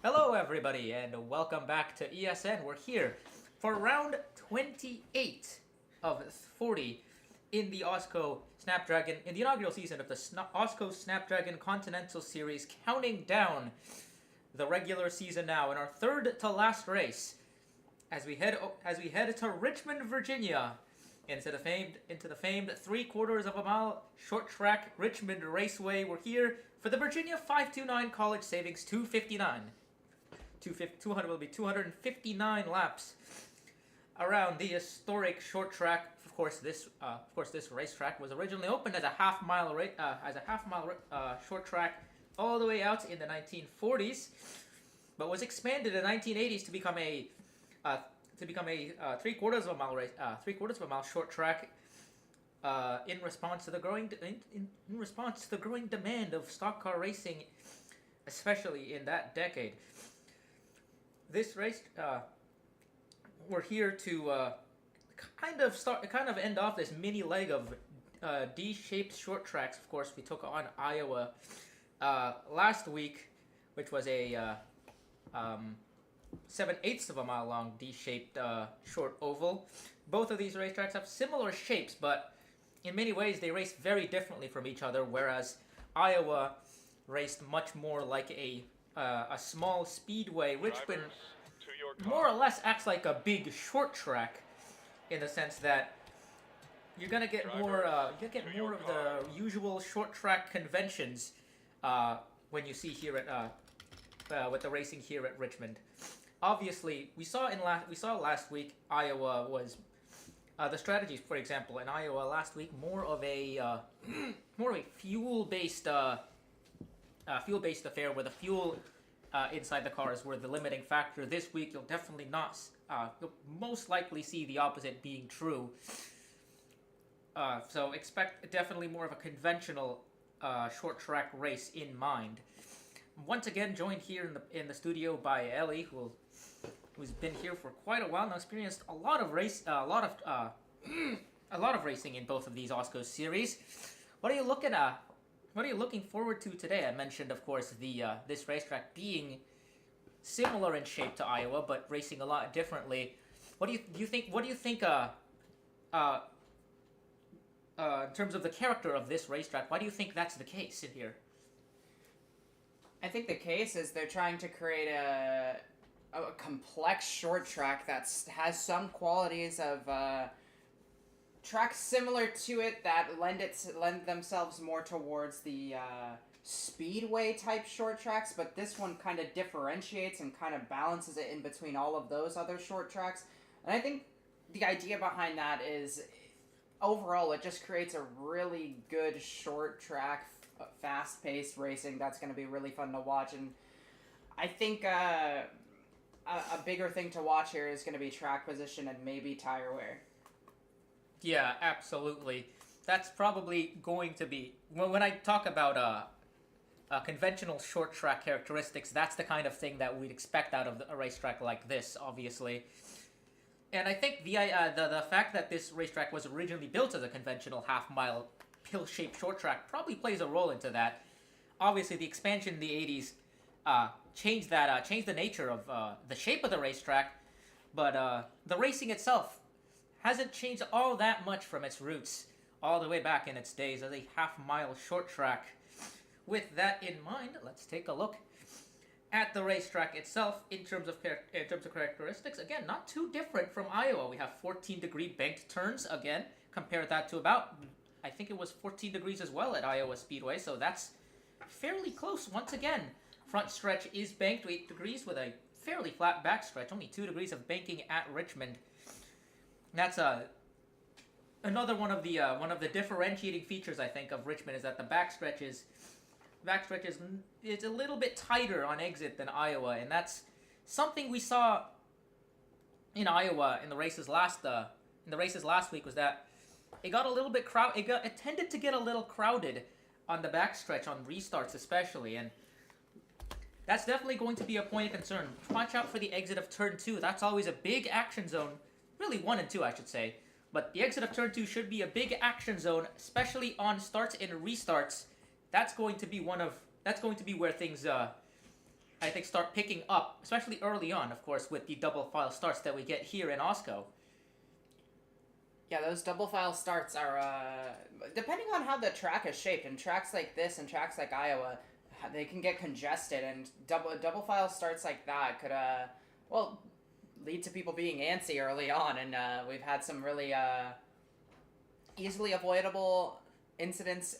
Hello everybody and welcome back to ESN. We're here for round 28 of 40 in the AWSCO Snapdragon, in the inaugural season of the AWSCO Snapdragon Continental Series, counting down the regular season now in our third to last race as we head to Richmond, Virginia, into the famed 3/4 of a mile short track Richmond Raceway. We're here for the Virginia529 College Savings 259. 200 will be 259 laps around the historic short track. Of course, this racetrack was originally opened as a half-mile short track all the way out in the 1940s, but was expanded in the 1980s to become a 3/4 of a mile short track in response to the growing demand of stock car racing, especially in that decade. This race, we're here to kind of end off this mini leg of D-shaped short tracks. Of course, we took on Iowa last week, which was a 7/8 of a mile long D-shaped short oval. Both of these racetracks have similar shapes, but in many ways they race very differently from each other. Whereas Iowa raced much more like a small speedway. Richmond more or less acts like a big short track, in the sense that you're gonna get more of the usual short track conventions when you see here at with the racing here at Richmond. Obviously, we saw last week Iowa was the strategies, for example, in Iowa last week more of a fuel-based affair, where the fuel inside the cars were the limiting factor. This week, you'll most likely see the opposite being true. So expect definitely more of a conventional short track race in mind. Once again, joined here in the studio by Ellie, who's been here for quite a while now, experienced a lot of racing in both of these AWSCO series. What are you looking forward to today? I mentioned, of course, this racetrack being similar in shape to Iowa, but racing a lot differently. What do you think? What do you think? In terms of the character of this racetrack, why do you think that's the case in here? I think the case is they're trying to create a complex short track that has some qualities of tracks similar to it that lend themselves more towards the speedway type short tracks, but this one kind of differentiates and kind of balances it in between all of those other short tracks. And I think the idea behind that is, overall, it just creates a really good short track, fast-paced racing that's going to be really fun to watch. And I think a bigger thing to watch here is going to be track position and maybe tire wear. Yeah, absolutely. That's probably going to be, when I talk about conventional short track characteristics, that's the kind of thing that we'd expect out of a racetrack like this, obviously. And I think the fact that this racetrack was originally built as a conventional half-mile pill-shaped short track probably plays a role into that. Obviously, the expansion in the 80s changed the nature of the shape of the racetrack, but the racing itself hasn't changed all that much from its roots all the way back in its days as a half-mile short track. With that in mind, let's take a look at the racetrack itself in terms of characteristics. Again, not too different from Iowa. We have 14-degree banked turns. Again, compare that to about, I think it was 14 degrees as well at Iowa Speedway, so that's fairly close. Once again, front stretch is banked 8 degrees with a fairly flat back stretch. Only 2 degrees of banking at Richmond. That's another one of the differentiating features, I think, of Richmond, is that the backstretch is a little bit tighter on exit than Iowa, and that's something we saw in Iowa in the races last week, was that it got a little bit it tended to get a little crowded on the backstretch, on restarts especially, and that's definitely going to be a point of concern. Watch out for the exit of turn 2. That's always a big action zone. Really 1 and 2, I should say. But the exit of turn 2 should be a big action zone, especially on starts and restarts. That's going to be where things I think, start picking up, especially early on, of course, with the double file starts that we get here in AWSCO. Yeah, those double file starts are, depending on how the track is shaped, and tracks like this and tracks like Iowa, they can get congested, and double file starts like that could, well, lead to people being antsy early on, and we've had some really easily avoidable incidents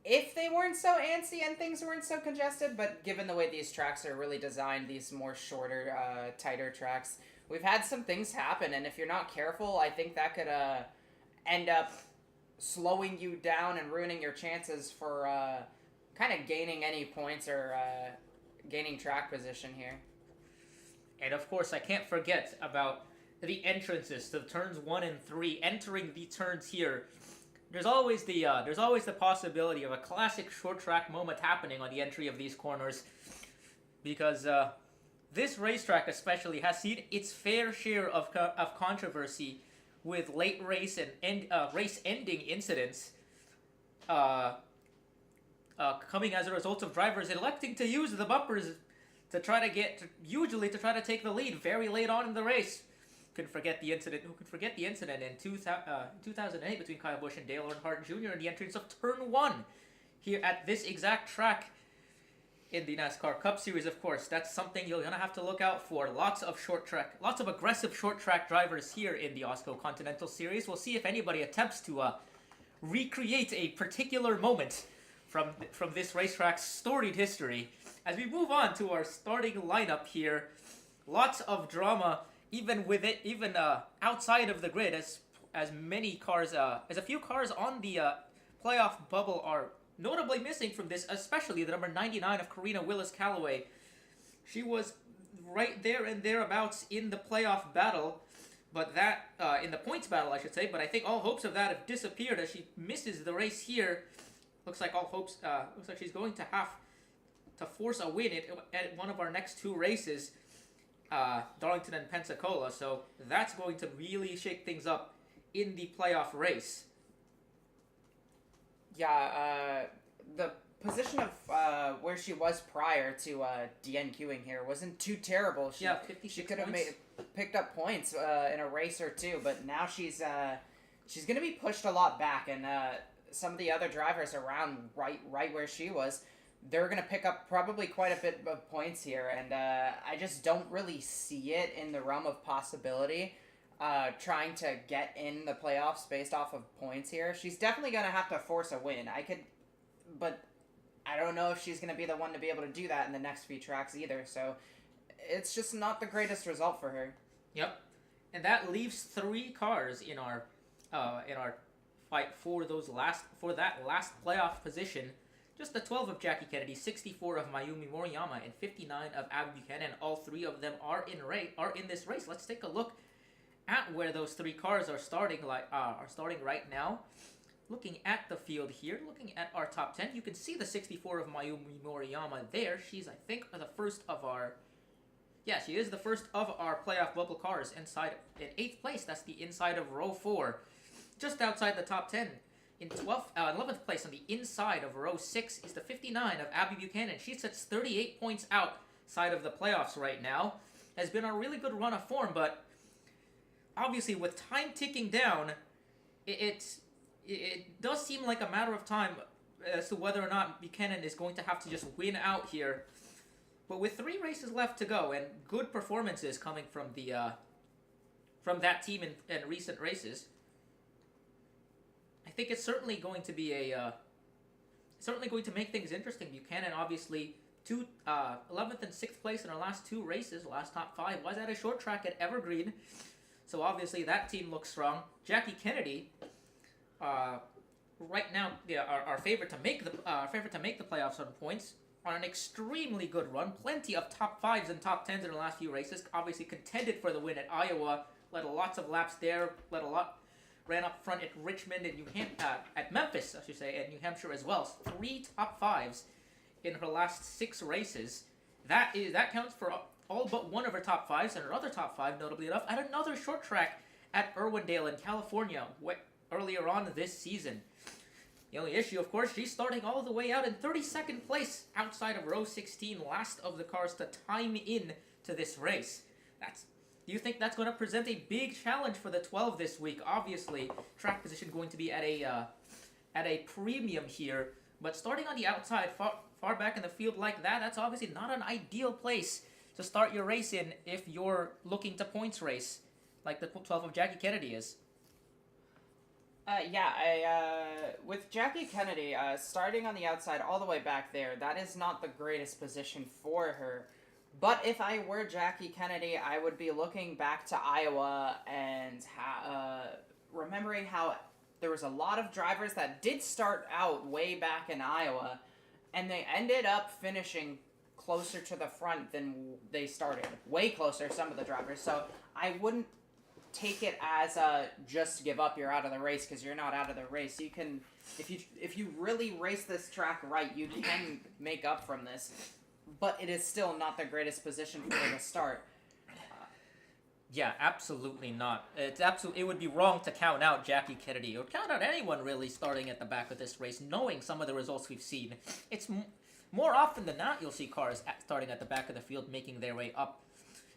if they weren't so antsy and things weren't so congested, but given the way these tracks are really designed, these more shorter, tighter tracks, we've had some things happen, and if you're not careful, I think that could end up slowing you down and ruining your chances for kind of gaining any points or gaining track position here. And of course, I can't forget about the entrances to turns 1 and 3. Entering the turns here, there's always the possibility of a classic short track moment happening on the entry of these corners, because this racetrack especially has seen its fair share of controversy with late race and race-ending incidents coming as a result of drivers electing to use the bumpers to try to take the lead very late on in the race. Who could forget the incident in 2008 between Kyle Busch and Dale Earnhardt Jr. in the entrance of Turn 1 here at this exact track in the NASCAR Cup Series, of course. That's something you're going to have to look out for. Lots of aggressive short track drivers here in the AWSCO Continental Series. We'll see if anybody attempts to recreate a particular moment from this racetrack's storied history. As we move on to our starting lineup here, lots of drama, even outside of the grid, as a few cars on the playoff bubble are notably missing from this, especially the number 99 of Karina Willis-Callaway. She was right there and thereabouts in the playoff battle, but that in the points battle, I should say. But I think all hopes of that have disappeared as she misses the race here. Looks like she's going to have to force a win at one of our next two races, Darlington and Pensacola. So that's going to really shake things up in the playoff race. Yeah, the position of where she was prior to DNQing here wasn't too terrible. She could have picked up points in a race or two, but now she's going to be pushed a lot back, and some of the other drivers around right where she was, they're going to pick up probably quite a bit of points here, and I just don't really see it in the realm of possibility. Trying to get in the playoffs based off of points here. She's definitely going to have to force a win. But I don't know if she's going to be the one to be able to do that in the next few tracks either. So it's just not the greatest result for her. Yep, and that leaves 3 cars in our fight for that last playoff position. Just the 12 of Jackie Kennedy, 64 of Mayumi Moriyama, and 59 of Abby Buchanan. All 3 of them are in this race. Let's take a look at where those 3 cars are starting right now. Looking at the field here, looking at our top 10, you can see the 64 of Mayumi Moriyama there. She's, I think, the first of our... Yeah, she is the first of our playoff bubble cars in 8th place. That's the inside of row 4, just outside the top 10. In 11th place on the inside of row 6 is the 59 of Abby Buchanan. She sits 38 points outside of the playoffs right now. Has been a really good run of form, but obviously, with time ticking down, it does seem like a matter of time as to whether or not Buchanan is going to have to just win out here. But with 3 races left to go and good performances coming from that team in recent races, I think it's certainly going to be certainly going to make things interesting. Buchanan, obviously, 11th and 6th place in her last 2 races, last top 5 was at a short track at Evergreen. So obviously that team looks strong. Jackie Kennedy, right now, our favorite to make the playoffs on points, on an extremely good run. Plenty of top 5s and top 10s in the last few races. Obviously contended for the win at Iowa. Led lots of laps there. Ran up front at Richmond and at Memphis, I should say, and New Hampshire as well. 3 top 5s in her last 6 races. That counts for all but one of her top 5s, and her other top 5, notably enough, at another short track at Irwindale in California earlier on this season. The only issue, of course, she's starting all the way out in 32nd place outside of row 16, last of the cars to time in to this race. Do you think that's going to present a big challenge for the 12 this week? Obviously, track position going to be at a premium here, but starting on the outside, far back in the field like that, that's obviously not an ideal place to start your race in if you're looking to points race, like the 12 of Jackie Kennedy is. With Jackie Kennedy, starting on the outside all the way back there, that is not the greatest position for her. But if I were Jackie Kennedy, I would be looking back to Iowa and remembering how there was a lot of drivers that did start out way back in Iowa, and they ended up finishing closer to the front than they started. Way closer, some of the drivers. So I wouldn't take it as just give up, you're out of the race, because you're not out of the race. You can, if you really race this track right, you can make up from this. But it is still not the greatest position for her to start. Yeah, absolutely not. It would be wrong to count out Jackie Kennedy, or count out anyone really starting at the back of this race, knowing some of the results we've seen. It's more often than not you'll see cars starting at the back of the field making their way up.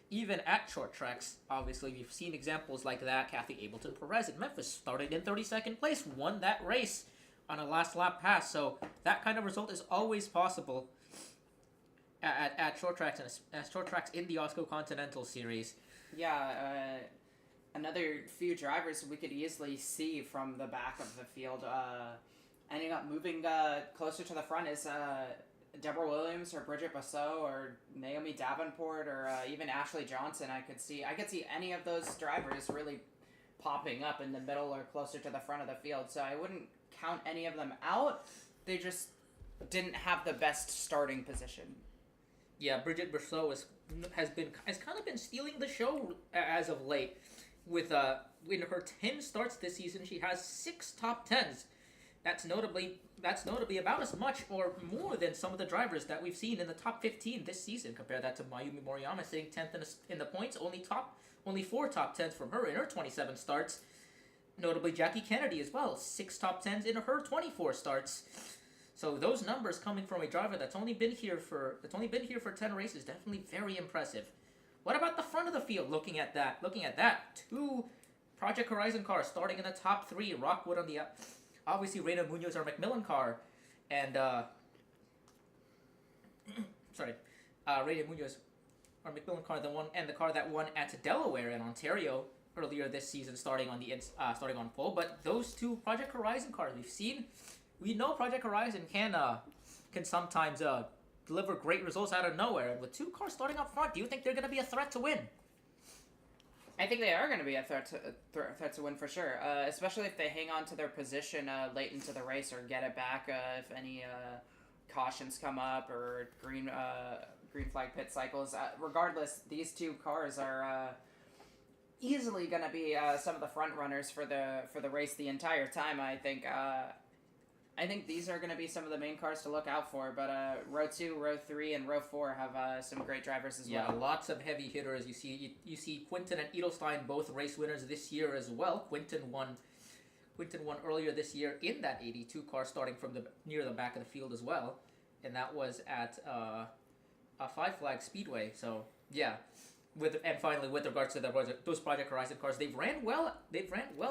Even at short tracks, obviously, we've seen examples like that. Kathy Ableton-Perez in Memphis started in 32nd place, won that race on a last lap pass. So that kind of result is always possible at short tracks in the AWSCO Continental Series. Yeah, another few drivers we could easily see from the back of the field ending up moving closer to the front is Deborah Williams or Bridget Basso or Naomi Davenport or even Ashley Johnson. I could see any of those drivers really popping up in the middle or closer to the front of the field. So I wouldn't count any of them out. They just didn't have the best starting position. Yeah, Bridget Basso has kind of been stealing the show as of late. With in her 10 starts this season, she has 6 top 10s. That's notably about as much or more than some of the drivers that we've seen in the top 15 this season. Compare that to Mayumi Moriyama sitting 10th in the points, only 4 top 10s from her in her 27 starts. Notably Jackie Kennedy as well, 6 top 10s in her 24 starts. So those numbers coming from a driver that's only been here for 10 races, definitely very impressive. What about the front of the field? Looking at that, 2 Project Horizon cars starting in the top 3. Rockwood on the obviously Reina Munoz, our Macmillan car, and Reina Munoz, our Macmillan car, the car that won at Delaware and Ontario earlier this season, starting on pole. But those 2 Project Horizon cars we know Project Horizon can sometimes deliver great results out of nowhere. And with 2 cars starting up front, do you think they're going to be a threat to win? I think they are going to be a threat to win for sure, especially if they hang on to their position late into the race or get it back if any cautions come up or green flag pit cycles. Regardless, these 2 cars are easily going to be some of the front runners for the race the entire time. I think these are going to be some of the main cars to look out for, but row 2, row 3, and row 4 have some great drivers as well. Yeah, lots of heavy hitters. You see Quinton and Edelstein, both race winners this year as well. Quinton won earlier this year in that 82 car, starting from near the back of the field as well, and that was at a 5 Flag Speedway. So yeah. Finally, with regards to those Project Horizon cars, they've ran well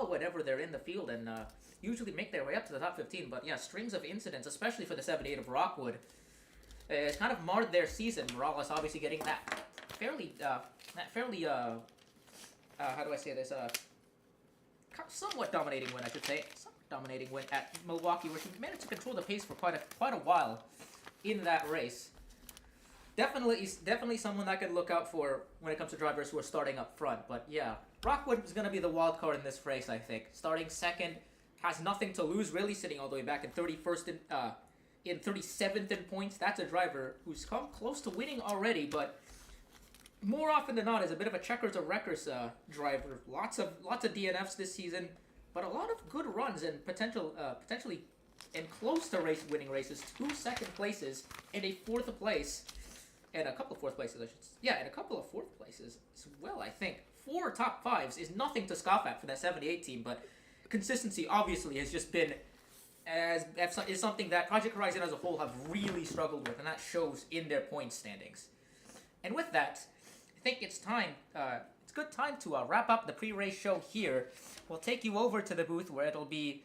whenever they're in the field and usually make their way up to the top 15. But yeah, strings of incidents, especially for the 78 of Rockwood, kind of marred their season. Morales obviously getting that fairly how do I say this, somewhat dominating win, I should say. Somewhat dominating win at Milwaukee, where she managed to control the pace for quite a while in that race. Definitely someone that I could look out for when it comes to drivers who are starting up front. But yeah, Rockwood is going to be the wild card in this race, I think. Starting second, has nothing to lose, really, sitting all the way back in 31st in 37th in points. That's a driver who's come close to winning already, but more often than not is a bit of a checkers of records driver. Lots of DNFs this season, but a lot of good runs and potentially and close to winning races. 2 second places and a 4th place. And a couple of 4th places, and a couple of 4th places as well, I think. 4 top 5s is nothing to scoff at for that 78 team, but consistency obviously has just been is something that Project Horizon as a whole have really struggled with, and that shows in their point standings. And with that, I think it's time. It's a good time to wrap up the pre-race show here. We'll take you over to the booth where it'll be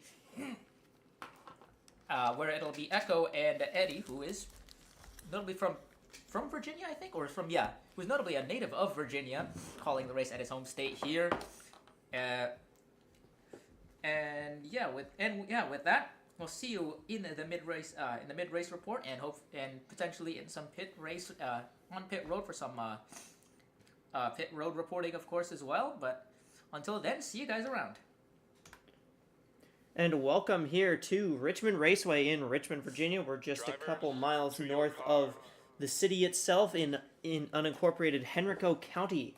Echo and Eddie, who is notably from Virginia, I think, or who's notably a native of Virginia, calling the race at his home state here. With that, we'll see you in the mid race report, and potentially in some pit race on pit road for some pit road reporting, of course, as well. But until then, see you guys around. And welcome here to Richmond Raceway in Richmond, Virginia. We're just a couple miles north of the city itself in unincorporated Henrico County.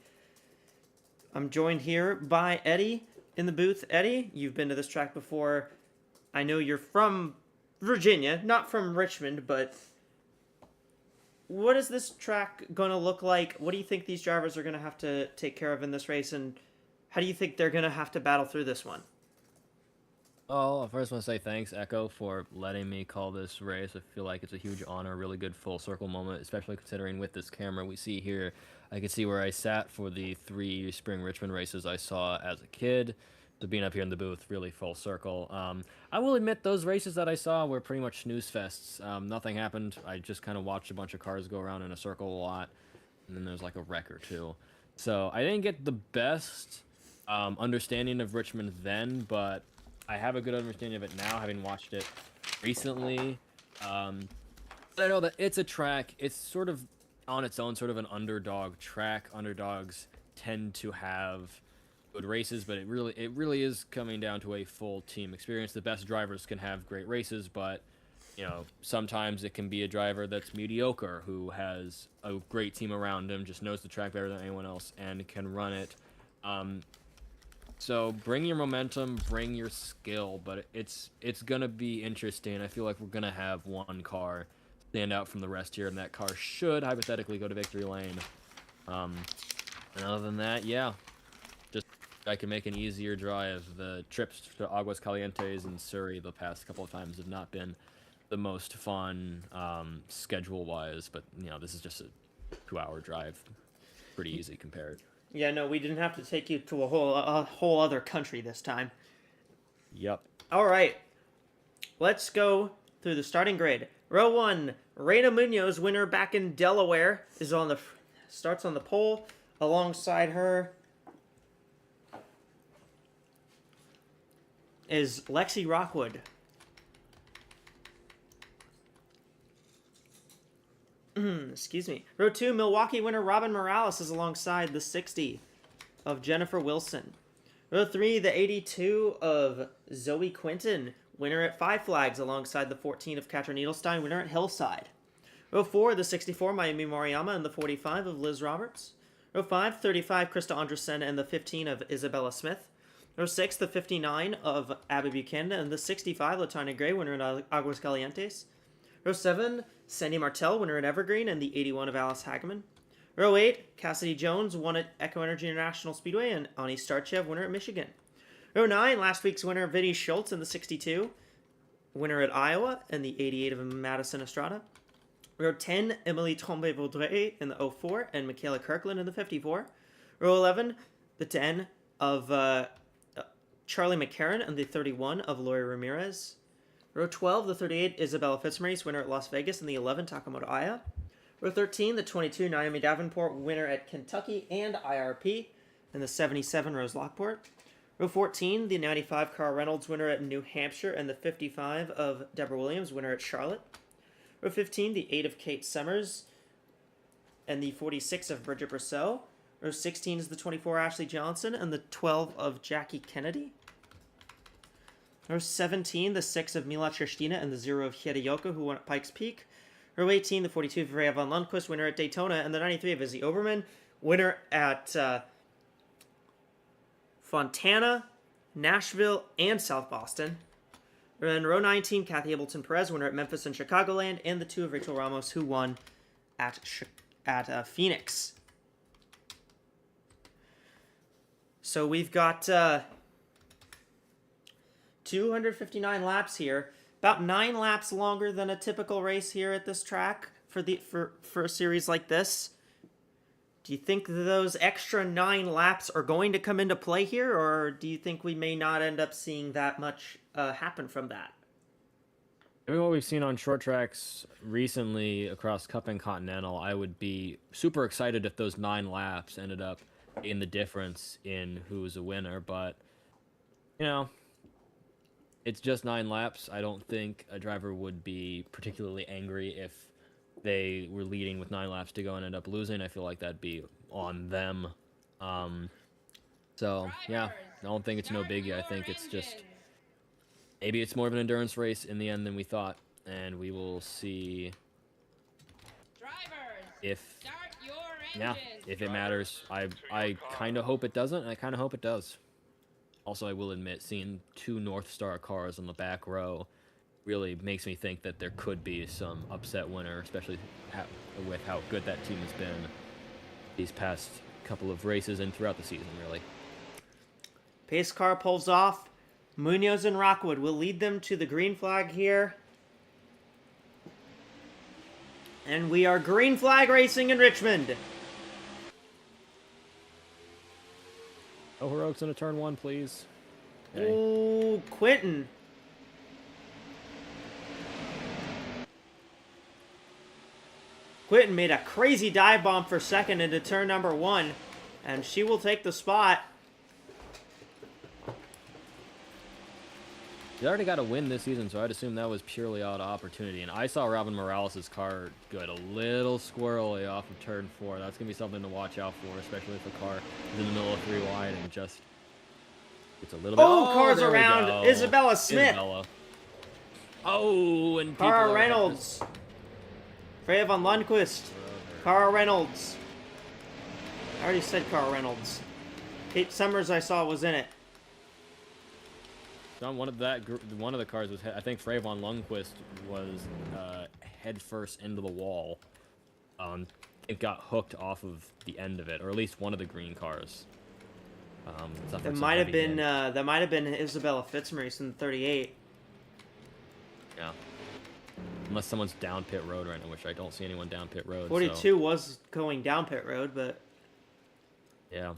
I'm joined here by Eddie in the booth. Eddie, you've been to this track before. I know you're from Virginia, not from Richmond, but what is this track going to look like? What do you think these drivers are going to have to take care of in this race, and how do you think they're going to have to battle through this one? Oh, first I want to say thanks, Echo, for letting me call this race. I feel like it's a huge honor, really good full circle moment, especially considering with this camera we see here, I can see where I sat for the 3 spring Richmond races I saw as a kid. So being up here in the booth, really full circle. I will admit those races that I saw were pretty much snooze fests. Nothing happened. I just kind of watched a bunch of cars go around in a circle a lot, and then there's like a wreck or two. So I didn't get the best understanding of Richmond then, but I have a good understanding of it now, having watched it recently. But I know that it's a track. It's sort of on its own, sort of an underdog track. Underdogs tend to have good races, but it really is coming down to a full team experience. The best drivers can have great races, but sometimes it can be a driver that's mediocre who has a great team around him, just knows the track better than anyone else, and can run it. So bring your momentum, bring your skill, but it's gonna be interesting. I feel like we're gonna have one car stand out from the rest here, and that car should hypothetically go to victory lane. And other than that, yeah, just I can make an easier drive. The trips to Aguascalientes and Surrey the past couple of times have not been the most fun schedule-wise, but this is just a 2-hour drive, pretty easy compared. Yeah, no, we didn't have to take you to a whole other country this time. Yep. All right, let's go through the starting grid. Row 1, Reina Munoz, winner back in Delaware, starts on the pole. Alongside her is Lexi Rockwood. Excuse me. Row 2, Milwaukee winner Robin Morales is alongside the 60 of Jennifer Wilson. Row 3, the 82 of Zoe Quinton, winner at Five Flags, alongside the 14 of Katrin Edelstein, winner at Hillside. Row 4, the 64 Mayumi Moriyama and the 45 of Liz Roberts. Row 5, 35 Krista Andresen and the 15 of Isabella Smith. Row 6, the 59 of Abby Buchanan and the 65 Latanya Gray, winner at Aguascalientes. Row 7, Sandy Martell, winner at Evergreen, and the 81 of Alice Hageman. Row 8, Cassidy Jones, won at Echo Energy International Speedway, and Ani Starchev, winner at Michigan. Row 9, last week's winner, Vinny Schultz in the 62, winner at Iowa, and the 88 of Madison Estrada. Row 10, Emily Trombe-Vaudreuil in the 04, and Michaela Kirkland in the 54. Row 11, the 10 of Charlie McCarran and the 31 of Lori Ramirez. Row 12, the 38, Isabella Fitzmaurice, winner at Las Vegas, and the 11, Takamoto Aya. Row 13, the 22, Naomi Davenport, winner at Kentucky and IRP, and the 77, Rose Lockport. Row 14, the 95, Carl Reynolds, winner at New Hampshire, and the 55 of Deborah Williams, winner at Charlotte. Row 15, the 8 of Kate Summers, and the 46 of Bridget Brousseau. Row 16 is the 24, Ashley Johnson, and the 12 of Jackie Kennedy. Row 17, the 6 of Mila Tristina, and the 0 of Hideyoko, who won at Pikes Peak. Row 18, the 42 of Rhea von Lundquist, winner at Daytona, and the 93 of Izzy Oberman, winner at Fontana, Nashville, and South Boston. And row 19, Kathy Ableton Perez, winner at Memphis and Chicagoland, and the 2 of Rachel Ramos, who won at Phoenix. So we've got 259 laps here. about 9 laps longer than a typical race here at this track for a series like this. Do you think those extra 9 laps are going to come into play here, or do you think we may not end up seeing that much happen from that? Given what we've seen on short tracks recently across Cup and Continental, I would be super excited if those 9 laps ended up in the difference in who's a winner. But, you know, it's just 9 laps. I don't think a driver would be particularly angry if they were leading with 9 laps to go and end up losing. I feel like that'd be on them. So, yeah, I don't think it's no biggie. I think it's just... maybe it's more of an endurance race in the end than we thought, and we will see if, if it matters. I kind of hope it doesn't, and I kind of hope it does. Also, I will admit, seeing 2 North Star cars on the back row really makes me think that there could be some upset winner, especially with how good that team has been these past couple of races and throughout the season, really. Pace car pulls off. Munoz and Rockwood will lead them to the green flag here. And we are green flag racing in Richmond. Oh, heroics into turn 1, please. Okay. Ooh, Quentin. Quentin made a crazy dive bomb for second into turn number 1. And she will take the spot. He already got a win this season, so I'd assume that was purely out of opportunity. And I saw Robin Morales' car get a little squirrely off of turn 4. That's going to be something to watch out for, especially if the car is in the middle of 3 wide and just... it's a little bit... Oh, cars there we around. go. Isabella Smith. Isabella. Oh, and Cara Reynolds. Freya von Lundquist. Cara Reynolds. I already said Cara Reynolds. Kate Summers I saw was in it. On one of the cars was, I think Freya von Lundquist was head first into the wall. It got hooked off of the end of it, or at least one of the green cars. That might have been Isabella Fitzmaurice in the 38. Yeah. Unless someone's down pit road right now, which I don't see anyone down pit road. 42 so. was going down pit road, but... yeah.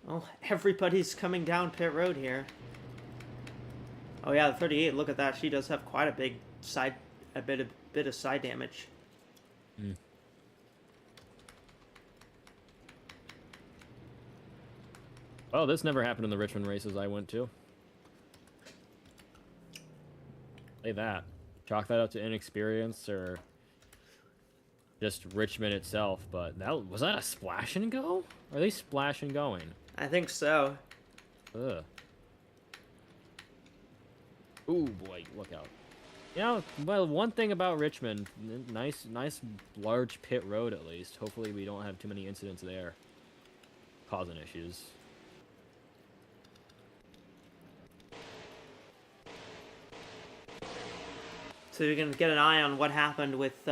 well, everybody's coming down pit road here. Oh yeah, the 38, look at that. She does have quite a big bit of side damage. Mm. Well, this never happened in the Richmond races I went to. Say that. Chalk that up to inexperience or just Richmond itself, but was that a splash and go? Are they splash and going? I think so. Ugh. Ooh, boy, look out. You know, well, one thing about Richmond, nice large pit road at least. Hopefully we don't have too many incidents there causing issues. So you're going to get an eye on what happened with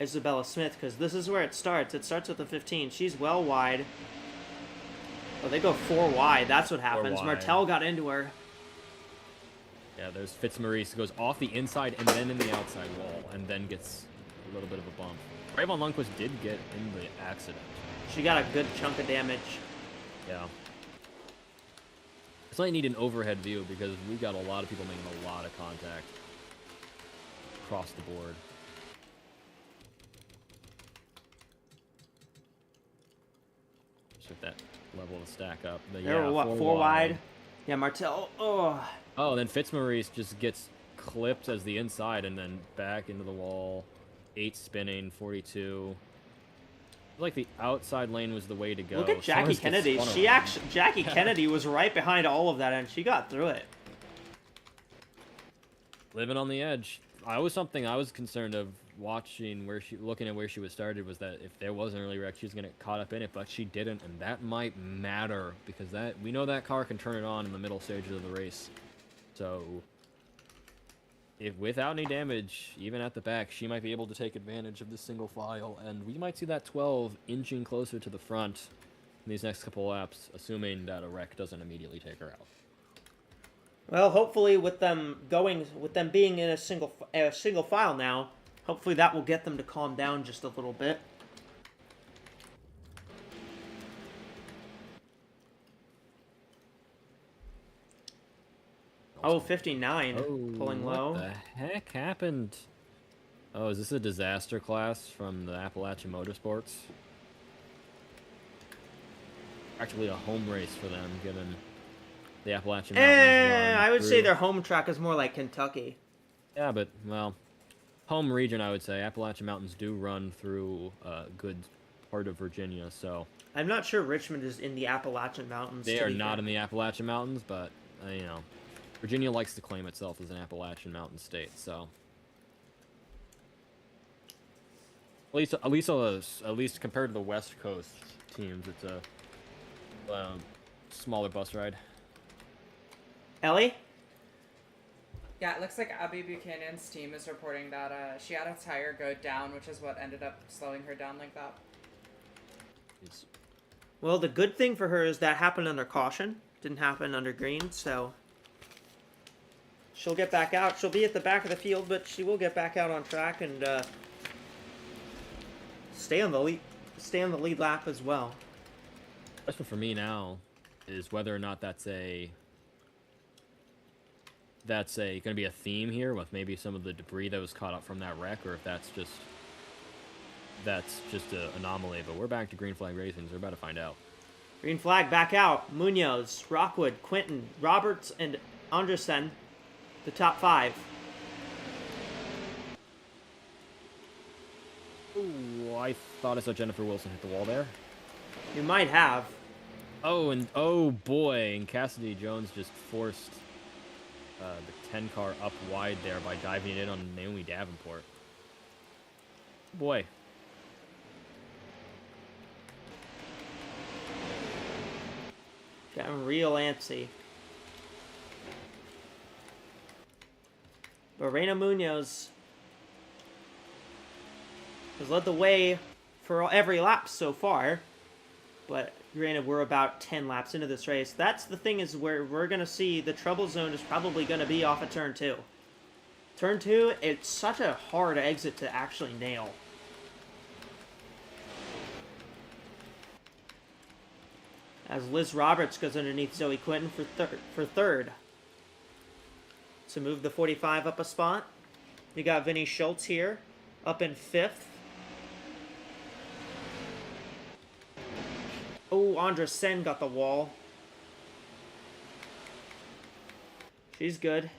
Isabella Smith, because this is where it starts. It starts with the 15. She's well wide. Oh, they go 4 wide. That's what happens. Martel got into her. Yeah, there's Fitzmaurice. Goes off the inside and then in the outside wall, and then gets a little bit of a bump. Rayvon Lundquist did get in the accident. She got a good chunk of damage. Yeah. It's like need an overhead view because we got a lot of people making a lot of contact across the board. Just with that level of stack up. But They're yeah, what, 4 wide? Yeah, Martel. Oh. Oh, then Fitzmaurice just gets clipped as the inside and then back into the wall. 8 spinning, 42. Like the outside lane was the way to go. Look at Jackie Kennedy. Jackie Kennedy was right behind all of that, and she got through it. Living on the edge. I was concerned of watching looking at where she was started was that if there was an early wreck, she was gonna get caught up in it, but she didn't, and that might matter because we know that car can turn it on in the middle stages of the race. So if without any damage, even at the back, she might be able to take advantage of this single file, and we might see that 12 inching closer to the front in these next couple laps, assuming that a wreck doesn't immediately take her out. Well, hopefully with them being in a single file now, hopefully that will get them to calm down just a little bit. Oh, 59, pulling low. What the heck happened? Oh, is this a disaster class from the Appalachian Motorsports? Actually, a home race for them, given the Appalachian Mountains run I would say through- their home track is more like Kentucky. Yeah, but, well, home region, I would say. Appalachian Mountains do run through a good part of Virginia, so... I'm not sure Richmond is in the Appalachian Mountains. They are not in the Appalachian Mountains, but, you know, Virginia likes to claim itself as an Appalachian Mountain state, so... At least compared to the West Coast teams, it's a smaller bus ride. Ellie? Yeah, it looks like Abby Buchanan's team is reporting that she had a tire go down, which is what ended up slowing her down like that. It's, Well, the good thing for her is that happened under caution. Didn't happen under green, so... She'll get back out. She'll be at the back of the field, but she will get back out on track and stay on the lead lap as well. question for me now is whether or not that's going to be a theme here with maybe some of the debris that was caught up from that wreck, or if that's just an anomaly. But we're back to green flag racing, so we're about to find out. Green flag back out. Munoz, Rockwood, Quinton, Roberts, and Anderson, the top 5. Ooh, I thought I saw Jennifer Wilson hit the wall there. You might have. Oh boy, and Cassidy Jones just forced the 10 car up wide there by diving in on Naomi Davenport. Boy. Getting real antsy. But Reina Munoz has led the way for every lap so far. But granted, we're about 10 laps into this race. That's the thing, is where we're going to see the trouble zone is probably going to be off of turn 2. Turn 2, it's such a hard exit to actually nail. As Liz Roberts goes underneath Zoe Quinton for third. To move the 45 up a spot. You got Vinny Schultz here, up in 5th. Oh, Andra Sen got the wall. She's good.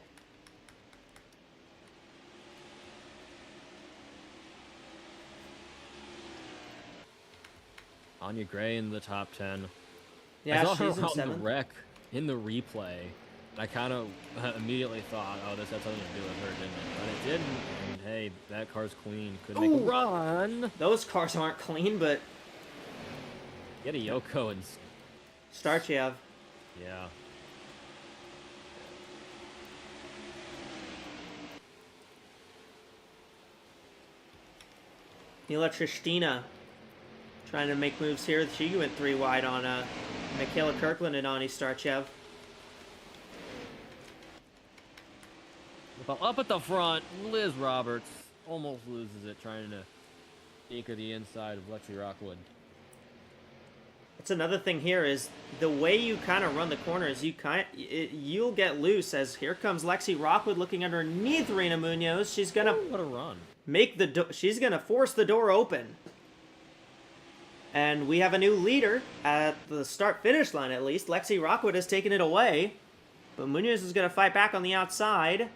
Anya Gray in the top 10. Yeah, I saw she's her in on the 7th. wreck in the replay. I kind of immediately thought, oh, this had something to do with her, didn't it? But it didn't. And hey, that car's clean. Could make a Ooh. run. Those cars aren't clean, but Get a Yoko and Starchev. yeah. Mila Tristina trying to make moves here. She went 3 wide on Michaela Kirkland and Ani Starchev. Up at the front, Liz Roberts almost loses it trying to anchor the inside of Lexi Rockwood. That's another thing here is the way you kind of run the corners. You'll get loose as here comes Lexi Rockwood looking underneath Reina Munoz. She's gonna What a run! she's gonna force the door open. And we have a new leader at the start-finish line, at least. Lexi Rockwood has taken it away. But Munoz is going to fight back on the outside.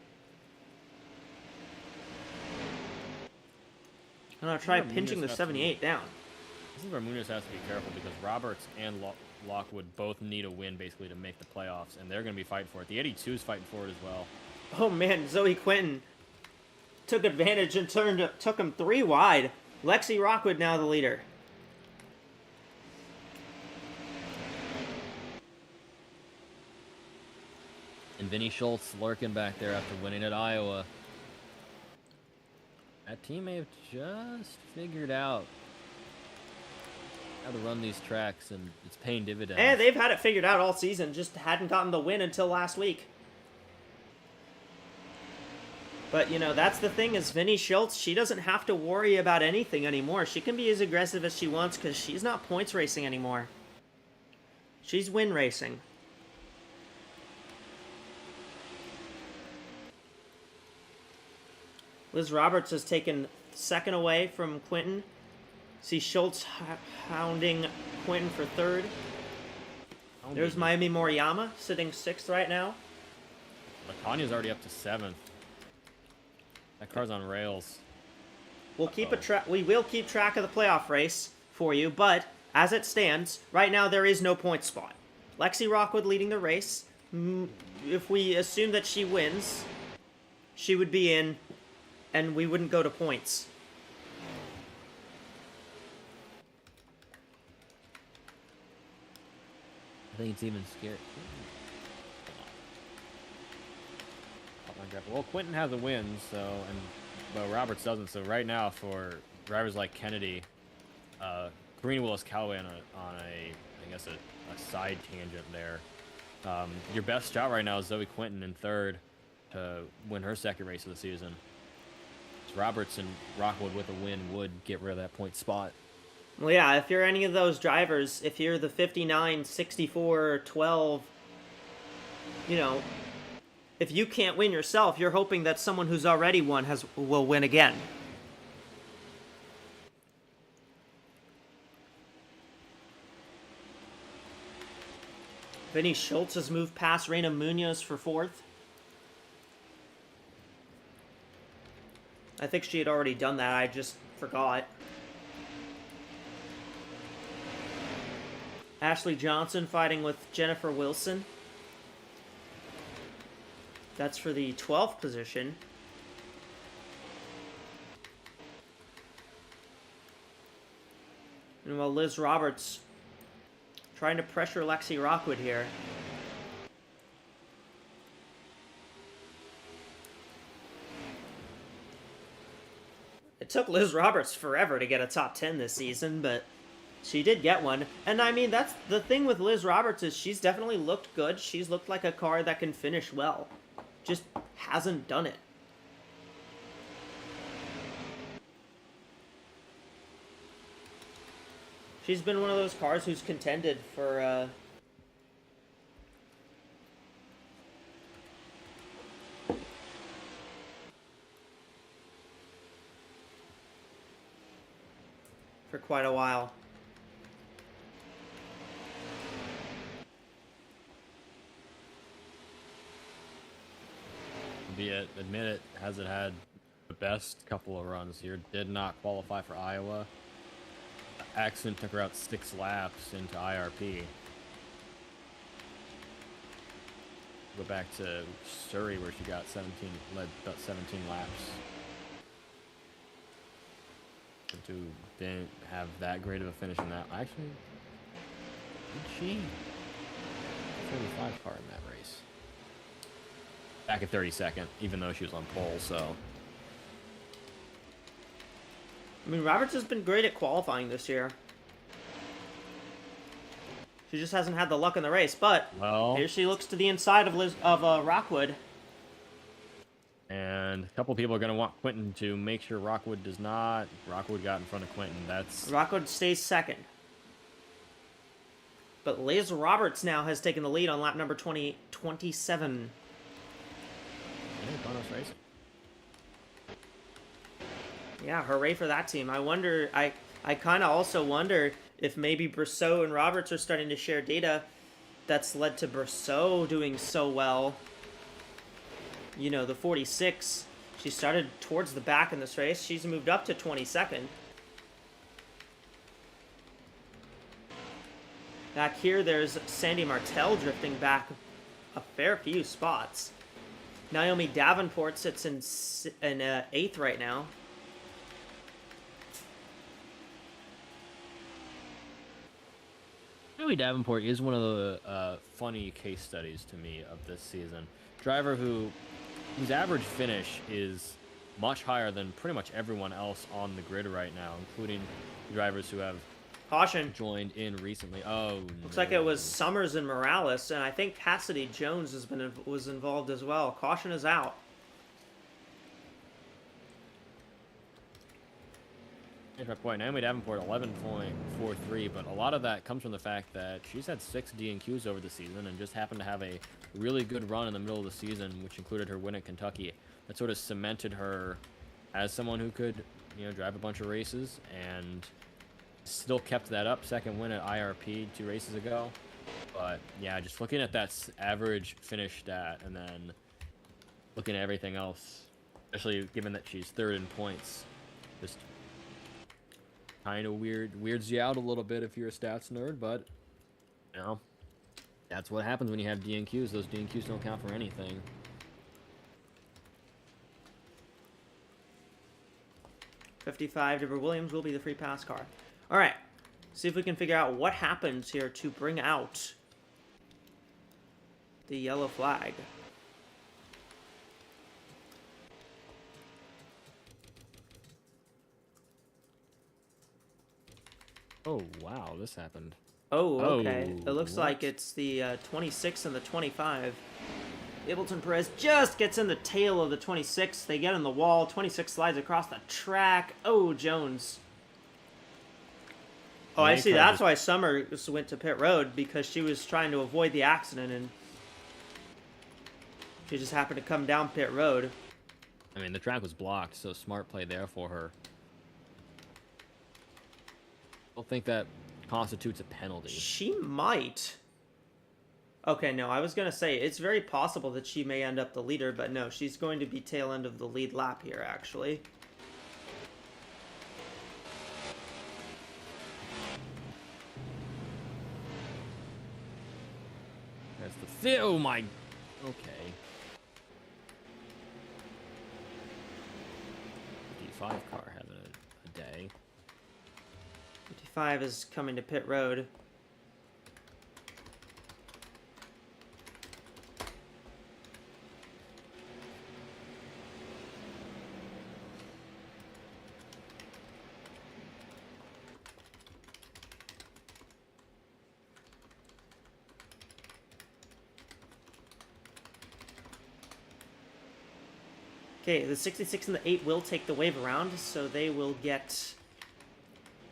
I'm going to try Yeah, pinching the Munoz has to 78 down. This is where Munoz has to be careful because Roberts and Lockwood both need a win basically to make the playoffs, and they're going to be fighting for it. The 82 is fighting for it as well. Oh man, Zoe Quinton took advantage and took him 3 wide. Lexi Rockwood now the leader. And Vinny Schultz lurking back there after winning at Iowa. That team may have just figured out how to run these tracks, and it's paying dividends. And they've had it figured out all season, just hadn't gotten the win until last week. But, you know, that's the thing is Vinnie Schultz, she doesn't have to worry about anything anymore. She can be as aggressive as she wants because she's not points racing anymore. She's win racing. Liz Roberts has taken second away from Quinton. See Schultz hounding Quinton for third. There's Miami Moriyama sitting sixth right now. Lacanya's already up to seventh. That car's on rails. We will keep track of the playoff race for you, but as it stands, right now there is no point spot. Lexi Rockwood leading the race. If we assume that she wins, she would be in, and we wouldn't go to points. I think it's even scary. Well, Quinton has a win, but Roberts doesn't. So right now, for drivers like Kennedy, Karina Willis-Callaway on I guess a side tangent there. Your best shot right now is Zoe Quinton in third to win her second race of the season. So Roberts and Rockwood with a win would get rid of that point spot. Well, yeah, if you're any of those drivers, if you're the 59, 64, 12, you know, if you can't win yourself, you're hoping that someone who's already won will win again. Vinnie Schultz has moved past Reina Munoz for fourth. I think she had already done that, I just forgot. Ashley Johnson fighting with Jennifer Wilson. That's for the 12th position. And while Liz Roberts trying to pressure Lexi Rockwood here. It took Liz Roberts forever to get a top 10 this season, but she did get one. And I mean, that's the thing with Liz Roberts is she's definitely looked good. She's looked like a car that can finish well. Just hasn't done it. She's been one of those cars who's contended for quite a while. Admit it, hasn't had the best couple of runs here. Did not qualify for Iowa. Accident took her out 6 laps into IRP. Go back to Surrey where she got led about 17 laps. To didn't have that great of a finish in that. Actually, did she? 35 car in that race. Back at 32nd, even though she was on pole, so. I mean, Roberts has been great at qualifying this year. She just hasn't had the luck in the race, but here she looks to the inside of Rockwood. And a couple people are going to want Quinton to make sure Rockwood does not. Rockwood got in front of Quinton. Rockwood stays second. But Liz Roberts now has taken the lead on lap number 27. Yeah, hooray for that team. I wonder, I kind of also wonder if maybe Brousseau and Roberts are starting to share data that's led to Brousseau doing so well. You know, the 46, she started towards the back in this race. She's moved up to 22nd. Back here, there's Sandy Martell drifting back a fair few spots. Naomi Davenport sits in 8th right now. Naomi Davenport is one of the funny case studies to me of this season. Driver whose average finish is much higher than pretty much everyone else on the grid right now, including drivers who have joined in recently. Looks like it was Summers and Morales, and I think Cassidy Jones was involved as well. Caution is out. Interesting point. Naomi Davenport 11.43, but a lot of that comes from the fact that she's had 6 DNQs over the season and just happened to have a really good run in the middle of the season, which included her win at Kentucky. That sort of cemented her as someone who could, drive a bunch of races, and still kept that up. Second win at IRP 2 races ago. But yeah, just looking at that average finish stat and then looking at everything else, especially given that she's 3rd in points, just kind of weirds you out a little bit if you're a stats nerd, but that's what happens when you have DNQs. Those DNQs don't count for anything. .55, Deborah Williams will be the free pass car. All right, see if we can figure out what happens here to bring out the yellow flag. Oh, wow, this happened. Oh, okay. Oh, It looks what? like it's the 26 and the 25. Ableton Perez just gets in the tail of the 26. They get in the wall. 26 slides across the track. Oh, Jones. Oh, I see. That's why Summer went to pit road, because she was trying to avoid the accident, and she just happened to come down pit road. I mean, the track was blocked, so smart play there for her. I don't think that constitutes a penalty. She might. Okay, no, I was going to say, it's very possible that she may end up the leader, but no, she's going to be tail end of the lead lap here, actually. That's the oh my, okay. 55 car having a day. 55 is coming to pit road. Okay, the 66 and the 8 will take the wave around, so they will get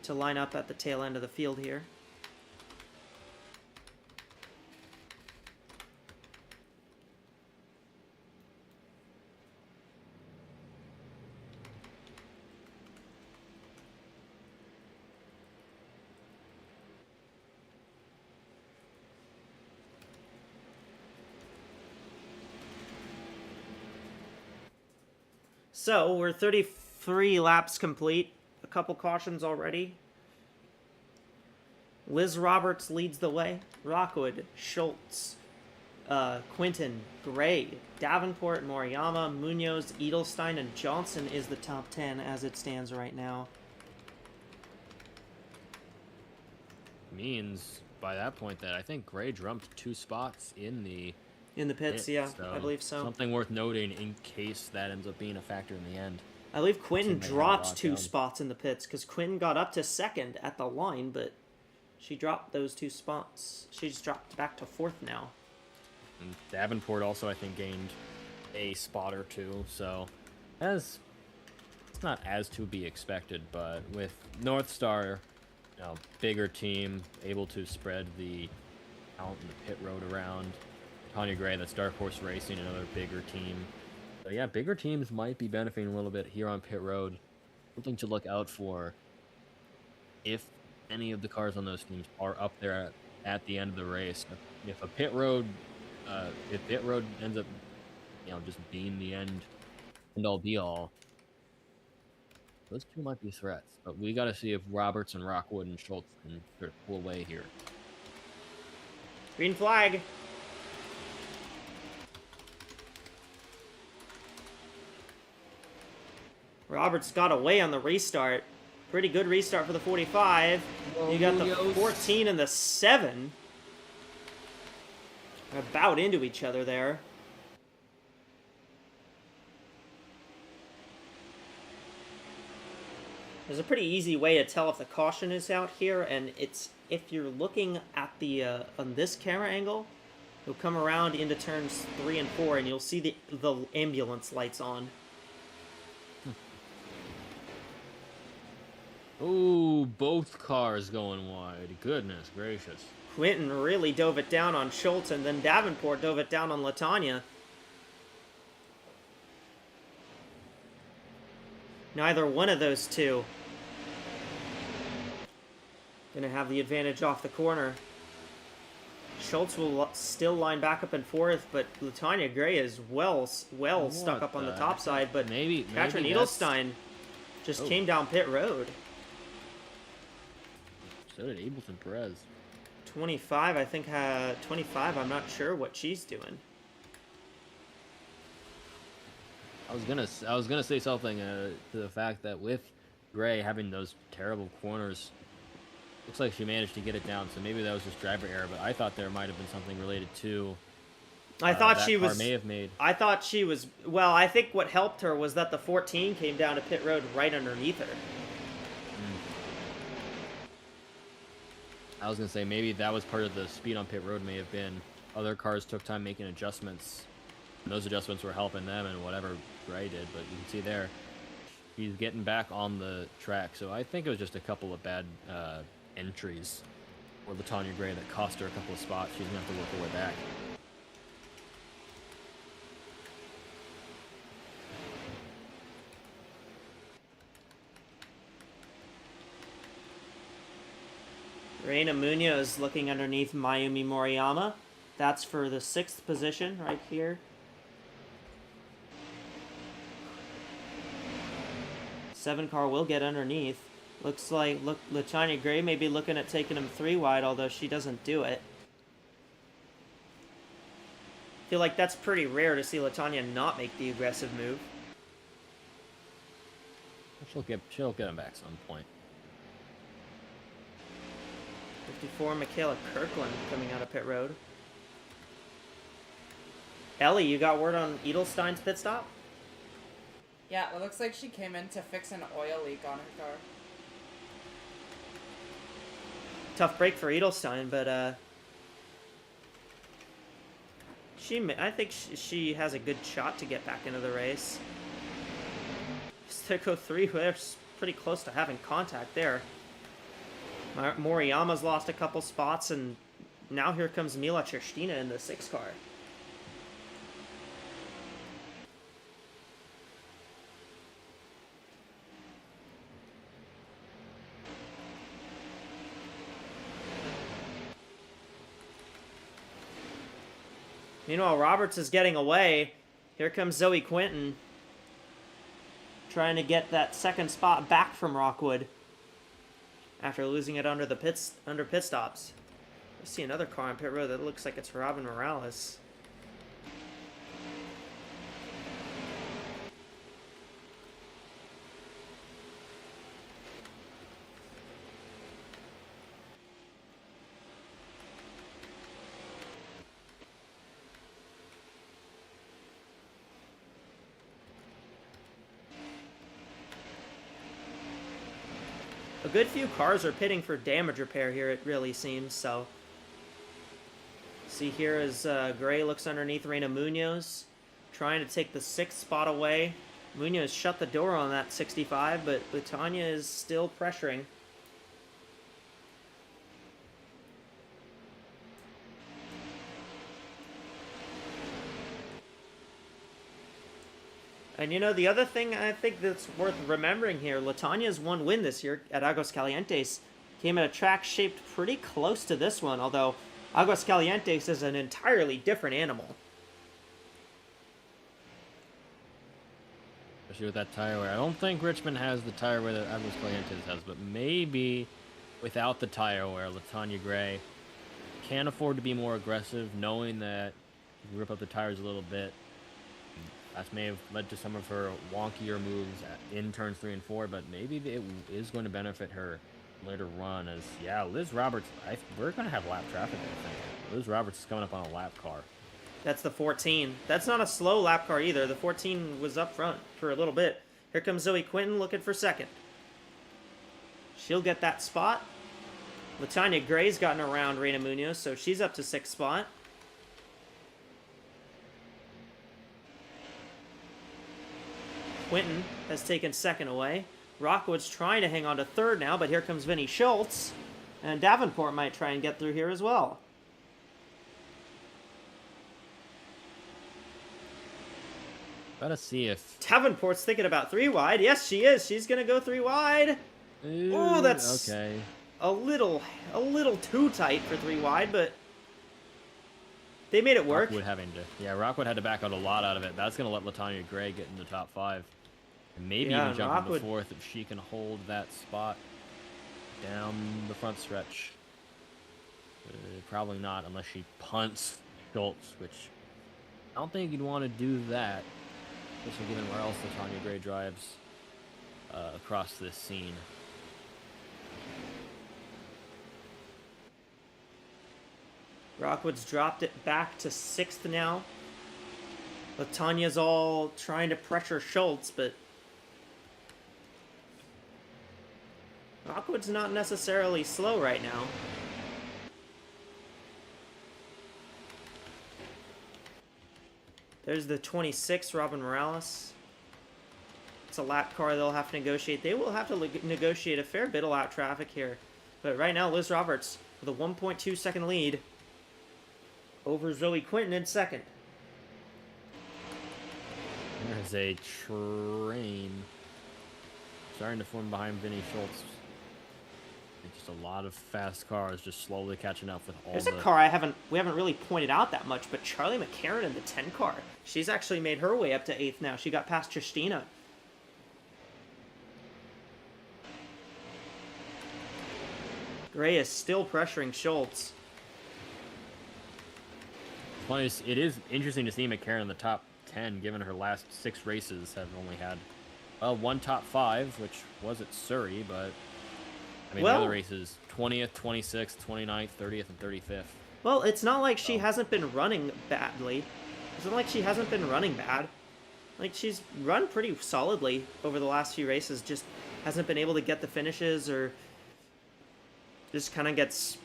to line up at the tail end of the field here. So, we're 33 laps complete. A couple cautions already. Liz Roberts leads the way. Rockwood, Schultz, Quinton, Gray, Davenport, Moriyama, Munoz, Edelstein, and Johnson is the top 10 as it stands right now. Means by that point that I think Gray jumped 2 spots in the pits, yeah, so I believe so. Something worth noting in case that ends up being a factor in the end. I believe Quinton She may have dropped locked 2 down. spots in the pits, because Quinton got up to second at the line, but she dropped those 2 spots. She just dropped back to 4th now. And Davenport also, I think, gained a spot or 2, so it's not as to be expected, but with North Star, bigger team, able to spread the out in the pit road around. Tanya Gray, that's Dark Horse Racing, another bigger team. So yeah, bigger teams might be benefiting a little bit here on pit road. Something to look out for if any of the cars on those teams are up there at the end of the race. If pit road ends up, just being the end all be all, those 2 might be threats. But we got to see if Roberts and Rockwood and Schultz can sort of pull away here. Green flag. Roberts got away on the restart. Pretty good restart for the 45. You got the 14 and the 7. About into each other there. There's a pretty easy way to tell if the caution is out here, and it's if you're looking at the on this camera angle, you'll come around into turns 3 and 4, and you'll see the ambulance lights on. Ooh, both cars going wide. Goodness gracious. Quinton really dove it down on Schultz, and then Davenport dove it down on Latanya. Neither one of those two gonna have the advantage off the corner. Schultz will still line back up in fourth, but Latanya Gray is well stuck up on the top side. But Katrin Edelstein just came down pit road. So did Ableton Perez. 25, I think. 25. I'm not sure what she's doing. I was gonna say something to the fact that with Gray having those terrible corners, looks like she managed to get it down. So maybe that was just driver error. But I thought there might have been something related to. I thought that she car was. may have made. I thought she was. Well, I think what helped her was that the 14 came down to pit road right underneath her. I was gonna say maybe that was part of the speed on pit road. May have been other cars took time making adjustments. And those adjustments were helping them and whatever Gray did. But you can see there, he's getting back on the track. So I think it was just a couple of bad entries for Latanya Gray that cost her a couple of spots. She's gonna have to work her way back. Reina Munoz looking underneath Mayumi Moriyama. That's for the 6th position right here. 7 car will get underneath. Looks like Latanya Gray may be looking at taking him 3 wide, although she doesn't do it. Feel like that's pretty rare to see Latanya not make the aggressive move. She'll get him back at some point. 54, Michaela Kirkland coming out of pit road. Ellie, you got word on Edelstein's pit stop? Yeah, it looks like she came in to fix an oil leak on her car. Tough break for Edelstein, but I think she has a good shot to get back into the race. Stico 3, they're pretty close to having contact there. Moriyama's lost a couple spots, and now here comes Mila Cherstina in the 6 car. Meanwhile, Roberts is getting away. Here comes Zoe Quinton, trying to get that 2nd spot back from Rockwood after losing it under pit stops. I see another car on pit road that looks like it's Robin Morales. A good few cars are pitting for damage repair here, it really seems, so. See here as Gray looks underneath Reina Munoz, trying to take the 6th spot away. Munoz shut the door on that 65, but Latanya is still pressuring. And you know, the other thing I think that's worth remembering here, Latanya's one win this year at Aguascalientes came at a track shaped pretty close to this one, although Aguascalientes is an entirely different animal. Especially with that tire wear. I don't think Richmond has the tire wear that Aguascalientes has, but maybe without the tire wear, Latanya Gray can afford to be more aggressive, knowing that if you rip up the tires a little bit, that may have led to some of her wonkier moves in turns 3 and 4, but maybe it is going to benefit her later run. As yeah, Liz Roberts, we're going to have lap traffic, I think. Liz Roberts is coming up on a lap car. That's the 14. That's not a slow lap car either. The 14 was up front for a little bit. Here comes Zoe Quinton looking for 2nd. She'll get that spot. Latanya Gray's gotten around Reina Munoz, so she's up to 6th spot. Quinton has taken 2nd away. Rockwood's trying to hang on to third now, but here comes Vinny Schultz. And Davenport might try and get through here as well. Gotta see if. Davenport's thinking about 3 wide. Yes, she is. She's going to go 3 wide. Oh, that's okay. a little too tight for 3 wide, but they made it work. Rockwood had to back out a lot out of it. That's gonna let LaTonya Gray get in the top 5, and maybe Yeah, even jump Rockwood... into 4th if she can hold that spot down the front stretch. Probably not unless she punts Schultz, which I don't think you'd want to do that, especially given where else LaTonya Gray drives across this scene. Rockwood's dropped it back to 6th now. LaTonya's all trying to pressure Schultz, but Rockwood's not necessarily slow right now. There's the 26, Robin Morales. It's a lap car they'll have to negotiate. They will have to negotiate a fair bit of lap traffic here. But right now, Liz Roberts with a 1.2 second lead over Zoe Quinton in second. There's a train starting to form behind Vinny Schultz. Just a lot of fast cars just slowly catching up with all There's the... a car we haven't really pointed out that much, but Charlie McCarron in the 10 car. She's actually made her way up to 8th now. She got past Justina. Gray is still pressuring Schultz. Funny, it is interesting to see McCarron in the top 10, given her last 6 races have only had one top 5, which was at Surrey, but I mean, the other races, 20th, 26th, 29th, 30th, and 35th. Well, it's not like she hasn't been running badly. It's not like she hasn't been running bad. Like, she's run pretty solidly over the last few races, just hasn't been able to get the finishes or just kind of gets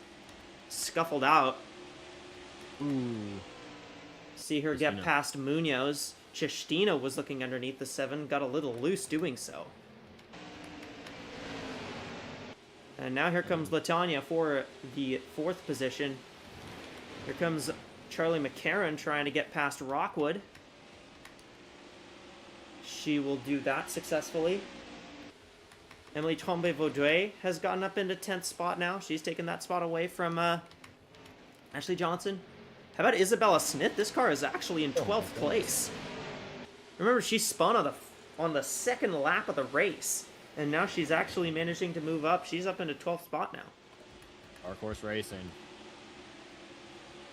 scuffled out. Ooh. See her get past Munoz. Justina was looking underneath the 7, got a little loose doing so. And now here comes LaTonya for the 4th position. Here comes Charlie McCarron trying to get past Rockwood. She will do that successfully. Emily Tremblay-Vaudreuil has gotten up into 10th spot now. She's taken that spot away from Ashley Johnson. How about Isabella Smith? This car is actually in 12th place. Remember, she spun on the 2nd lap of the race. And now she's actually managing to move up. She's up into 12th spot now. Dark Horse Racing.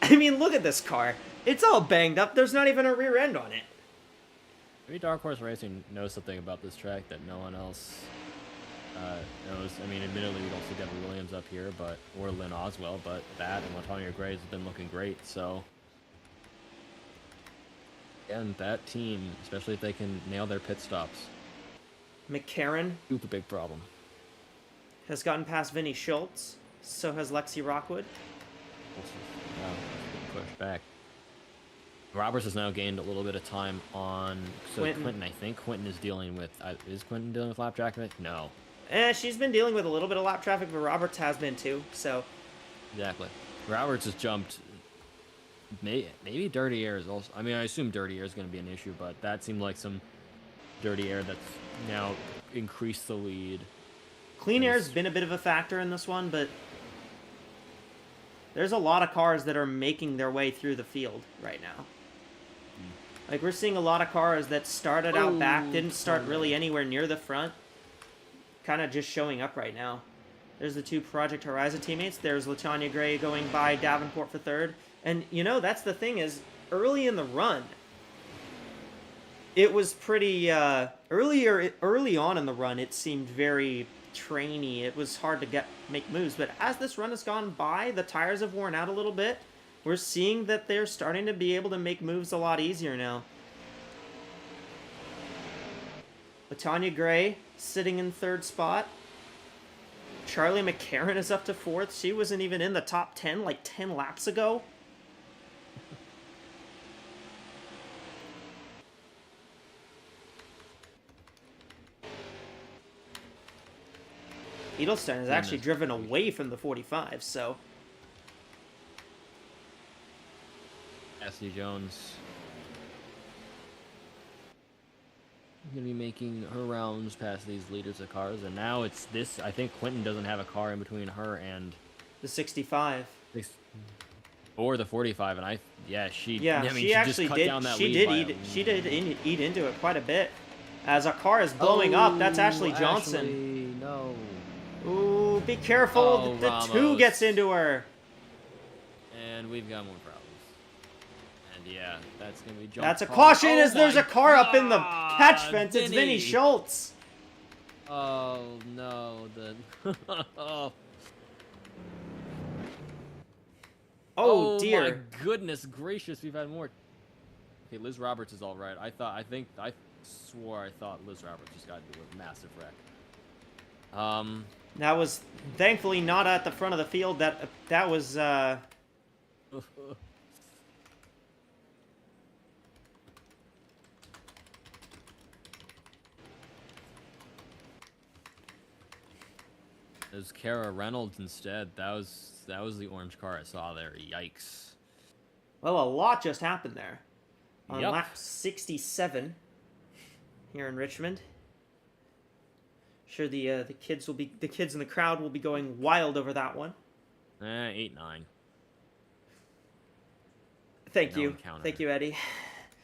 I mean, look at this car. It's all banged up. There's not even a rear end on it. Maybe Dark Horse Racing knows something about this track that no one else knows. I mean, admittedly, we don't see Deborah Williams up here, or Lynn Oswell, but that and LaTonya Gray has been looking great, so... And that team, especially if they can nail their pit stops. McCarron. Super big problem. Has gotten past Vinny Schultz. So has Lexi Rockwood. Pushed back. Roberts has now gained a little bit of time on Quinton. I think Quinton is dealing with... is Quinton dealing with lap traffic? No. She's been dealing with a little bit of lap traffic, but Roberts has been too, so... Exactly. Roberts has jumped... Maybe dirty air is also... I mean, I assume dirty air is going to be an issue, but that seemed like some dirty air that's now increased the lead. Clean air's been a bit of a factor in this one, but there's a lot of cars that are making their way through the field right now. Like, we're seeing a lot of cars that started out back, didn't start really anywhere near the front, kind of just showing up right now. There's the 2 Project Horizon teammates. There's LaTonya Gray going by Davenport for 3rd. And, you know, that's the thing is, early in the run, it was pretty, early on in the run, it seemed very trainy. It was hard to make moves. But as this run has gone by, the tires have worn out a little bit. We're seeing that they're starting to be able to make moves a lot easier now. LaTonya Gray sitting in 3rd spot. Charlie McCarron is up to 4th. She wasn't even in the top 10 like 10 laps ago. Edelstein is actually driven away from the 45, so... Cassidy Jones gonna be making her rounds past these leaders of cars, and now it's this. I think Quentin doesn't have a car in between her and the 65. Or the 45, and I mean, she just actually cut did. down that She lead did. She did eat into it quite a bit. As our car is blowing up, that's Ashley Johnson. Ashley, no. Ooh, be careful! Oh, the Ramos. 2 gets into her. And we've got more problems. And yeah, that's gonna be. That's a car. caution Oh as there's my a car up in the patch God, fence. It's Vinny Vinny. Schultz. Oh no, Oh, dear. my goodness gracious, we've had more. Okay, Liz Roberts is all right. I swore I thought Liz Roberts just got into a massive wreck. That was thankfully not at the front of the field. That was It was Kara Reynolds instead. That was the orange car I saw there. Yikes. well, a lot just happened there. On Yep. lap 67 here in Richmond. Sure, the kids in the crowd will be going wild over that one. 8-9. Thank Known you, counter. thank you, Eddie.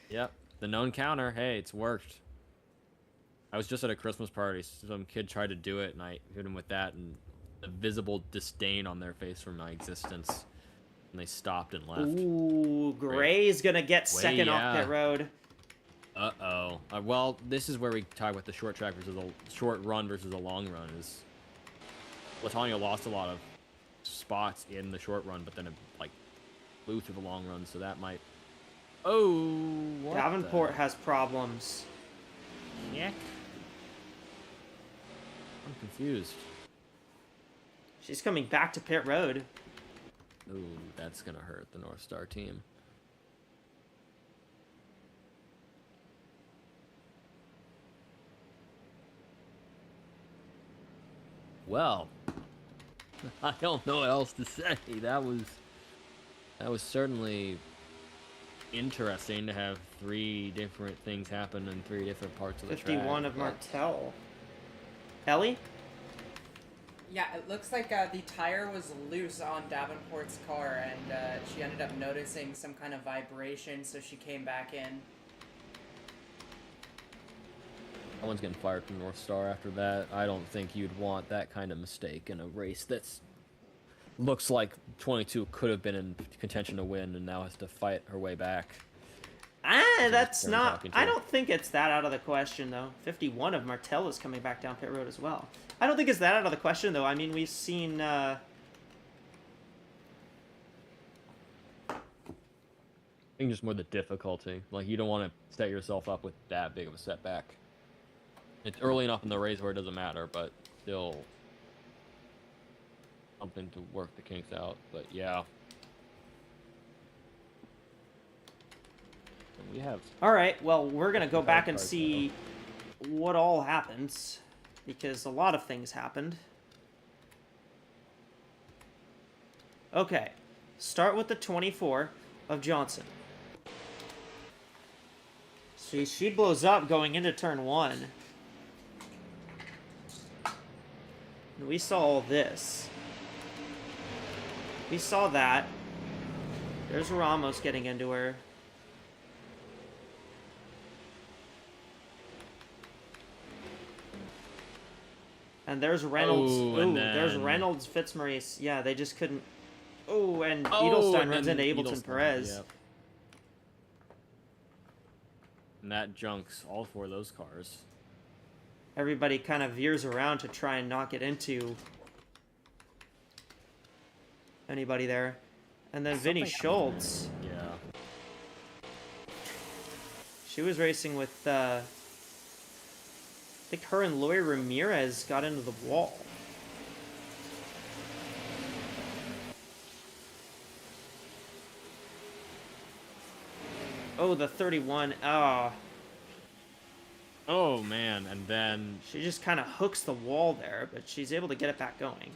Yep, the known counter. Hey, it's worked. I was just at a Christmas party. Some kid tried to do it, and I hit him with that, and the visible disdain on their face for my existence. And they stopped and left. Ooh, Gray's gonna get second off pit road. Uh-oh. Well, this is where we talk about the short track versus the short run versus the long run. Is Latonya lost a lot of spots in the short run, but then it like flew through the long run, so that might. Oh, what Davenport has problems. Heck? I'm confused. She's coming back to pit road. Ooh, that's gonna hurt the North Star team. Well, I don't know what else to say. That was certainly interesting to have 3 different things happen in 3 different parts of the track. 51 of Martel. Ellie? Yeah, it looks like the tire was loose on Davenport's car, and she ended up noticing some kind of vibration, so she came back in. Someone's getting fired from North Star after that. I don't think you'd want that kind of mistake in a race that's looks like 22 could have been in contention to win and now has to fight her way back. That's not... I don't think it's that out of the question, though. 51 of Martel is coming back down pit road as well. I don't think it's that out of the question, though. I mean, we've seen... I think just more the difficulty. Like, you don't want to set yourself up with that big of a setback. It's early enough in the race where it doesn't matter, but still something to work the kinks out. But yeah. And we have... Alright, well, we're going to go back and see what all happens, because a lot of things happened. Okay, start with the 24 of Johnson. See, she blows up going into turn 1. And we saw all this. We saw that. There's Ramos getting into her. And there's Reynolds. Oh, Ooh, and there's then... Reynolds, Fitzmaurice. Yeah, they just couldn't. Oh, and Edelstein runs into Ableton Edelstein, Perez. Yep. And that junks all 4 of those cars. Everybody kind of veers around to try and not get into anybody there. And then Vinny Schultz. Yeah. She was racing with, I think her and Loy Ramirez got into the wall. Oh, the 31. Ah. Oh man, and then She just kind of hooks the wall there, but she's able to get it back going.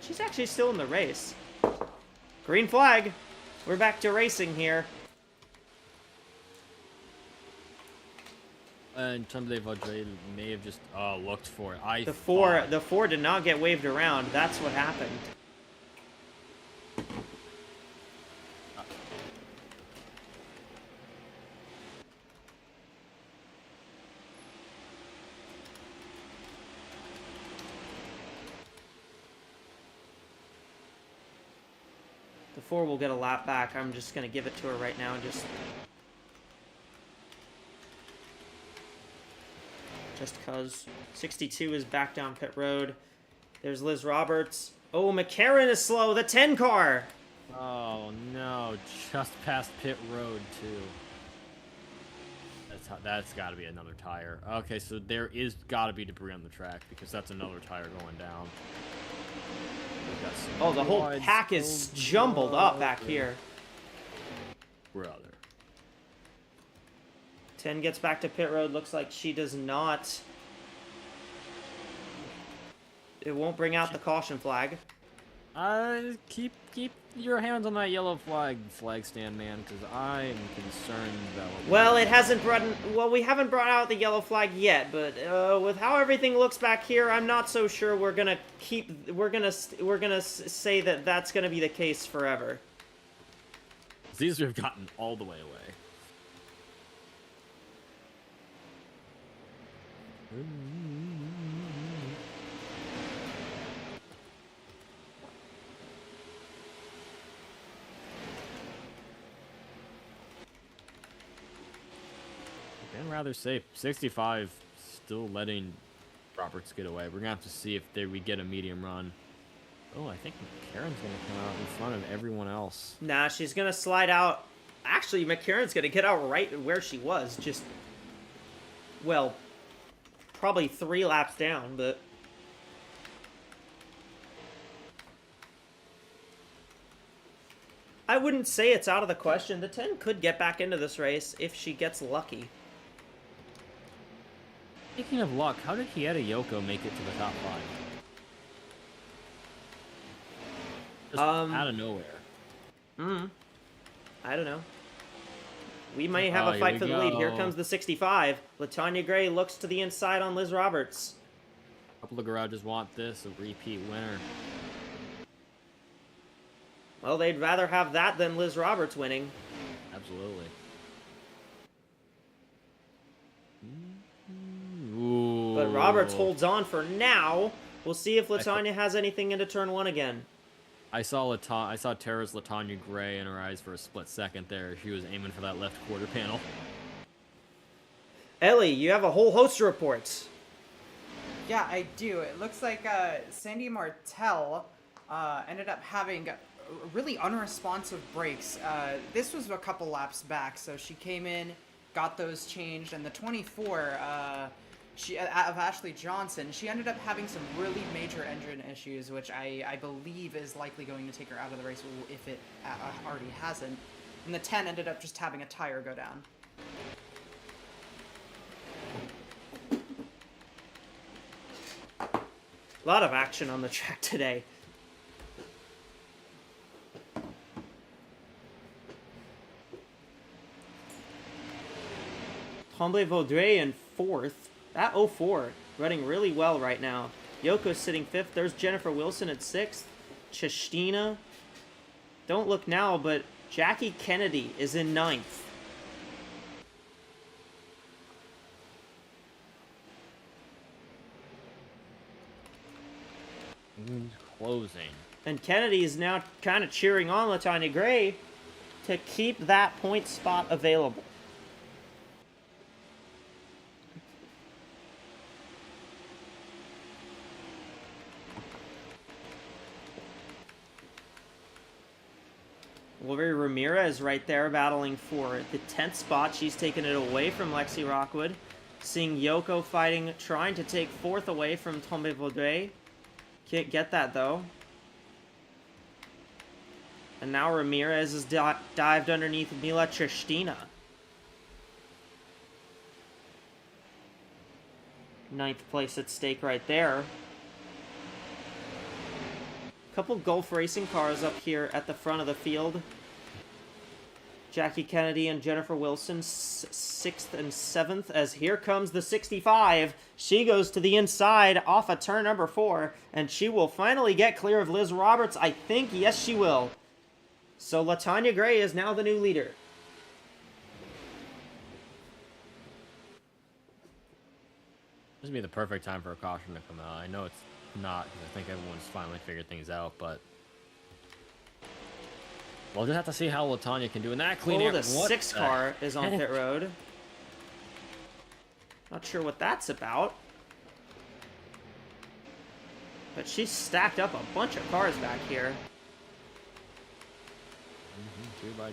She's actually still in the race. Green flag. We're back to racing here. and Vaudrey may have just looked for it. The four did not get waved around. That's what happened. The 4 will get a lap back. I'm just gonna give it to her right now and just cuz 62 is back down pit road. There's Liz Roberts. Oh, McCarran is slow. The 10 car. Oh no, just past pit road too. That's got to be another tire. Okay, so there is got to be debris on the track because that's another tire going down. Oh, the whole pack is jumbled up back here. Brother. 10 gets back to pit road. Looks like she does not. It won't bring out the caution flag. Keep your hands on that yellow flag stand, man, because I'm concerned about. Well, it hasn't brought. Well, we haven't brought out the yellow flag yet, but with how everything looks back here, I'm not so sure we're gonna keep. We're gonna say that that's gonna be the case forever. These have gotten all the way away. I'd rather say 65 still letting Roberts get away. We're gonna have to see if we get a medium run. Oh, I think McCarran's gonna come out in front of everyone else. Nah, she's gonna slide out. Actually, McCarran's gonna get out right where she was. Just, well, probably 3 laps down, but. I wouldn't say it's out of the question. The 10 could get back into this race if she gets lucky. Speaking of luck, how did Hieta Yoko make it to the top 5? Just out of nowhere. I don't know. We may have a here fight we for the lead. Here go. comes the 65. LaTanya Gray looks to the inside on Liz Roberts. A couple of garages want this, a repeat winner. Well, they'd rather have that than Liz Roberts winning. Absolutely. Ooh. But Roberts holds on for now. We'll see if LaTanya has anything into turn 1 again. I saw Tara's LaTanya Gray in her eyes for a split second there. She was aiming for that left quarter panel. Ellie, you have a whole host of reports. Yeah, I do. It looks like Sandy Martell ended up having really unresponsive brakes. This was a couple laps back, so she came in, got those changed, and the 24 of Ashley Johnson, she ended up having some really major engine issues, which I believe is likely going to take her out of the race if it already hasn't. And the 10 ended up just having a tire go down. A lot of action on the track today. Tremblay Vaudreuil in 4th. That 04 running really well right now. Yoko's sitting 5th. There's Jennifer Wilson at 6th. Chestina. Don't look now, but Jackie Kennedy is in 9th. Closing. And Kennedy is now kind of cheering on LaTanya Gray to keep that point spot available. Wolverine Ramirez right there battling for the 10th spot. She's taken it away from Lexi Rockwood. Seeing Yoko fighting, trying to take 4th away from Tombe Vaudreuil. Can't get that though. And now Ramirez is dived underneath Mila Tristina. Ninth place at stake right there. Couple Gulf racing cars up here at the front of the field. Jackie Kennedy and Jennifer Wilson, 6th and 7th, as here comes the 65. She goes to the inside off of turn number 4, and she will finally get clear of Liz Roberts. I think, yes, she will. So LaTanya Gray is now the new leader. This would be the perfect time for a caution to come out. I know it's not, because I think everyone's finally figured things out, but we'll just have to see how LaTanya can do in that clean air. The 6 car is on pit road. Not sure what that's about. But she's stacked up a bunch of cars back here.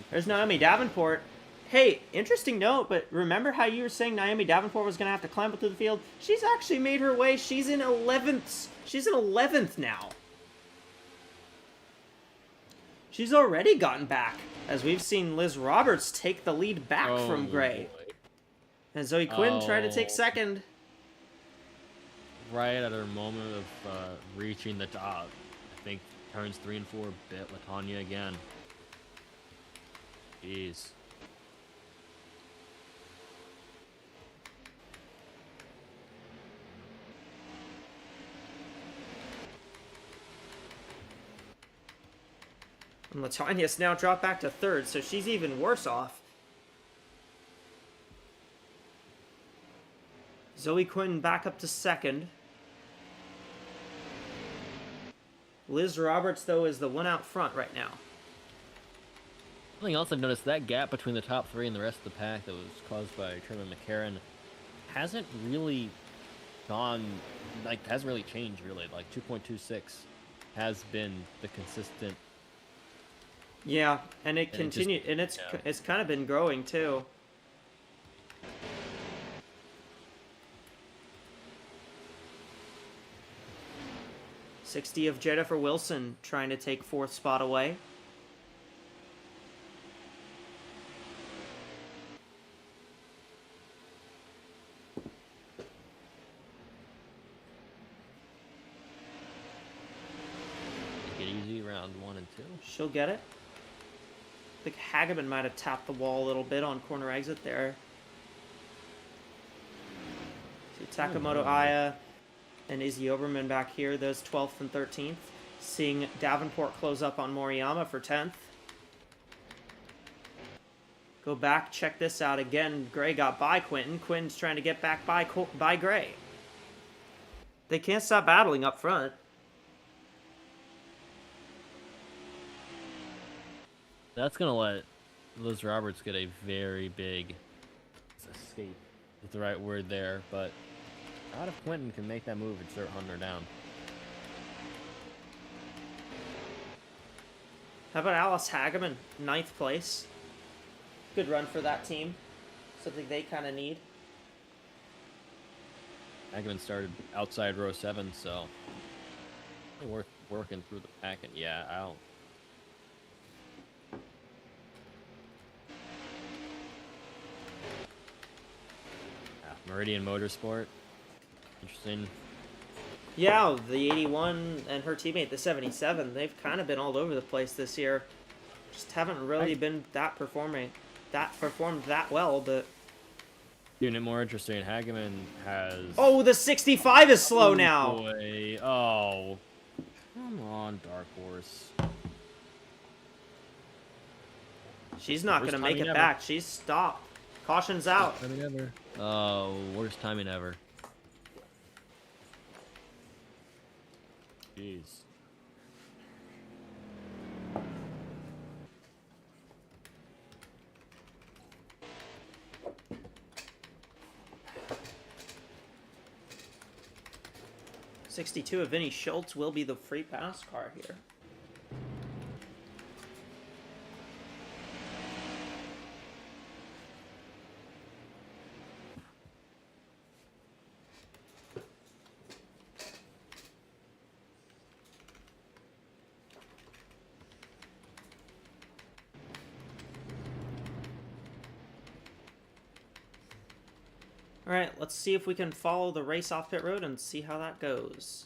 There's Naomi Davenport. Hey, interesting note, but remember how you were saying Naomi Davenport was going to have to climb up through the field? She's actually made her way. She's in 11th. She's in 11th now. She's already gotten back, as we've seen Liz Roberts take the lead back from Gray. Boy. And Zoe Quinn tried to take second. Right at her moment of reaching the top. I think turns 3 and 4 bit LaTanya again. Jeez. And LaTanya's now dropped back to 3rd, so she's even worse off. Zoe Quinn back up to 2nd. Liz Roberts, though, is the one out front right now. Something else I've noticed, that gap between the top 3 and the rest of the pack that was caused by Truman McCarran hasn't really gone, like, hasn't really changed, really. Like, 2.26 has been the consistent. Yeah, and it continued, and it's kind of been growing too. .60 of Jennifer Wilson trying to take 4th spot away. Take it easy, round 1 and 2. She'll get it. I think Hageman might have tapped the wall a little bit on corner exit there. See Takamoto Aya and Izzy Oberman back here, those 12th and 13th. Seeing Davenport close up on Moriyama for 10th. Go back, check this out again. Gray got by Quinton. Quinton's trying to get back by Gray. They can't stop battling up front. That's going to let Liz Roberts get a very big escape, is the right word there, but out if Quinton can make that move and start hunting her down. How about Alice Hageman, 9th place? Good run for that team. Something they kind of need. Hageman started outside row 7, so worth working through the pack, and yeah, I'll. Meridian Motorsport. Interesting. Yeah, the 81 and her teammate, the 77, they've kind of been all over the place this year. Just haven't really been performed that well, but... Doing it more interesting, Hageman has... Oh, the 65 is slow now! Boy. Oh. Come on, Dark Horse. She's not going to make it ever. back. She's stopped. Caution's out. Worst timing ever. Oh, worst timing ever. Jeez. .62 of Vinny Schultz will be the free pass car here. All right, let's see if we can follow the race off pit road and see how that goes.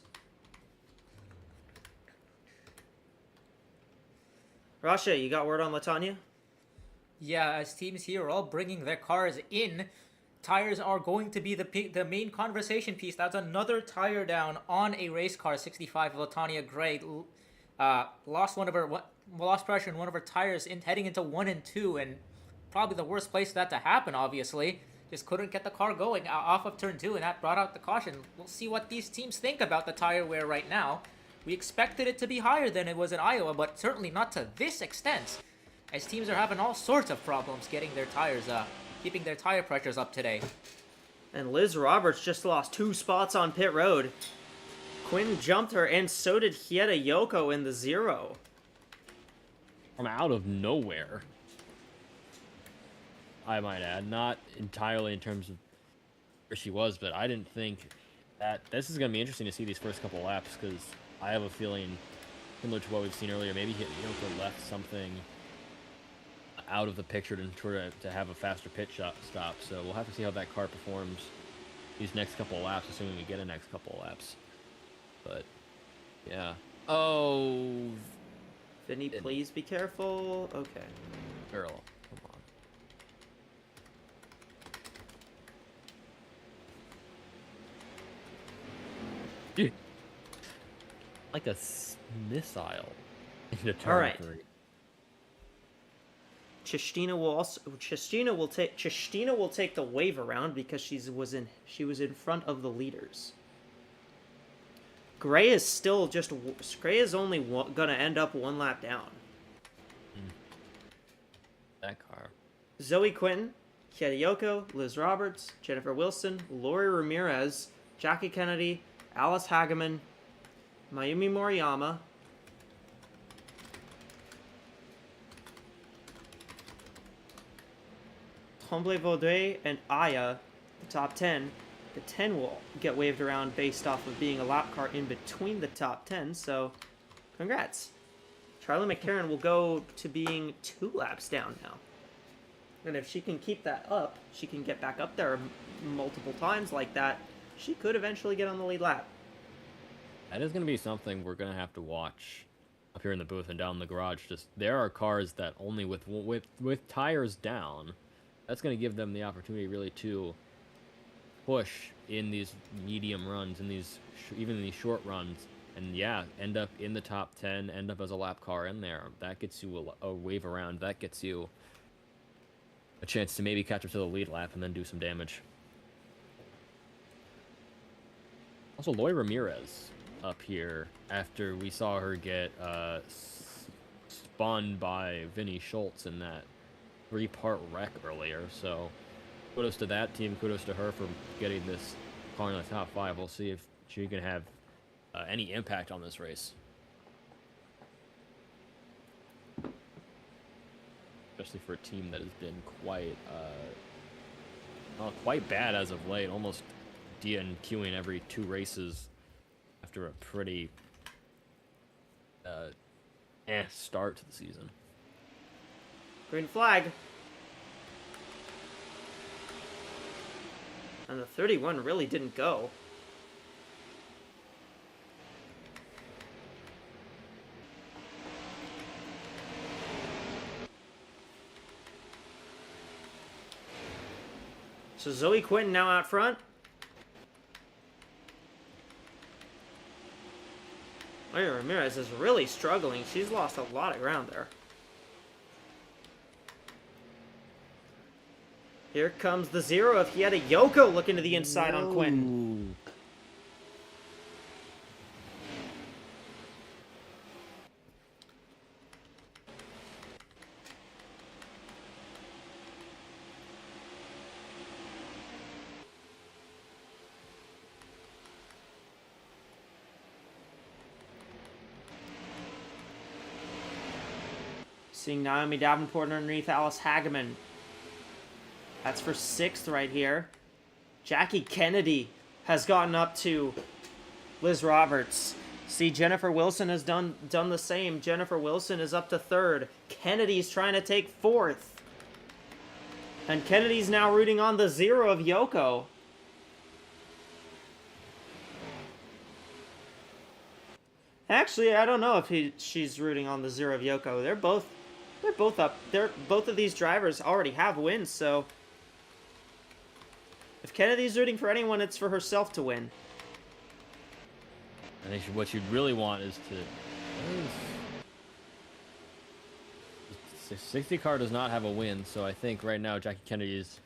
Rasha, you got word on Latanya? Yeah, as teams here are all bringing their cars in, tires are going to be the main conversation piece. That's another tire down on a race car. 65 Latanya Gray lost pressure in one of her tires heading into 1 and 2, and probably the worst place for that to happen. Obviously, just couldn't get the car going off of turn 2, and that brought out the caution. We'll see what these teams think about the tire wear right now. We expected it to be higher than it was in Iowa, but certainly not to this extent, as teams are having all sorts of problems getting their tires keeping their tire pressures up today. And Liz Roberts just lost 2 spots on pit road. Quinn jumped her, and so did Hieta Yoko in the 0. From out of nowhere, I might add. Not entirely in terms of where she was, but I didn't think that this is going to be interesting to see these first couple laps, because I have a feeling similar to what we've seen earlier. Maybe Yoko left something out of the picture to have a faster pit stop. So we'll have to see how that car performs these next couple of laps, assuming we get a next couple of laps. But yeah. Oh, Vinny, please be careful. Okay. girl, come on. Dude, like a missile into turn All right. 3. Chestina will take the wave around because she was in front of the leaders. Gray is only gonna end up 1 lap down. That car. Zoe Quinton, Hieta Yoko, Liz Roberts, Jennifer Wilson, Lori Ramirez, Jackie Kennedy, Alice Hageman, Mayumi Moriyama, Tremblay Vaudreuil, and Aya, the top 10. The 10 will get waved around based off of being a lap car in between the top 10, so congrats. Charlie McCarron will go to being 2 laps down now. And if she can keep that up, she can get back up there multiple times like that, she could eventually get on the lead lap. That is going to be something we're going to have to watch up here in the booth and down in the garage. Just there are cars that only with tires down, that's going to give them the opportunity really to push in these medium runs, in these even in these short runs, and yeah, end up in the top 10, end up as a lap car in there. That gets you a wave around. That gets you a chance to maybe catch up to the lead lap and then do some damage. Also, Loy Ramirez up here after we saw her get spun by Vinny Schultz in that 3-part wreck earlier. So kudos to that team. Kudos to her for getting this car in the top 5. We'll see if she can have any impact on this race. Especially for a team that has been quite bad as of late, almost DNQing every 2 races after a pretty start to the season. Green flag. And the 31 really didn't go. So Zoe Quinton now out front. Maria Ramirez is really struggling. She's lost a lot of ground there. Here comes the 0 of Hieta Yoko looking to the inside on Quinn. Seeing Naomi Davenport underneath Alice Hageman. That's for 6th right here. Jackie Kennedy has gotten up to Liz Roberts. See, Jennifer Wilson has done the same. Jennifer Wilson is up to 3rd. Kennedy's trying to take 4th. And Kennedy's now rooting on the 0 of Yoko. Actually, I don't know if she's rooting on the 0 of Yoko. They're both up. Both of these drivers already have wins, so if Kennedy's rooting for anyone, it's for herself to win. I think what you'd really want is to. The 60 car does not have a win, so I think right now Jackie Kennedy's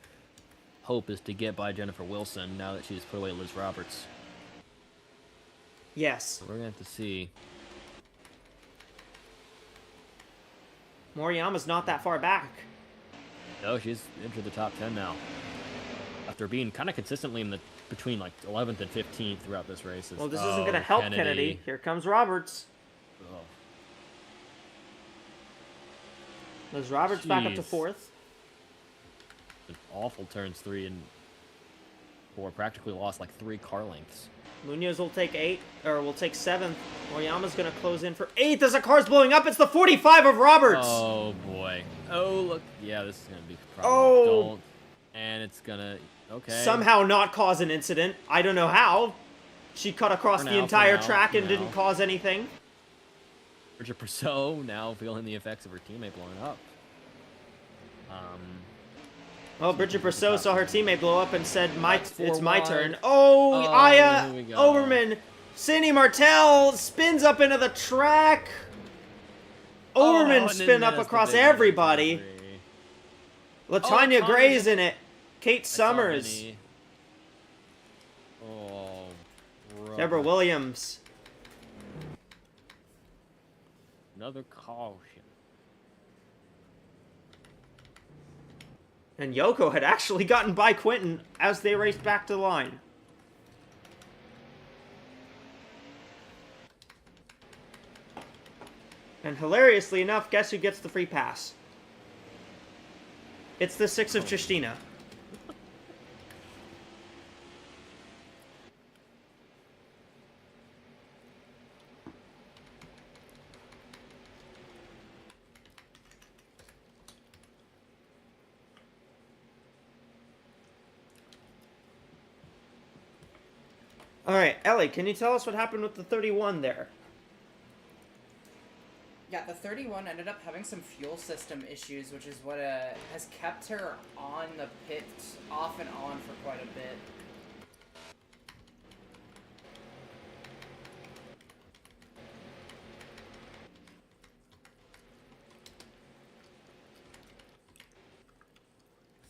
hope is to get by Jennifer Wilson now that she's put away Liz Roberts. Yes. We're gonna have to see. Moriyama's not that far back. No, she's entered the top 10 now. After being kind of consistently in the between like 11th and 15th throughout this race. Well, this isn't going to help Kennedy. Here comes Roberts. Oh. There's Roberts back up to 4th. An awful turns 3 and 4. Practically lost like 3 car lengths. Munoz will take 8, or will take 7th. Moriyama's going to close in for 8th as the car's blowing up. It's the 45 of Roberts. Oh, boy. Oh, look. Yeah, this is going to be a problem. Oh. Don't. And it's going to... Okay. Somehow not cause an incident. I don't know how. She cut across the entire track and didn't cause anything. Bridget Purcell now feeling the effects of her teammate blowing up. Well, Bridget Purcell saw her teammate blow up and said, it's my wide. turn. Oh, Aya here we go. Oberman. Cindy Martell spins up into the track. Oberman and spin then up that's across the big everybody. victory. Latanya Latanya Gray's just- in it. Kate I saw Summers. Vinny. Oh, Deborah Williams. Another caution. And Yoko had actually gotten by Quentin as they raced back to the line. And hilariously enough, guess who gets the free pass? It's the 6 of Tristina. Alright, Ellie, can you tell us what happened with the 31 there? Yeah, the 31 ended up having some fuel system issues, which is what has kept her on the pit off and on for quite a bit.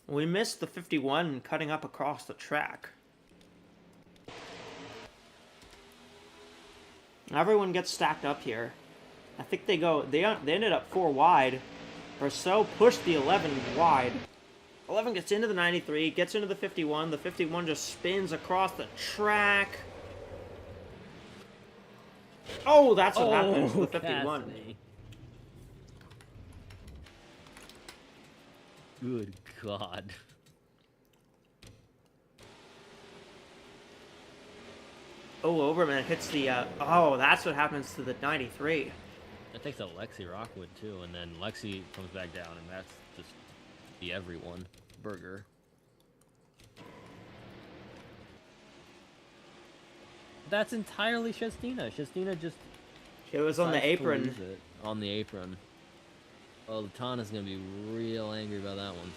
We missed the 51 cutting up across the track. Everyone gets stacked up here. I think they ended up 4 wide. Or so pushed the 11 wide. 11 gets into the 93, gets into the 51. The 51 just spins across the track. Oh, that's what happened to the 51. Cassidy. Good God. Oh, Oberman hits the, oh, that's what happens to the 93. That takes out Lexi Rockwood, too, and then Lexi comes back down, and that's just the everyone burger. That's entirely Shestina. Shestina just... It was on the decides to apron. lose it. On the apron. Oh, Latana's gonna be real angry about that one.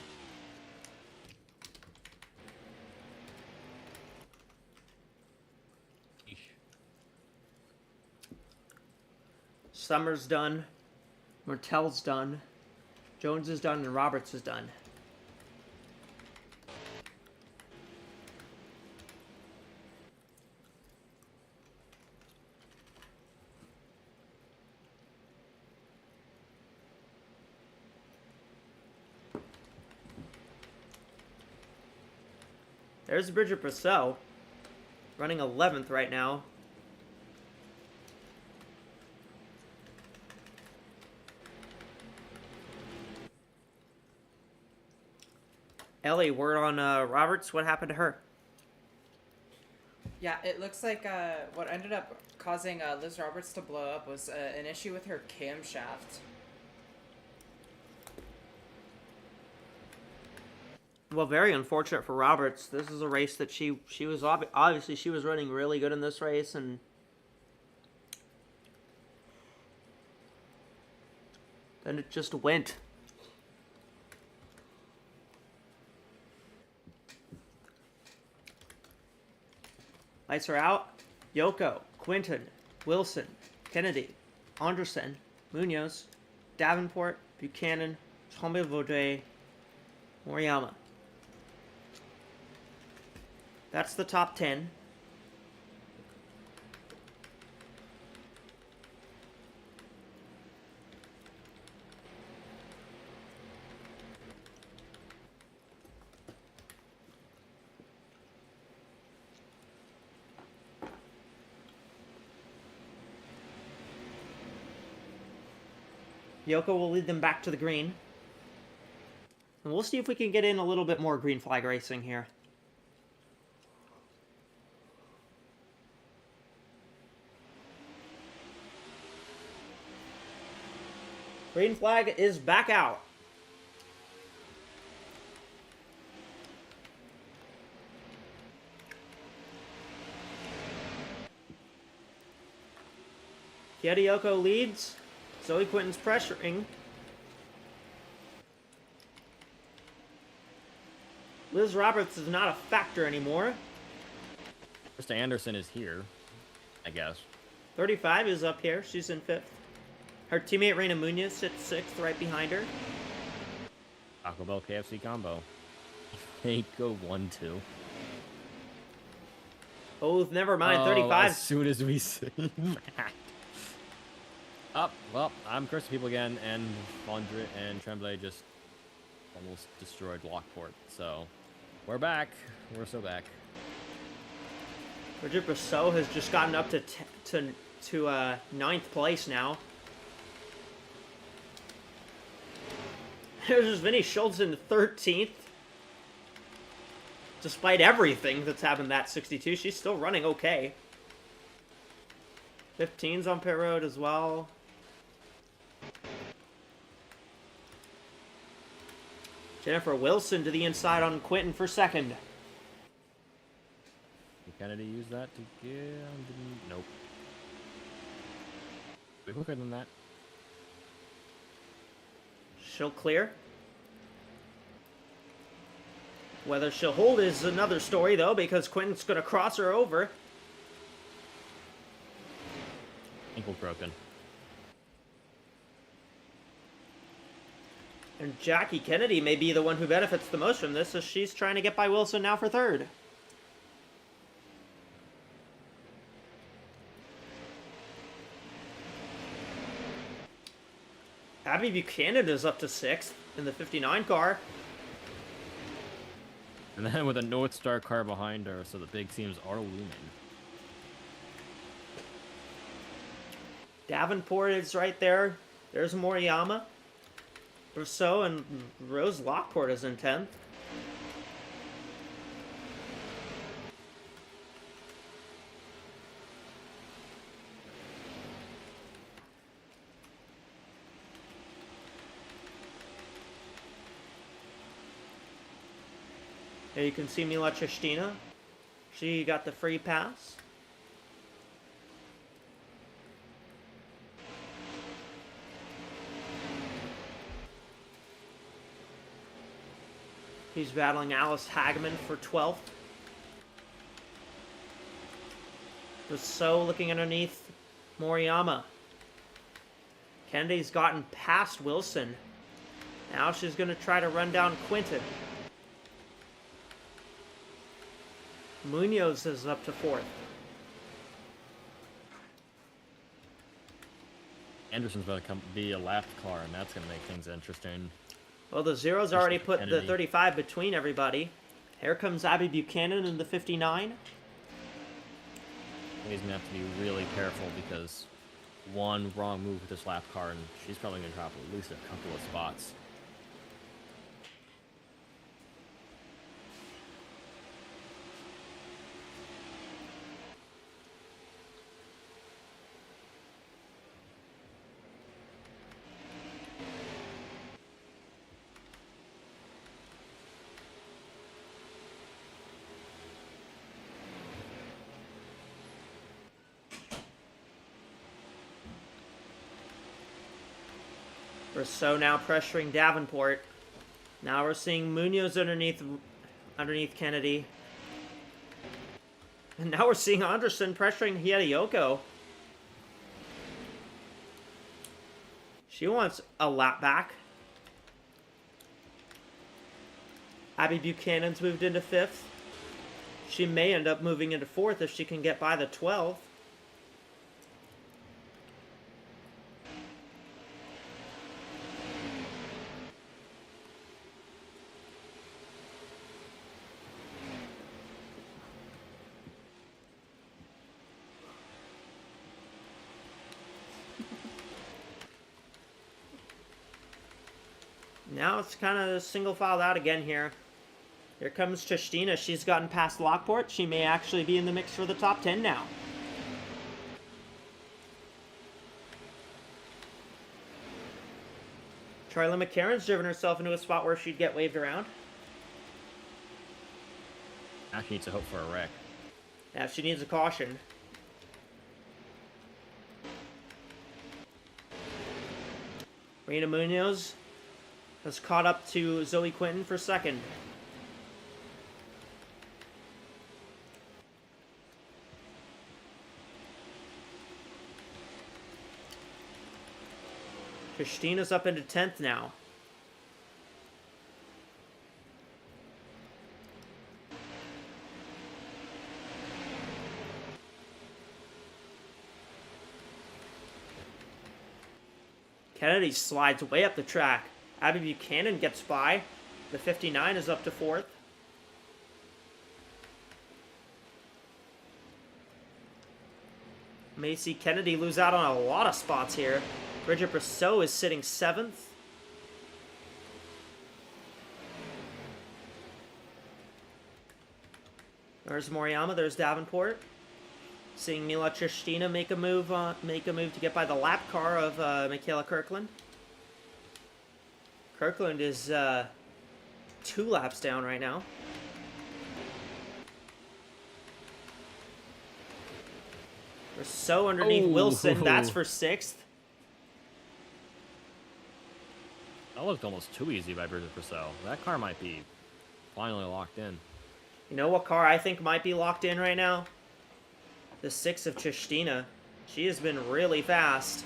Yeesh. Summers done. Martell's done. Jones is done, and Roberts is done. There's Bridget Purcell, running 11th right now. Ellie, word on Roberts. What happened to her? Yeah, it looks like what ended up causing Liz Roberts to blow up was an issue with her camshaft. Well, very unfortunate for Roberts. This is a race that she was obviously she was running really good in this race, and Then it just went. Lights are out. Yoko, Quinton, Wilson, Kennedy, Anderson, Munoz, Davenport, Buchanan, Tremblay-Vaudreuil, Moriyama. That's the top 10. Yoko will lead them back to the green. And we'll see if we can get in a little bit more green flag racing here. Green flag is back out. Yoko leads. Zoe Quinton's pressuring. Liz Roberts is not a factor anymore. Mr. Anderson is here, I guess. 35 is up here. She's in 5th. Her teammate Reina Munoz sits 6th right behind her. Taco Bell KFC combo. They go 1-2. Oh, never mind. Oh, 35. as soon as we say that. Well, I'm cursing people again, and Fondre and Tremblay just almost destroyed Lockport. So, we're back. We're so back. Bridget Brousseau has just gotten up to 9th place now. There's Vinny Schultz in 13th. Despite everything that's happened that 62, she's still running okay. 15's on pit road as well. Jennifer Wilson to the inside on Quinton for 2nd. Did Kennedy use that to get... Nope. Way quicker than that. She'll clear. Whether she'll hold is another story, though, because Quinton's going to cross her over. Ankle broken. And Jackie Kennedy may be the one who benefits the most from this, as she's trying to get by Wilson now for 3rd. Abby Buchanan is up to 6th in the 59 car. And then with a North Star car behind her, so the big teams are looming. Davenport is right there. There's Moriyama. Brousseau and Rose Lockport is in 10th. Here you can see Mila Chestina. She got the free pass. He's battling Alice Hagman for 12th. Brousseau looking underneath Moriyama. Kennedy's gotten past Wilson. Now she's going to try to run down Quinton. Munoz is up to 4th. Anderson's about to be a lap car, and that's going to make things interesting. Well, the zeros already put Kennedy. the 35 between everybody. Here comes Abby Buchanan in the 59. He's going to have to be really careful because one wrong move with this lap car, and she's probably going to drop at least a couple of spots. Rousseau now pressuring Davenport. Now we're seeing Munoz underneath Kennedy. And now we're seeing Anderson pressuring Hideyoko. She wants a lap back. Abby Buchanan's moved into 5th. She may end up moving into 4th if she can get by the 12th. Now it's kind of single filed out again here. Here comes Chestina. She's gotten past Lockport. She may actually be in the mix for the top 10 now. Charlie McCarron's driven herself into a spot where she'd get waved around. Actually needs to hope for a wreck. Yeah, she needs a caution. Rena Munoz has caught up to Zoe Quinton for 2nd. Christina's up into 10th now. Kennedy slides way up the track. Abby Buchanan gets by. The 59 is up to 4th. May see Kennedy lose out on a lot of spots here. Bridget Brousseau is sitting 7th. There's Moriyama, there's Davenport. Seeing Mila Tristina make a move to get by the lap car of Michaela Kirkland. Kirkland is 2 laps down right now. Brousseau underneath Wilson, that's for 6th. That looked almost too easy by Bridget Purcell. That car might be finally locked in. You know what car I think might be locked in right now? The 6 of Tristina. She has been really fast.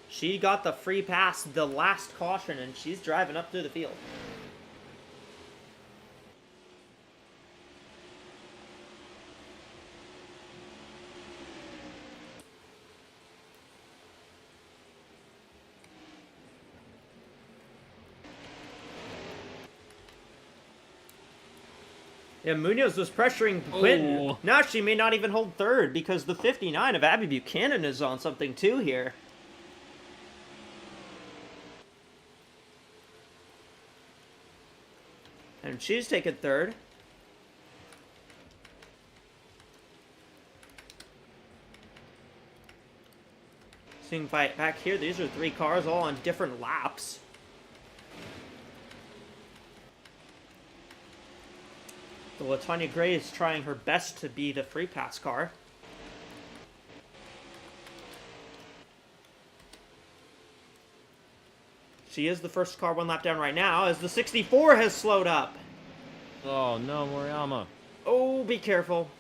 She got the free pass, the last caution, and she's driving up through the field. Yeah, Munoz was pressuring Quinton. Oh. Now she may not even hold 3rd because the 59 of Abby Buchanan is on something too here. And she's taken 3rd. Seeing back here, these are 3 cars all on different laps. The LaTonya Gray is trying her best to be the free pass car. She is the first car 1 lap down right now as the 64 has slowed up. Oh no, Moriyama. Oh, be careful.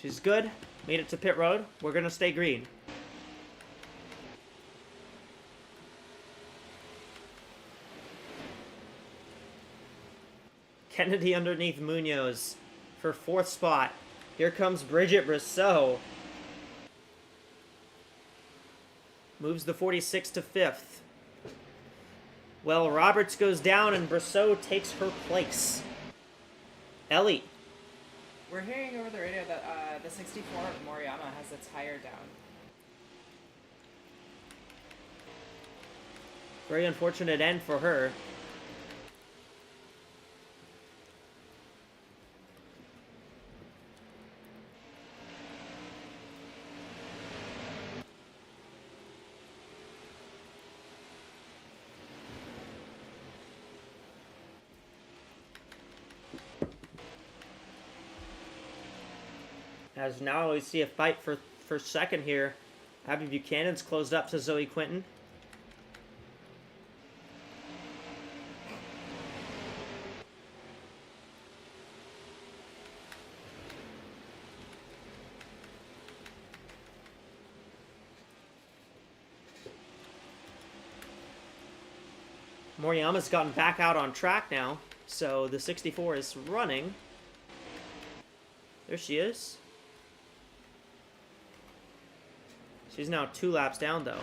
She's good. Made it to pit road. We're going to stay green. Kennedy underneath Munoz for 4th spot. Here comes Bridget Brousseau. Moves the 46 to 5th. Well, Roberts goes down and Brousseau takes her place. Ellie. We're hearing over the radio that the 64 of Moriyama has a tire down. Very unfortunate end for her. As now we see a fight for second here. Abby Buchanan's closed up to Zoe Quinton. Moriyama's gotten back out on track now, so the 64 is running. There she is. She's now 2 laps down, though.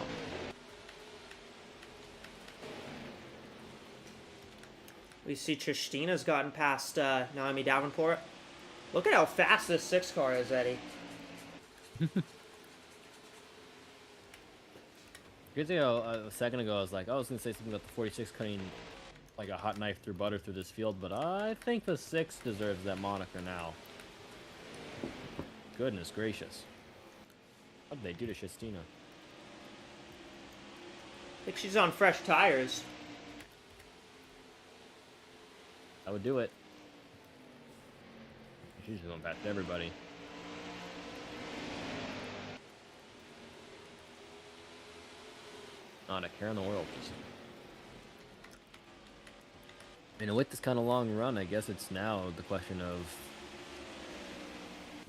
We see Tristina's gotten past Naomi Davenport. Look at how fast this 6 car is, Eddie. Good thing a second ago I was like, I was gonna say something about the 46 cutting like a hot knife through butter through this field, but I think the 6 deserves that moniker now. Goodness gracious. What did they do to Tristina? I think she's on fresh tires. I would do it. She's going past everybody. Not a care in the world. And with this kind of long run, I guess it's now the question of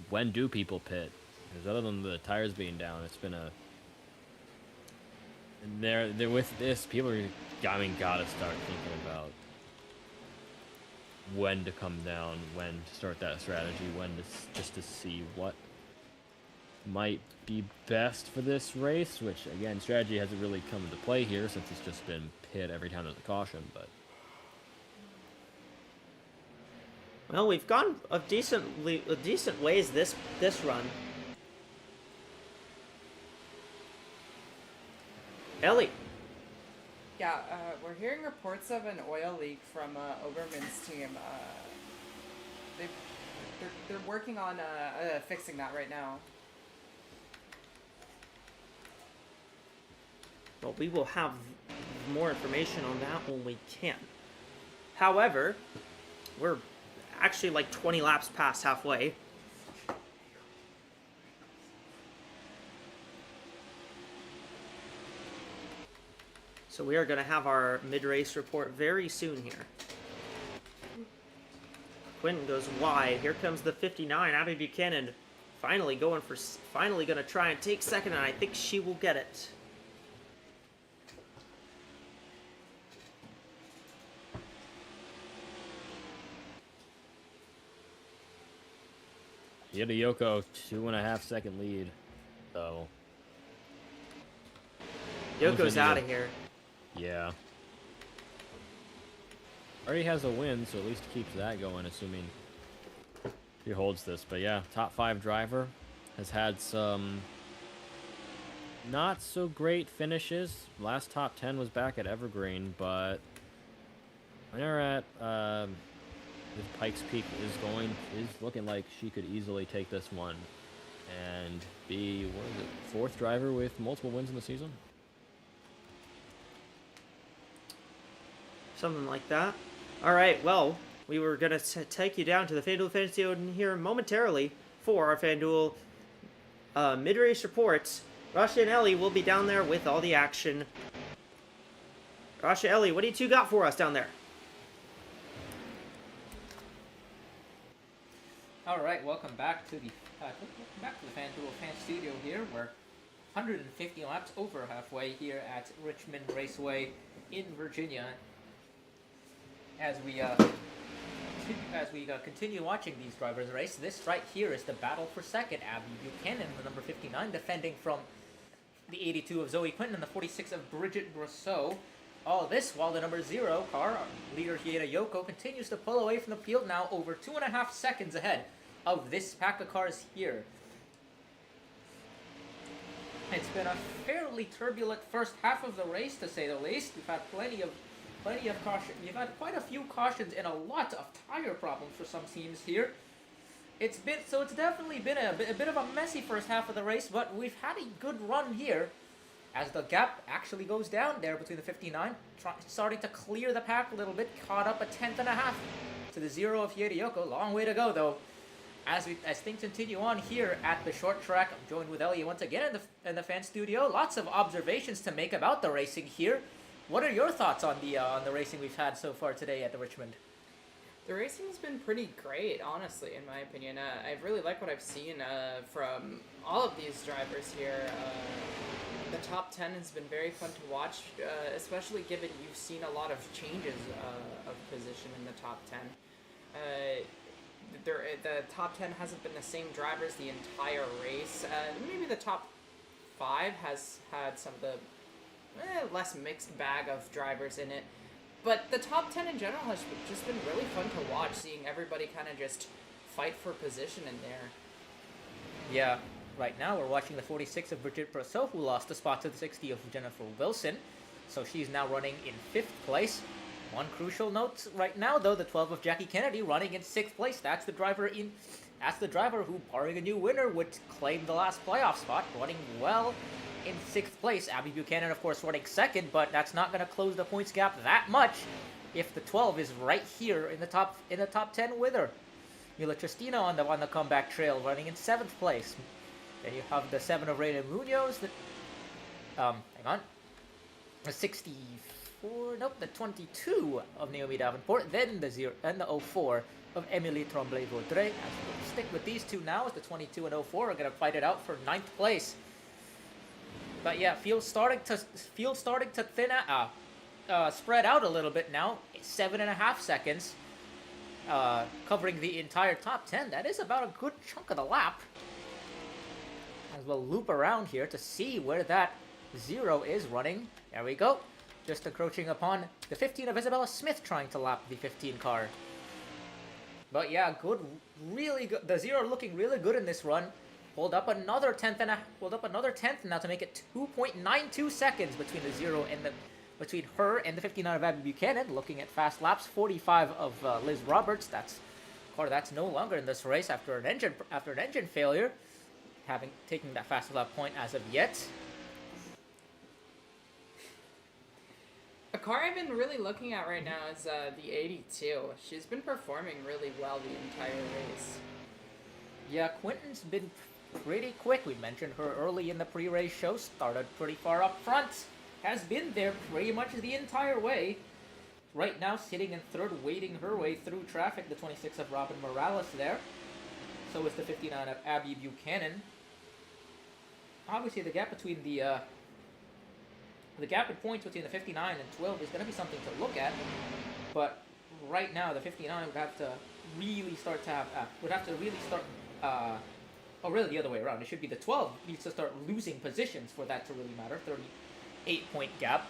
when do people pit? Because other than the tires being down, it's been a... They're with this, people are, I mean, gotta start thinking about when to come down, when to start that strategy, when to just to see what might be best for this race, which again, strategy hasn't really come into play here since it's just been pit every time there's a caution, but well, we've gone a decent ways this run. Ellie. Yeah, we're hearing reports of an oil leak from Oberman's team. They're working on fixing that right now. Well, we will have more information on that when we can. However, we're actually like 20 laps past halfway. So we are going to have our mid-race report very soon here. Quinton goes wide. Here comes the 59, Abby Buchanan. Finally going to try and take second, and I think she will get it. Yoko 2.5 second lead, so Yoko's out of here. Yeah. Already has a win, so at least keeps that going, assuming he holds this. But yeah, top 5 driver has had some not so great finishes. Last top 10 was back at Evergreen, but they're at Pikes Peak is looking like she could easily take this one and be, what is it, 4th driver with multiple wins in the season. Something like that. All right, well, we were going to take you down to the FanDuel Fantasy Zone here momentarily for our FanDuel mid-race reports. Rasha and Ellie will be down there with all the action. Rasha, Ellie, what do you two got for us down there? All right, welcome back to the FanDuel Fan Studio here. We're 150 laps over halfway here at Richmond Raceway in Virginia. As we continue watching these drivers race, this right here is the battle for second. Abby Buchanan, the number 59, defending from the 82 of Zoe Quinton and the 46 of Bridget Brosseau. All this while the number 0 car, our leader Hieda Yoko, continues to pull away from the field, now over 2.5 seconds ahead of this pack of cars here. It's been a fairly turbulent first half of the race, to say the least. We've had plenty of caution. You've had quite a few cautions and a lot of tire problems for some teams here. It's definitely been a bit of a messy first half of the race, but we've had a good run here as the gap actually goes down there between the 59, starting to clear the pack a little bit, caught up a 10th and a half to the 0 of Hieda Yoko. Long way to go though. as things continue on here at the short track, I'm joined with Elliot once again in the fan studio. Lots of observations to make about the racing here. What are your thoughts on the racing we've had so far today at the Richmond? The racing's been pretty great, honestly, in my opinion. I really like what I've seen from all of these drivers here. The top 10 has been very fun to watch, especially given you've seen a lot of changes of position in the top 10. The top 10 hasn't been the same drivers the entire race. Maybe the top 5 has had some of the less mixed bag of drivers in it. But the top 10 in general has just been really fun to watch, seeing everybody kind of just fight for position in there. Yeah, right now we're watching the 46 of Virginia529, who lost a spot to the 60 of Jennifer Wilson. So she's now running in 5th place. One crucial note right now, though, the 12 of Jackie Kennedy running in 6th place. That's the driver who, barring a new winner, would claim the last playoff spot, running well in 6th place. Abby Buchanan, of course, running 2nd, but that's not going to close the points gap that much if the 12 is right here in the top 10 with her. Mila Tristina on the comeback trail, running in 7th place. Then you have the 7 of Rayna Munoz. The 64, nope, the 22 of Naomi Davenport. Then the 04 of Emily Tremblay-Vaudrey. As we'll stick with these two now, as the 22 and 04 are going to fight it out for 9th place. But yeah, field's starting to thin out, spread out a little bit now. 7.5 seconds, covering the entire top 10. That is about a good chunk of the lap. As we'll loop around here to see where that 0 is running. There we go. Just encroaching upon the 15 of Isabella Smith, trying to lap the 15 car. But yeah, good, really good. The 0 looking really good in this run. Pulled up another 10th now to make it 2.92 seconds between the 0 and between her and the 59 of Abby Buchanan. Looking at fast laps, 45 of Liz Roberts. That's car that's no longer in this race after an engine failure, taking that fast lap point as of yet. A car I've been really looking at right now is the 82. She's been performing really well the entire race. Yeah, Quinton's been pretty quick. We mentioned her early in the pre-race show. Started pretty far up front. Has been there pretty much the entire way. Right now sitting in 3rd, wading her way through traffic. The 26 of Robin Morales there. So is the 59 of Abby Buchanan. Obviously the gap between the gap in points between the 59 and 12 is going to be something to look at. But right now the 59 would have to really start oh, really the other way around. It should be the 12 needs to start losing positions for that to really matter. 38-point gap.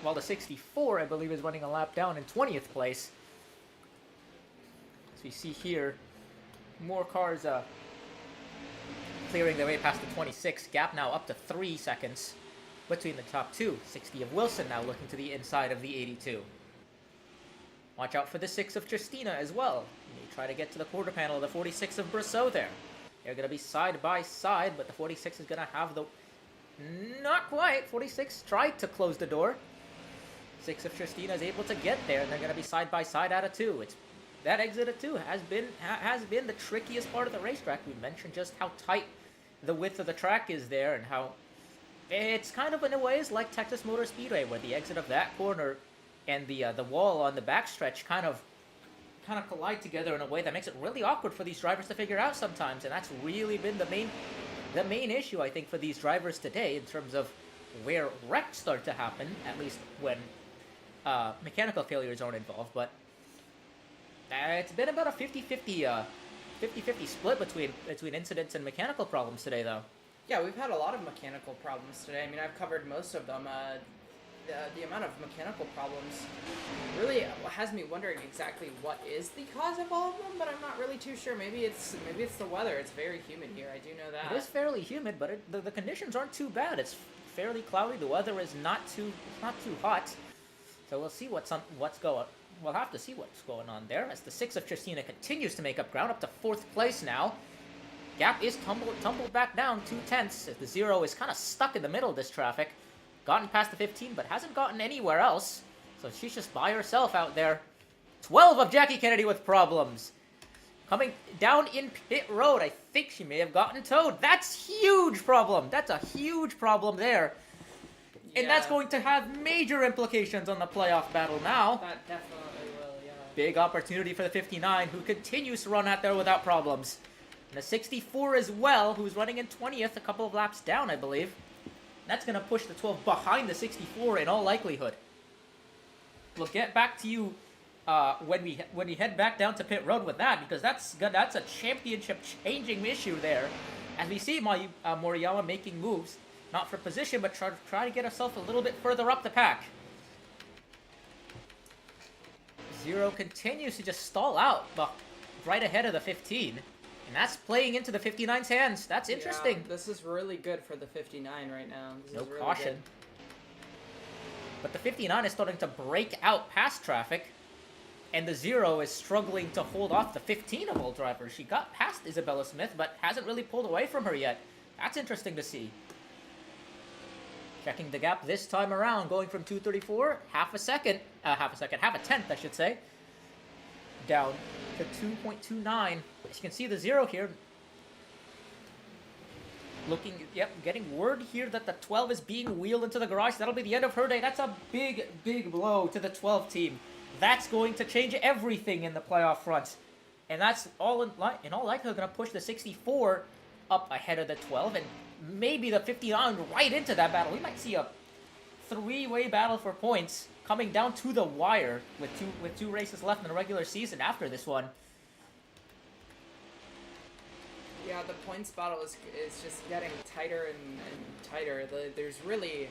While the 64, I believe, is running a lap down in 20th place. As we see here, more cars clearing their way past the 26. Gap now up to 3 seconds between the top 2. 60 of Wilson now looking to the inside of the 82. Watch out for the 6 of Tristina as well. You try to get to the quarter panel of the 46 of Brosseau there. They're going to be side by side, but the 46 is going to have the... Not quite. 46 tried to close the door. 6 of Tristina is able to get there, and they're going to be side by side out of 2. That exit at 2 has been the trickiest part of the racetrack. We mentioned just how tight the width of the track is there, and how it's kind of in a ways like Texas Motor Speedway, where the exit of that corner and the wall on the backstretch kind of collide together in a way that makes it really awkward for these drivers to figure out sometimes, and that's really been the main issue, I think, for these drivers today in terms of where wrecks start to happen, at least when mechanical failures aren't involved. But it's been about a 50-50 split between incidents and mechanical problems today, though. Yeah, we've had a lot of mechanical problems today. I mean, I've covered most of them. The amount of mechanical problems really has me wondering exactly what is the cause of all of them, but I'm not really too sure. Maybe it's the weather. It's very humid here. I do know that. It is fairly humid, but the conditions aren't too bad. It's fairly cloudy. The weather is not too hot. So we'll see we'll have to see what's going on there, as the 6 of Tristina continues to make up ground, up to 4th place now. Gap is tumbled back down 2/10. The 0 is kind of stuck in the middle of this traffic. Gotten past the 15, but hasn't gotten anywhere else. So she's just by herself out there. 12 of Jackie Kennedy with problems. Coming down in pit road, I think she may have gotten towed. That's huge problem. That's a huge problem there. And that's Yeah. going to have major implications on the playoff battle now. That definitely will, yeah. Big opportunity for the 59, who continues to run out there without problems. And the 64 as well, who's running in 20th, a couple of laps down, I believe. That's going to push the 12 behind the 64 in all likelihood. We'll get back to you when we head back down to pit road with that, because that's a championship-changing issue there. As we see Moriyama making moves, not for position, but try to get herself a little bit further up the pack. Zero continues to just stall out, but right ahead of the 15. And that's playing into the 59's hands. That's interesting. Yeah, this is really good for the 59 right now. This No is really caution. good. But the 59 is starting to break out past traffic. And the 0 is struggling to hold off the 15 of all drivers. She got past Isabella Smith, but hasn't really pulled away from her yet. That's interesting to see. Checking the gap this time around, going from 234, half a tenth, I should say, down to 2.29. As you can see, the 0 here, getting word here that the 12 is being wheeled into the garage. That'll be the end of her day. That's a big, big blow to the 12 team. That's going to change everything in the playoff front. And that's all in all likelihood going to push the 64 up ahead of the 12, and maybe the 59 right into that battle. We might see a three-way battle for points coming down to the wire with two races left in the regular season after this one. Yeah, the points battle is just getting tighter and tighter. There's really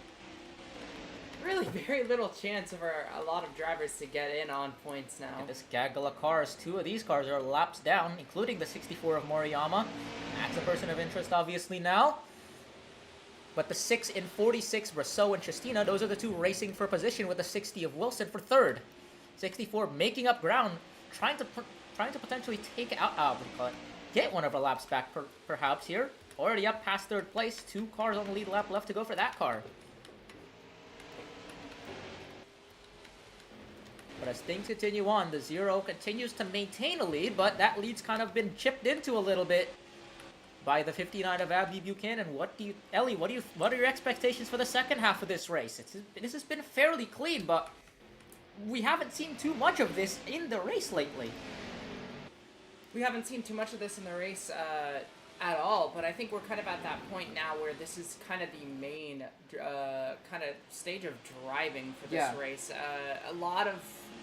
very little chance for a lot of drivers to get in on points now. And this gaggle of cars, two of these cars are laps down, including the 64 of Moriyama. That's a person of interest, obviously, now. But the 6 and 46, Rousseau and Tristina, those are the two racing for position, with the 60 of Wilson for third. 64 making up ground, trying to potentially take out, get one of her laps back, perhaps here. Already up past third place, 2 cars on the lead lap left to go for that car. But as things continue on, the 0 continues to maintain a lead, but that lead's kind of been chipped into a little bit by the 59 of Abby Buchanan. Ellie, what are your expectations for the second half of this race? This has been fairly clean, but we haven't seen too much of this in the race lately. We haven't seen too much of this in the race at all, but I think we're kind of at that point now where this is kind of the main kind of stage of driving for this race. A lot of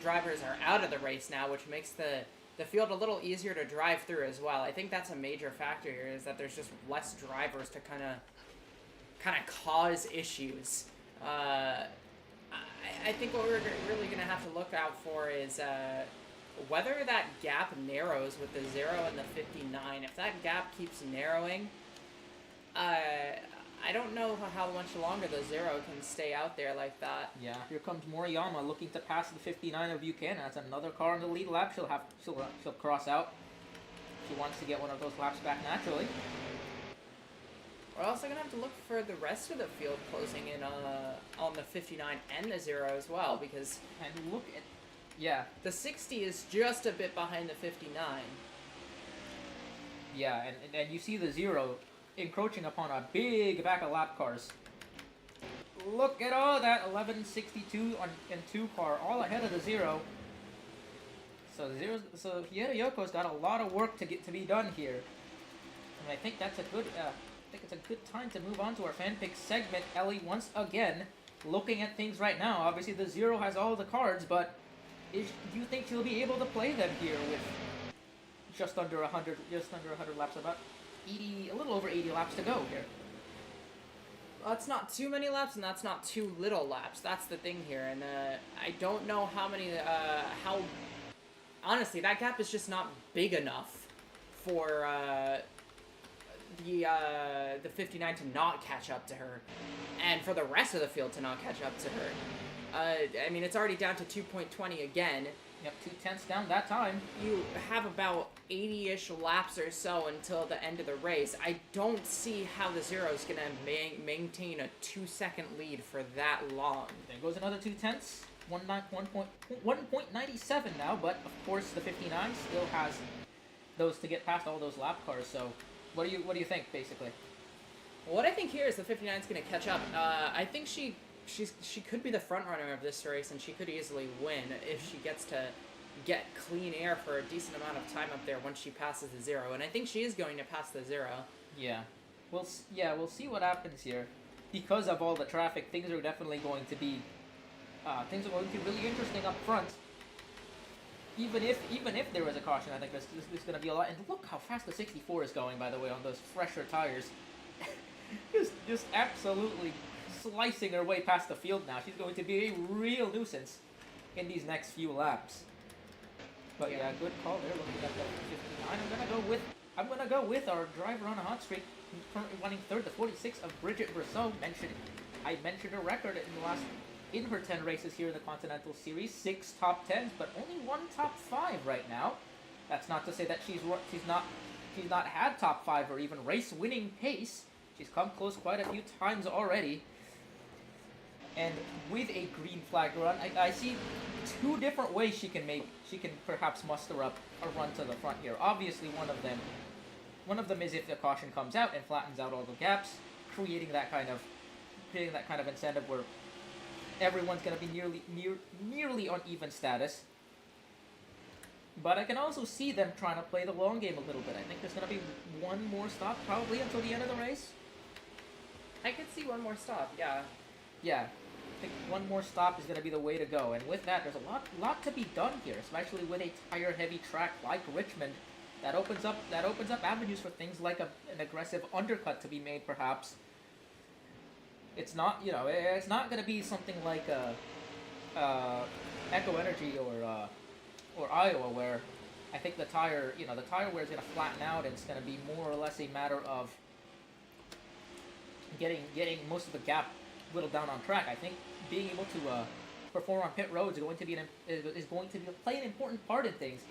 drivers are out of the race now, which makes the field a little easier to drive through as well. I think that's a major factor here, is that there's just less drivers to kind of cause issues. I think what we're really going to have to look out for is whether that gap narrows with the 0 and the 59. If that gap keeps narrowing, I don't know how much longer the 0 can stay out there like that. Yeah, here comes Moriyama looking to pass the 59 of Buchanan. That's another car in the lead lap. She'll cross out. She wants to get one of those laps back naturally. We're also gonna have to look for the rest of the field closing in on the 59 and the 0 as well, because And look at, yeah, the 60 is just a bit behind the 59. yeah, and you see the 0 encroaching upon a big back of lap cars. Look at all that 1162 and 2 car, all ahead of the 0. So Hiera Yoko's got a lot of work to be done here. And I think that's a good. I think it's a good time to move on to our fan pick segment. Ellie, once again, looking at things right now. Obviously, the 0 has all the cards, but do you think she'll be able to play them here with just under 100 laps, about 80, a little over 80 laps to go here? Well, that's not too many laps, and that's not too little laps. That's the thing here, and I don't know how many. Honestly, that gap is just not big enough for the 59 to not catch up to her, and for the rest of the field to not catch up to her. I mean, it's already down to 2.20 again. Yep, 2/10 down that time. You have about 80-ish laps or so until the end of the race. I don't see how the 0 is going to maintain a 2-second lead for that long. There goes another 2/10. 1.97 now, but of course the 59 still has those to get past all those lap cars. So, what do you think basically? What I think here is the 59 is going to catch up. I think she could be the front runner of this race, and she could easily win if she gets to get clean air for a decent amount of time up there once she passes the 0. And I think she is going to pass the 0. Yeah, we'll see what happens here. Because of all the traffic, things are definitely going to be really interesting up front. Even if there was a caution, I think there's going to be a lot. And look how fast the 64 is going, by the way, on those fresher tires. just absolutely slicing her way past the field now. She's going to be a real nuisance in these next few laps. But yeah, good call there. Looking at the 59, I'm gonna go with our driver on a hot streak, currently running third, the 46 of Bridget Brousseau. I mentioned her record in her 10 races here in the Continental Series, 6 top 10s, but only 1 top 5 right now. That's not to say that she's not had top 5 or even race winning pace. She's come close quite a few times already. And with a green flag run, I see 2 different ways she can perhaps muster up a run to the front here. Obviously, one of them is if the caution comes out and flattens out all the gaps, creating that kind of incentive where everyone's going to be nearly on even status. But I can also see them trying to play the long game a little bit. I think there's going to be one more stop probably until the end of the race. I could see one more stop, yeah. Yeah, I think one more stop is going to be the way to go. And with that, there's a lot to be done here, especially with a tire-heavy track like Richmond. That opens up avenues for things like an aggressive undercut to be made, perhaps. It's not, it's not going to be something like Echo Energy or Iowa, where I think the tire wear is going to flatten out, and it's going to be more or less a matter of getting most of the gap whittled down on track. I think being able to perform on pit roads is going to play an important part in things.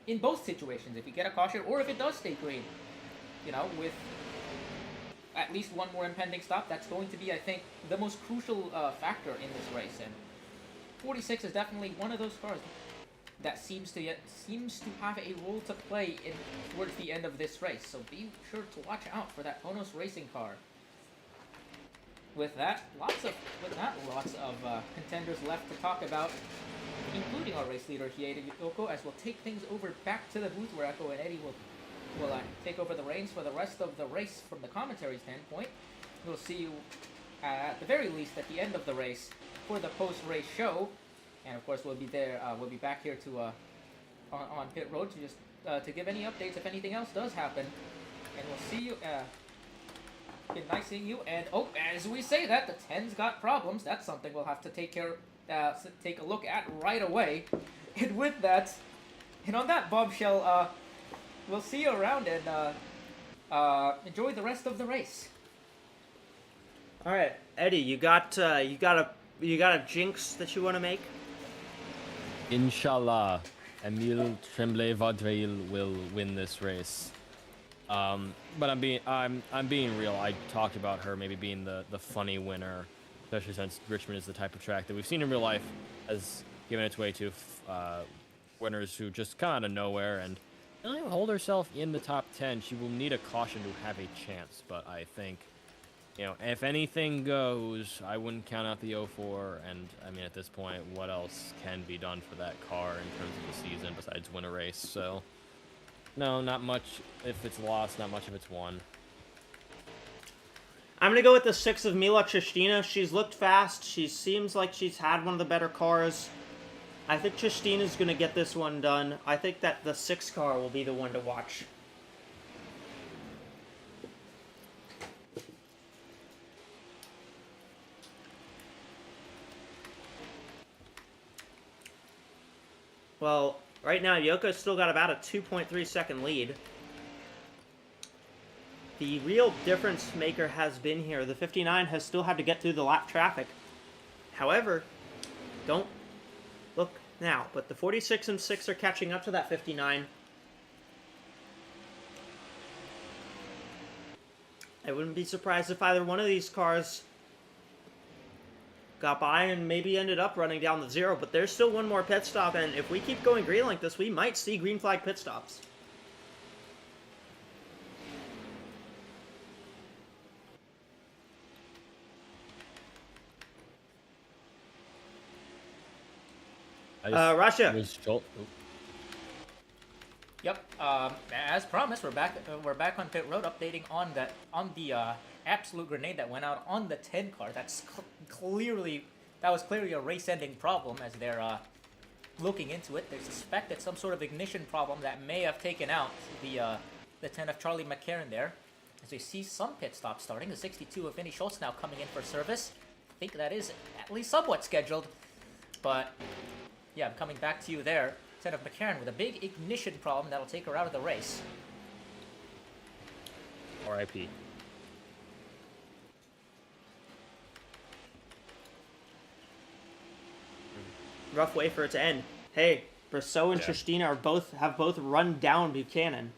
In both situations, if you get a caution or if it does stay green, with at least one more impending stop, that's going to be, I think, the most crucial factor in this race. And 46 is definitely one of those cars that seems to have a role to play towards the end of this race. So be sure to watch out for that Konos racing car. With that, lots of contenders left to talk about, including our race leader Hieda Yoko, as we'll take things over back to the booth where Echo and Eddie will take over the reins for the rest of the race from the commentary standpoint. We'll see you at the very least at the end of the race for the post-race show, and of course we'll be there. We'll be back here to on pit road to just to give any updates if anything else does happen, and we'll see you. Been nice seeing you. And as we say that, the 10's got problems. That's something we'll have to take a look at right away. And with that, and on that bombshell, we'll see you around and enjoy the rest of the race. All right, Eddie, you got a jinx that you want to make? Inshallah, Emile Tremblay-Vaudreuil will win this race. But I'm being real. I talked about her maybe being the funny winner, especially since Richmond is the type of track that we've seen in real life has given its way to winners who just come out of nowhere, and hold herself in the top 10. She will need a caution to have a chance, but I think, if anything goes, I wouldn't count out the 04, and I mean, at this point, what else can be done for that car in terms of the season besides win a race? So, no, not much if it's lost, not much if it's won. I'm going to go with the 6 of Mila Chistina. She's looked fast. She seems like she's had one of the better cars. I think Chistina's going to get this one done. I think that the 6 car will be the one to watch. Well, right now, Yoko's still got about a 2.3 second lead. The real difference maker has been here. The 59 has still had to get through the lap traffic. However, don't look now, but the 46 and 6 are catching up to that 59. I wouldn't be surprised if either one of these cars got by and maybe ended up running down the 0, but there's still one more pit stop, and if we keep going green like this, we might see green flag pit stops. Russia. Was Schultz? Yep. As promised, we're back. We're back on pit road, updating on the absolute grenade that went out on the 10 car. That's clearly a race-ending problem. As they're looking into it, they suspect it's some sort of ignition problem that may have taken out the 10 of Charlie McCarran there. As we see some pit stops starting, the 62 of Vinny Schultz now coming in for service. I think that is at least somewhat scheduled, but yeah, I'm coming back to you there. 10 of McCarran with a big ignition problem that'll take her out of the race. R.I.P. Rough way for it to end. Hey, Brosseau and Yeah. Tristina have both run down Buchanan.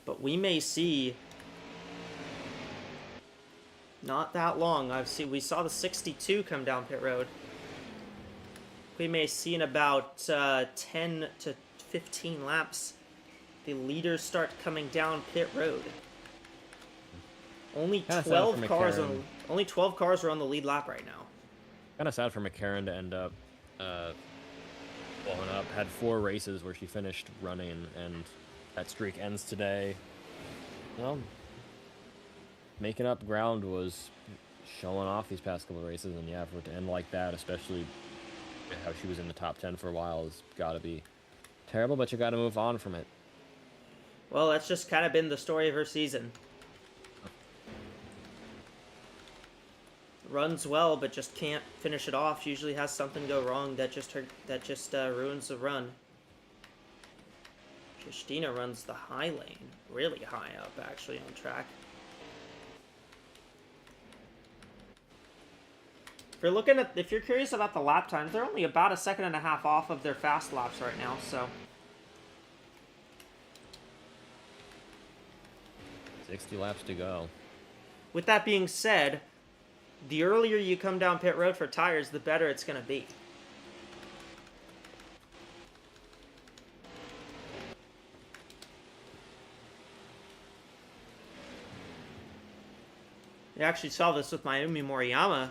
But we may see not that long. We saw the 62 come down pit road. We may see in about 10 to 15 laps the leaders start coming down pit road. Only Kinda sad 12 for cars McLaren. only 12 cars are on the lead lap right now. Kind of sad for McCarran to end up blowing up. Had 4 races where she finished running, and that streak ends today. Well, making up ground was showing off these past couple of races, and yeah, for it to end like that, especially how she was in the top 10 for a while, has got to be terrible, but you got to move on from it. Well, that's just kind of been the story of her season. Runs well, but just can't finish it off. Usually has something go wrong that just ruins the run. Christina runs the high lane, really high up actually on track. If you're curious about the lap times, they're only about a second and a half off of their fast laps right now, so 60 laps to go. with that being said, the earlier you come down pit road for tires, the better it's going to be. We actually saw this with Mayumi Moriyama.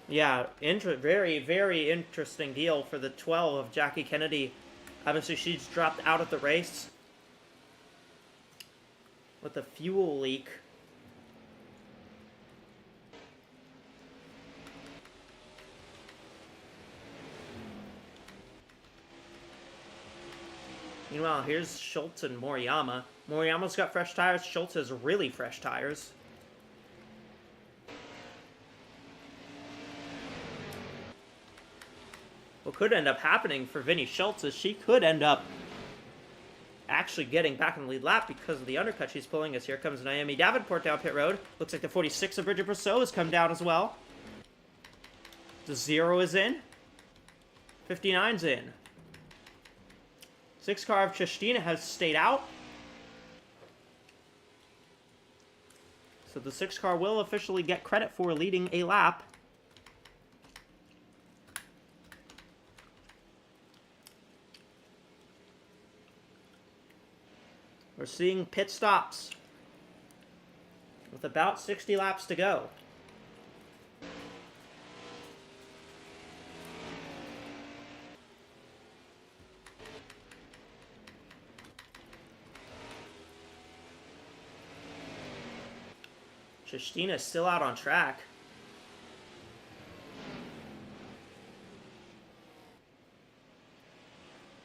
Yeah, very, very interesting deal for the 12 of Jackie Kennedy. Obviously, she's dropped out of the race with a fuel leak. Meanwhile, here's Schultz and Moriyama. Moriyama's got fresh tires. Schultz has really fresh tires. What could end up happening for Vinny Schultz is she could end up actually getting back in the lead lap because of the undercut she's pulling. As here comes Naomi Davenport down pit road. Looks like the 46 of Bridget Brosseau has come down as well. The 0 is in. 59's in. 6 car of Chestina has stayed out. So the 6 car will officially get credit for leading a lap. We're seeing pit stops with about 60 laps to go. Chestina is still out on track.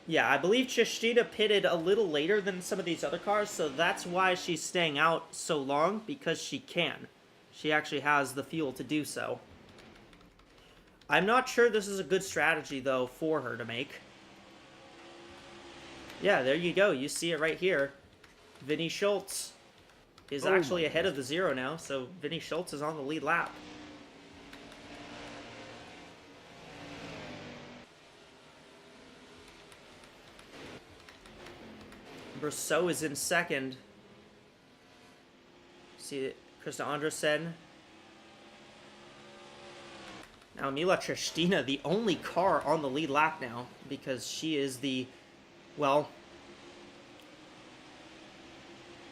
Yeah, I believe Chestina pitted a little later than some of these other cars, so that's why she's staying out so long, because she can. She actually has the fuel to do so. I'm not sure this is a good strategy, though, for her to make. Yeah, there you go. You see it right here. Vinny Schultz is actually ahead of the 0 now, so Vinny Schultz is on the lead lap. Brosseau is in second. See Krista Andresen. Now Mila Tristina, the only car on the lead lap now, because she is the, well,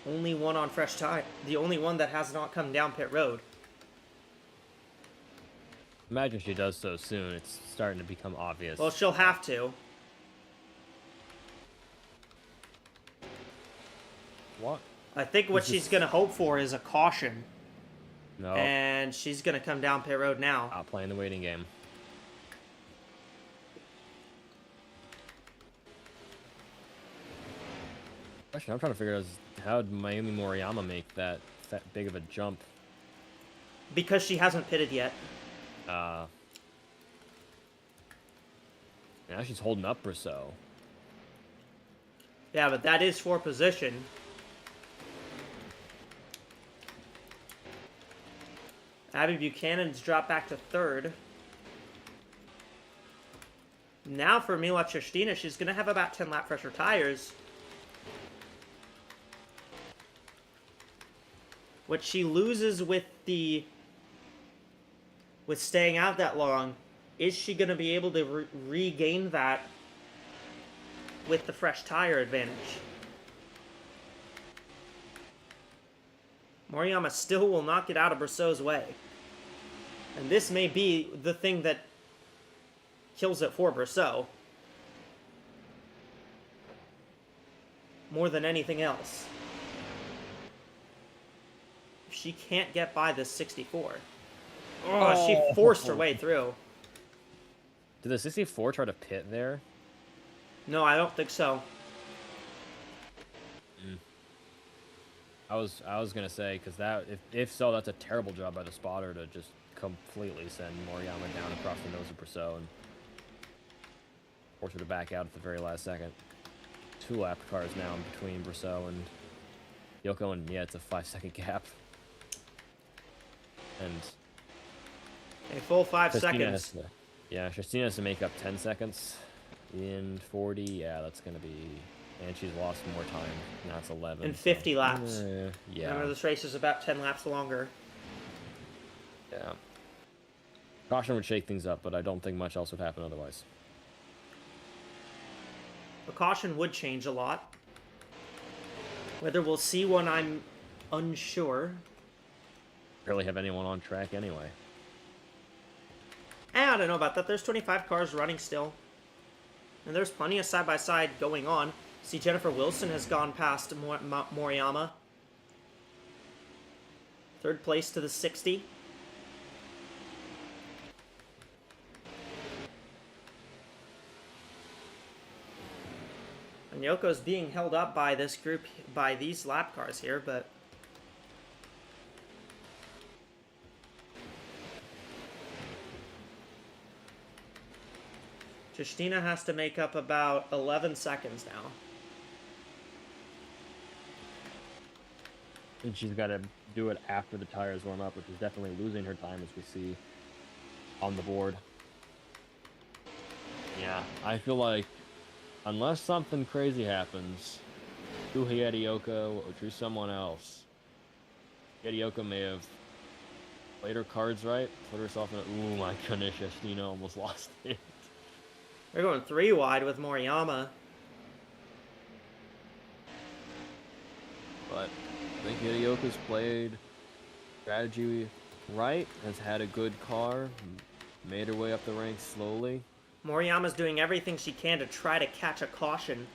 Only one on fresh tire. The only one that has not come down pit road. Imagine she does so soon. It's starting to become obvious. Well, she'll have to. What? I think what she's going to hope for is a caution. No. And she's going to come down pit road now. Not playing the waiting game. Question I'm trying to figure out is how did Mayumi Moriyama make that big of a jump? Because she hasn't pitted yet. Now she's holding up Brousseau. Yeah, but that is for position. Abby Buchanan's dropped back to third. Now for Mila Chestina, she's going to have about 10 lap pressure tires. What she loses with staying out that long, is she going to be able to regain that with the fresh tire advantage? Moriyama still will not get out of Brousseau's way. And this may be the thing that kills it for Brousseau. More than anything else. If she can't get by this 64. Oh, she forced her way through. Did the 64 try to pit there? No, I don't think so. I was gonna say, because that if so, that's a terrible job by the spotter to just completely send Moriyama down across the nose of Brousseau and force her to back out at the very last second. 2 lap cars now in between Brousseau and Yoko, and yeah, it's a 5-second gap. And A full 5 Christina seconds. has to, yeah, Christina has to make up 10 seconds in 40. Yeah, that's gonna be. And she's lost more time. Now it's 11. In 50 laps. Yeah. Remember, this race is about 10 laps longer. Yeah. Caution would shake things up, but I don't think much else would happen otherwise. A caution would change a lot. Whether we'll see one, I'm unsure. Barely have anyone on track anyway. I don't know about that. There's 25 cars running still. And there's plenty of side-by-side going on. See, Jennifer Wilson has gone past Moriyama. Third place to the 60. And Yoko's being held up by this group, by these lap cars here, but... Justina has to make up about 11 seconds now. And she's got to do it after the tires warm up, which is definitely losing her time, as we see on the board. Yeah, I feel like unless something crazy happens to Hideyoko or to someone else, Hideyoko may have played her cards right, put herself in a... Ooh, my goodness, Justina almost lost it. They're going 3 wide with Moriyama. But I think Hideyoko's played strategy right, has had a good car, made her way up the ranks slowly. Moriyama's doing everything she can to try to catch a caution.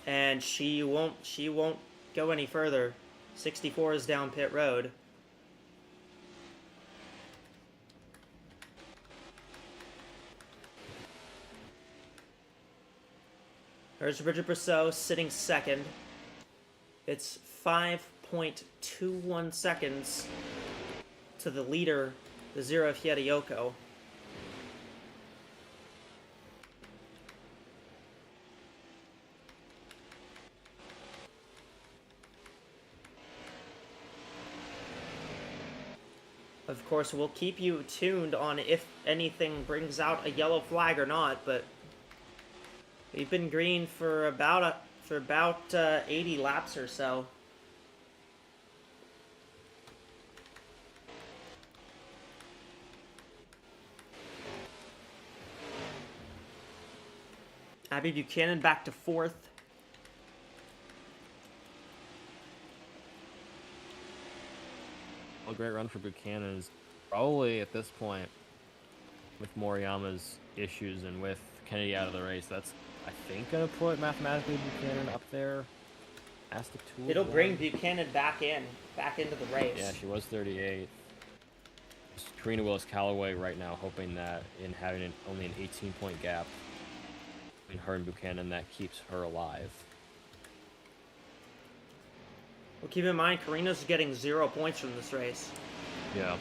And she won't go any further. 64 is down pit road. There's Bridget Brousseau sitting second. It's 5.21 seconds to the leader, the 0 of Hideyoko. Of course, we'll keep you tuned on if anything brings out a yellow flag or not, but we've been green for about 80 laps or so. Abby Buchanan back to 4th. great run for Buchanan is probably at this point, with Moriyama's issues and with Kennedy out of the race, that's, I think, going to put mathematically Buchanan up there. As the two. It'll bring Buchanan back into the race. Yeah, she was 38th. Karina Willis-Callaway right now hoping that in having only an 18-point gap between her and Buchanan, that keeps her alive. Well, keep in mind, Karina's getting 0 points from this race. Yeah.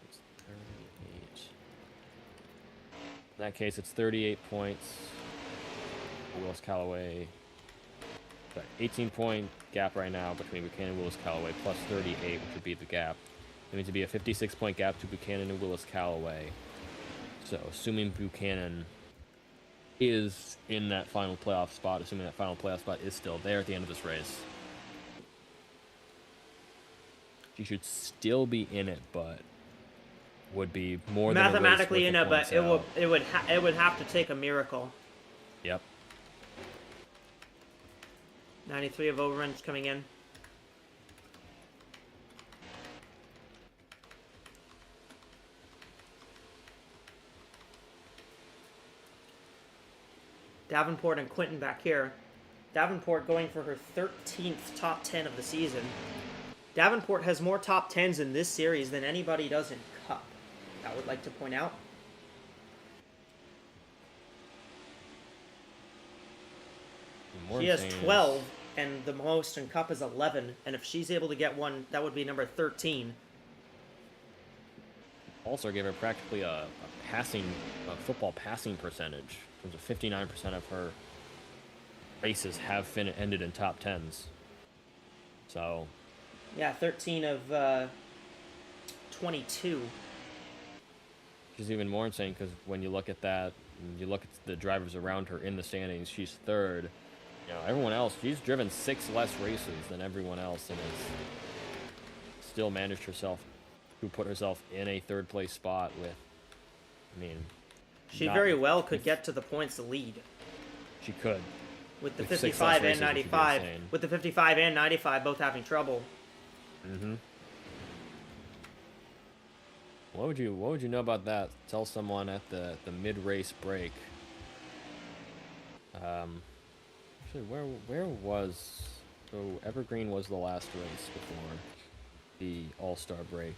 It's 38. In that case, it's 38 points. Willis Callaway. 18-point gap right now between Buchanan and Willis Callaway, plus 38, which would be the gap. It means to be a 56-point gap to Buchanan and Willis Callaway. So, assuming Buchanan is in that final playoff spot, assuming that final playoff spot is still there at the end of this race, she should still be in it, but would be more than mathematically a race in worth it, of but points out. it would have to take a miracle. Yep. 93 of overruns coming in. Davenport and Quinton back here. Davenport going for her 13th top 10 of the season. Davenport has more top 10s in this series than anybody does in Cup, I would like to point out. She has 12, and the most in Cup is 11. And if she's able to get one, that would be number 13. Also gave her practically a football passing percentage. In terms of 59% of her races have ended in top 10s. So. Yeah, 13 of 22. Which is even more insane because when you look at that, and you look at the drivers around her in the standings, she's third. You know, everyone else, she's driven 6 less races than everyone else and has still managed to put herself in a third place spot with, I mean... She very well could get to the points lead. She could. With the 55 and 95. With the 55 and 95 both having trouble. Mm-hmm. What would you know about that? Tell someone at the mid-race break. Actually, where was... So, Evergreen was the last race before the All-Star break.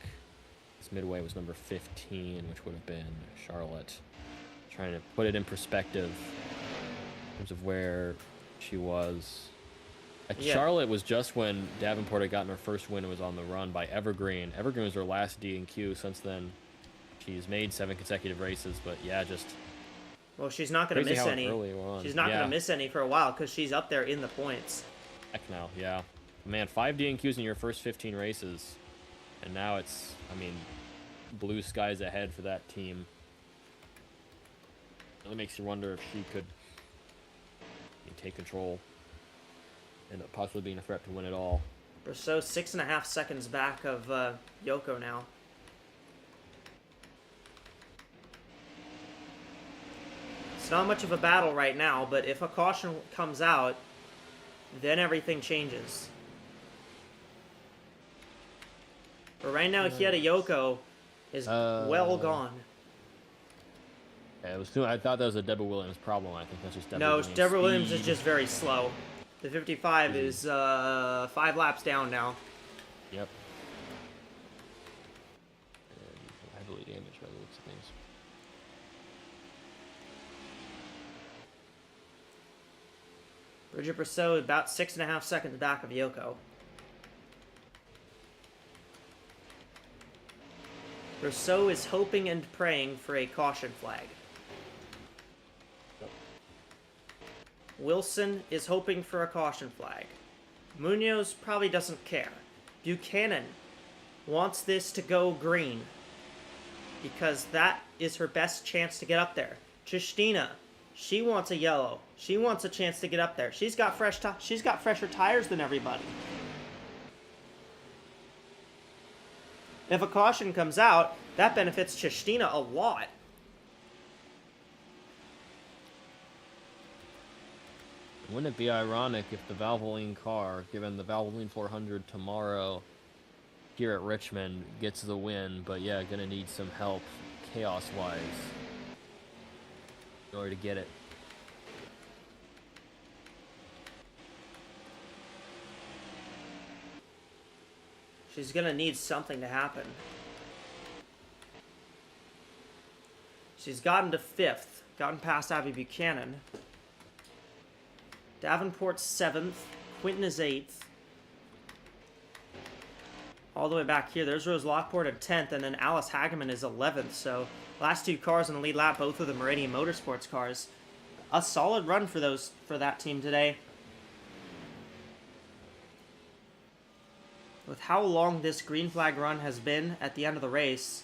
This midway was number 15, which would have been Charlotte. Trying to put it in perspective in terms of where she was. Yeah. Charlotte was just when Davenport had gotten her first win and was on the run by Evergreen. Evergreen was her last D&Q. Since then, she's made 7 consecutive races, but yeah, just... Well, she's not going to miss any. She's not going to miss any for a while because she's up there in the points. Heck no, yeah. Man, 5 D&Qs in your first 15 races. And now it's, I mean, blue skies ahead for that team. It really makes you wonder if she could take control and possibly being a threat to win it all. Brousseau 6.5 seconds back of Yoko now. It's not much of a battle right now, but if a caution comes out, then everything changes. But right now, Hieta Yoko is well gone. Yeah, it was too, I thought that was a Deborah Williams problem. I think that's just Deborah Williams. No, Deborah Williams is just very slow. The 55 is 5 laps down now. Yep. And heavily damaged by the looks of things. Bridget Brousseau about 6.5 seconds back of Yoko. Brousseau is hoping and praying for a caution flag. Wilson is hoping for a caution flag. Munoz probably doesn't care. Buchanan wants this to go green because that is her best chance to get up there. Tristina, she wants a yellow. She wants a chance to get up there. She's got fresher tires than everybody. If a caution comes out, that benefits Tristina a lot. Wouldn't it be ironic if the Valvoline car, given the Valvoline 400 tomorrow here at Richmond, gets the win, but yeah, gonna need some help chaos-wise in order to get it. She's gonna need something to happen. She's gotten to 5th, gotten past Abby Buchanan. Davenport's 7th, Quinton is 8th. All the way back here, there's Rose Lockport at 10th, and then Alice Hageman is 11th. So, last 2 cars in the lead lap, both of the Meridian Motorsports cars. A solid run for that team today. With how long this green flag run has been at the end of the race,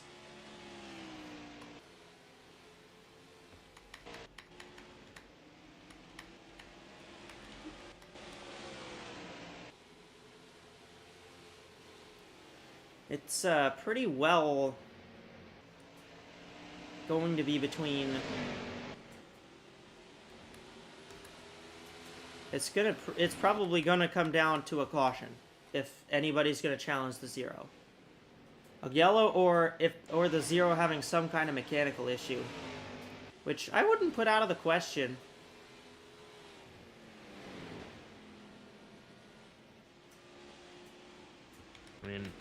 it's pretty well going to be between... It's probably gonna come down to a caution if anybody's gonna challenge the 0. A yellow or the 0 having some kind of mechanical issue, which I wouldn't put out of the question. I mean,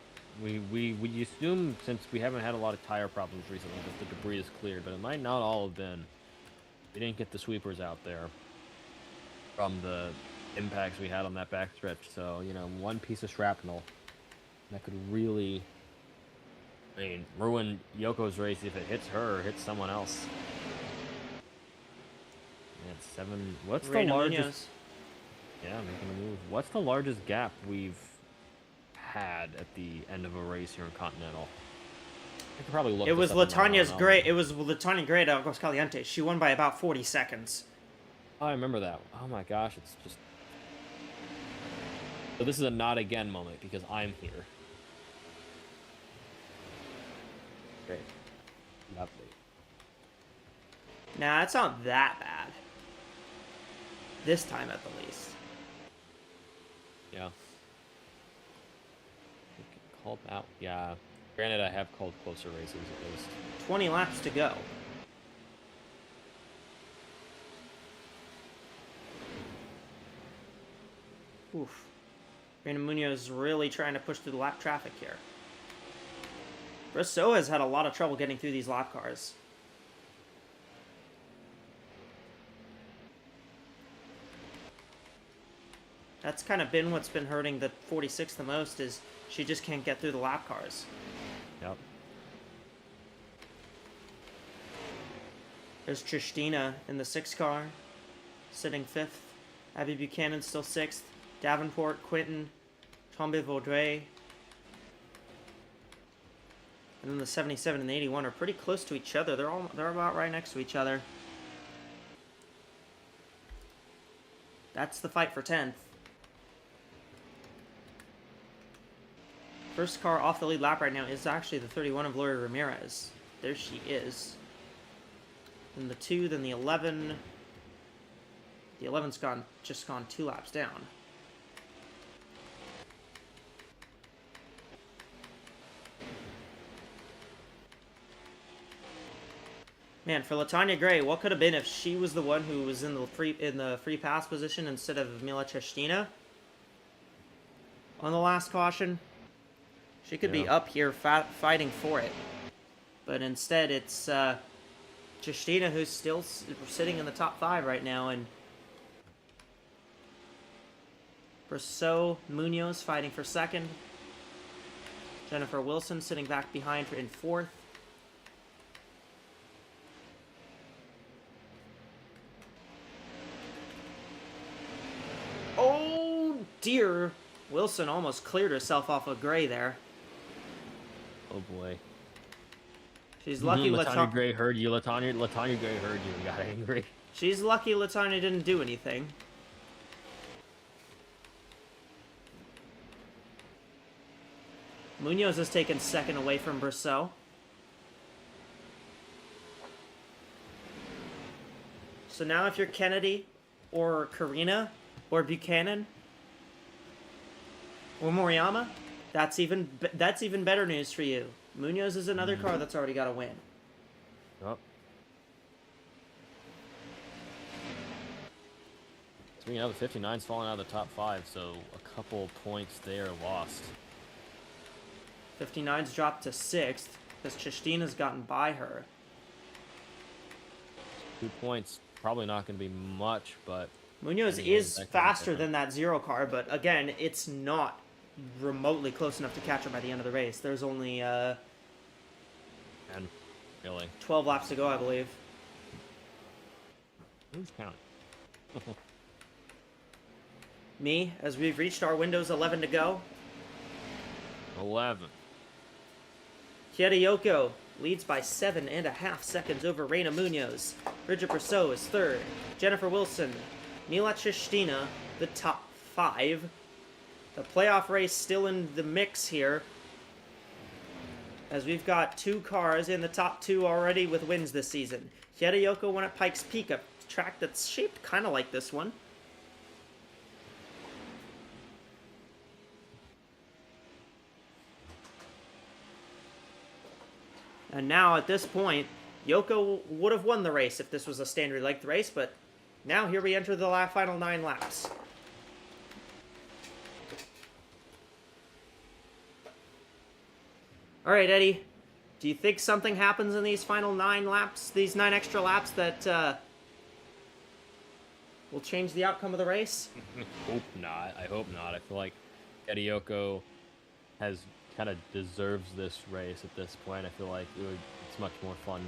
we assume, since we haven't had a lot of tire problems recently, that the debris is cleared, but it might not all have been. We didn't get the sweepers out there from the impacts we had on that backstretch, so, you know, one piece of shrapnel that could really, I mean, ruin Yoko's race if it hits her or hits someone else. Yeah, it's 7. What's the largest? Munoz. Yeah, making a move. What's the largest gap we've had at the end of a race here in Continental? I could probably look. It was this up in my Latania's own Gray. knowledge. It was Latania Gray at Aguas Calientes. She won by about 40 seconds. Oh, I remember that. Oh my gosh, it's just. So this is a not again moment because I'm here. Great. Lovely. Nah, it's not that bad. This time, at the least. Yeah. Called out. Yeah. Granted, I have called closer races at least. 20 laps to go. Oof. Reina Munoz really trying to push through the lap traffic here. Brosseau has had a lot of trouble getting through these lap cars. That's kind of been what's been hurting the 46 the most, is she just can't get through the lap cars. Yep. There's Tristina in the 6 car, sitting 5th. Abby Buchanan still 6th. Davenport, Quinton, Tombe Vaudreuil. And then the 77 and the 81 are pretty close to each other. They're about right next to each other. That's the fight for 10th. First car off the lead lap right now is actually the 31 of Lori Ramirez. There she is. Then the 2, then the 11. The 11's just gone 2 laps down. Man, for Latanya Gray, what could have been if she was the one who was in the free pass position instead of Mila Chestina on the last caution? She could be up here fighting for it. But instead, it's Chestina who's still sitting in the top 5 right now, and Brosseau, Munoz fighting for 2nd. Jennifer Wilson sitting back behind her in 4th. Oh dear! Wilson almost cleared herself off of Gray there. Oh boy. She's lucky Latanya Gray heard you. Latanya Gray heard you and got angry. She's lucky Latanya didn't do anything. Munoz has taken 2nd away from Brosseau. So now if you're Kennedy, or Karina or Buchanan or Moriyama, that's even better news for you. Munoz is another car that's already got a win. Yep. Speaking of, the 59's falling out of the top 5, so a couple points there lost. 59's dropped to 6th because Chistina's gotten by her. 2 points, probably not going to be much, but... Munoz anyway, is that could be faster different. than that 0 car, but again, it's not remotely close enough to catch her by the end of the race. There's only And really, 12 laps to go, I believe. who's counting? Me, as we've reached our Windows 11 to go. 11. Yoko leads by 7.5 seconds over Reina Munoz. Bridget Brousseau is 3rd. Jennifer Wilson, Mila Chistina, the top 5. The playoff race still in the mix here, as we've got 2 cars in the top 2 already with wins this season. Yoko won at Pikes Peak, a track that's shaped kind of like this one. And now, at this point, Yoko would have won the race if this was a standard length race, but now here we enter the final 9 laps. All right, Eddie, do you think something happens in these final 9 laps, these 9 extra laps that will change the outcome of the race? Hope not. I hope not. I feel like Yoko has kind of deserves this race at this point. I feel like it's much more fun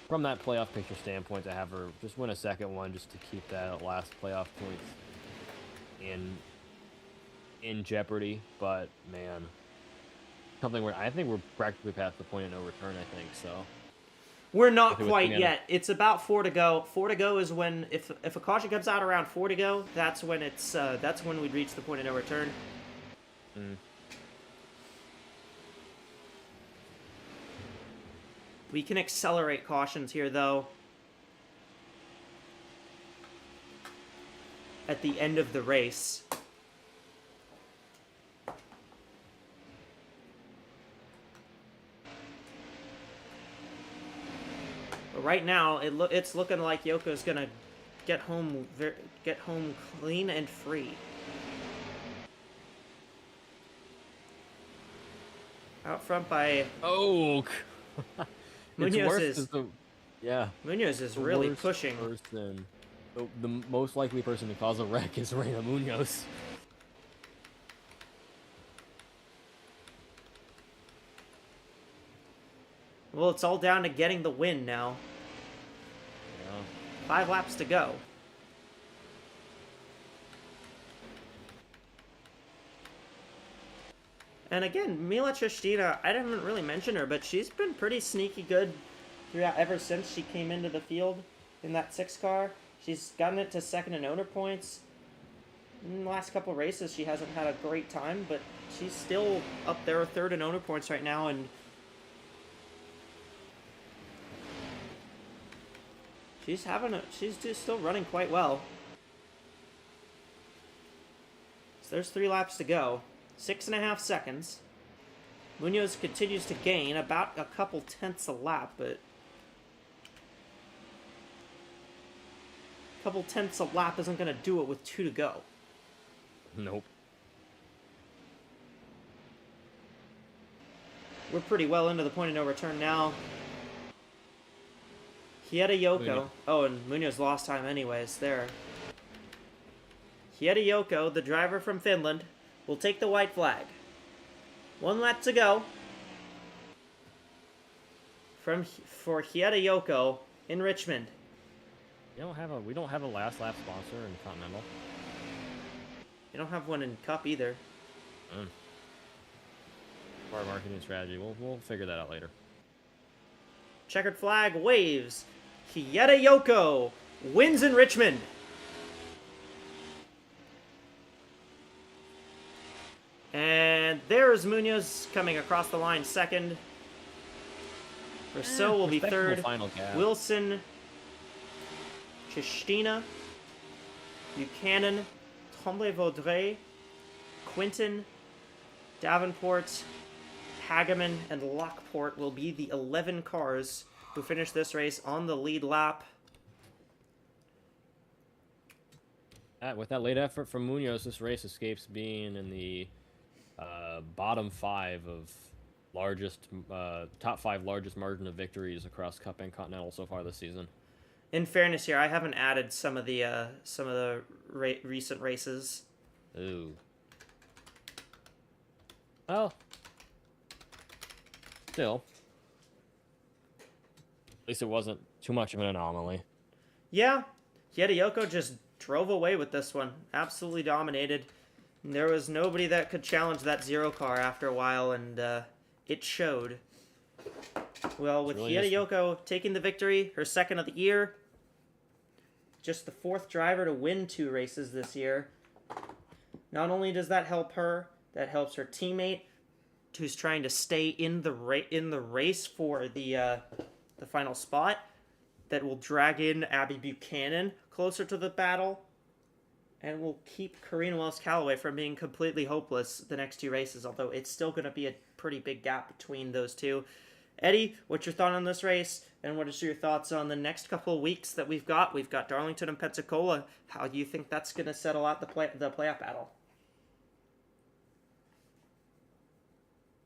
from that playoff picture standpoint to have her just win a second one, just to keep that last playoff points in jeopardy. But man, something where I think we're practically past the point of no return. I think so. We're not If it was quite Continental. yet. It's about 4 to go. 4 to go is when, if a caution comes out around 4 to go, that's when we'd reach the point of no return. Mm. We can accelerate cautions here, though, at the end of the race. But right now, it's looking like Yoko's gonna get home clean and free. Out front by Oh. Munoz is Munoz really pushing. Person, the most likely person to cause a wreck is Reina Munoz. Well, it's all down to getting the win now. Yeah. 5 laps to go. And again, Mila Chistina, I didn't really mention her, but she's been pretty sneaky good throughout ever since she came into the field in that 6 car. She's gotten it to 2nd in owner points. In the last couple races, she hasn't had a great time, but she's still up there 3rd in owner points right now, and she's just still running quite well. So there's 3 laps to go. 6.5 seconds. Munoz continues to gain about a couple tenths a lap, but a couple tenths a lap isn't going to do it with 2 to go. Nope. We're pretty well into the point of no return now. Yoko. Munoz. Oh, and Munoz lost time anyways, there. Yoko, the driver from Finland, will take the white flag. 1 lap to go for Yoko in Richmond. We don't have a last lap sponsor in Continental. You don't have one in Cup either. Our marketing strategy. We'll figure that out later. Checkered flag waves. Yoko wins in Richmond. And there's Munoz coming across the line 2nd. Brousseau will be Respectable 3rd. Final gap. Wilson, Chistina, Buchanan, Tremblay-Vaudreuil, Quinton, Davenport, Hageman, and Lockport will be the 11 cars who finish this race on the lead lap. With that late effort from Munoz, this race escapes being in the bottom 5 of top 5 largest margin of victories across Cup and Continental so far this season. In fairness, here I haven't added some of the recent races. Ooh. Well, still, at least it wasn't too much of an anomaly. Yeah, Hideyoko just drove away with this one. Absolutely dominated. There was nobody that could challenge that 0 car after a while, and it showed. Well, with Really Hideyoko taking the victory, her second of the year, just the 4th driver to win 2 races this year. Not only does that help her, that helps her teammate, who's trying to stay in the race for the final spot. That will drag in Abby Buchanan closer to the battle, and will keep Karina Wells-Callaway from being completely hopeless the next 2 races, although it's still going to be a pretty big gap between those two. Eddie, what's your thought on this race, and what is your thoughts on the next couple of weeks that we've got? We've got Darlington and Pensacola. How do you think that's going to settle out the playoff battle?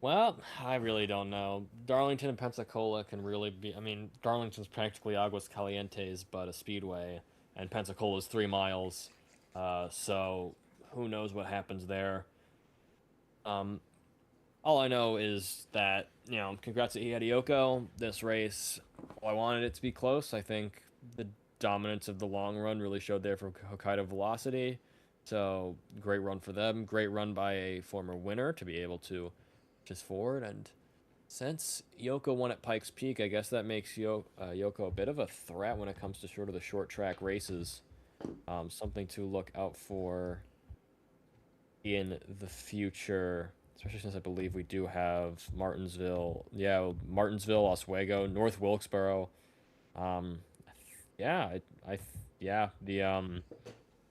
Well, I really don't know. Darlington and Pensacola can really be... I mean, Darlington's practically Aguas Calientes, but a speedway, and Pensacola's 3 miles. So, who knows what happens there. All I know is that, congrats to Hideyoko. This race, I wanted it to be close. I think the dominance of the long run really showed there for Hokkaido Velocity. So, great run for them. Great run by a former winner to be able to just forward. And since Yoko won at Pikes Peak, I guess that makes Yoko a bit of a threat when it comes to sort of the short track races. Something to look out for in the future, especially since I believe we do have Martinsville, Oswego, North Wilkesboro. The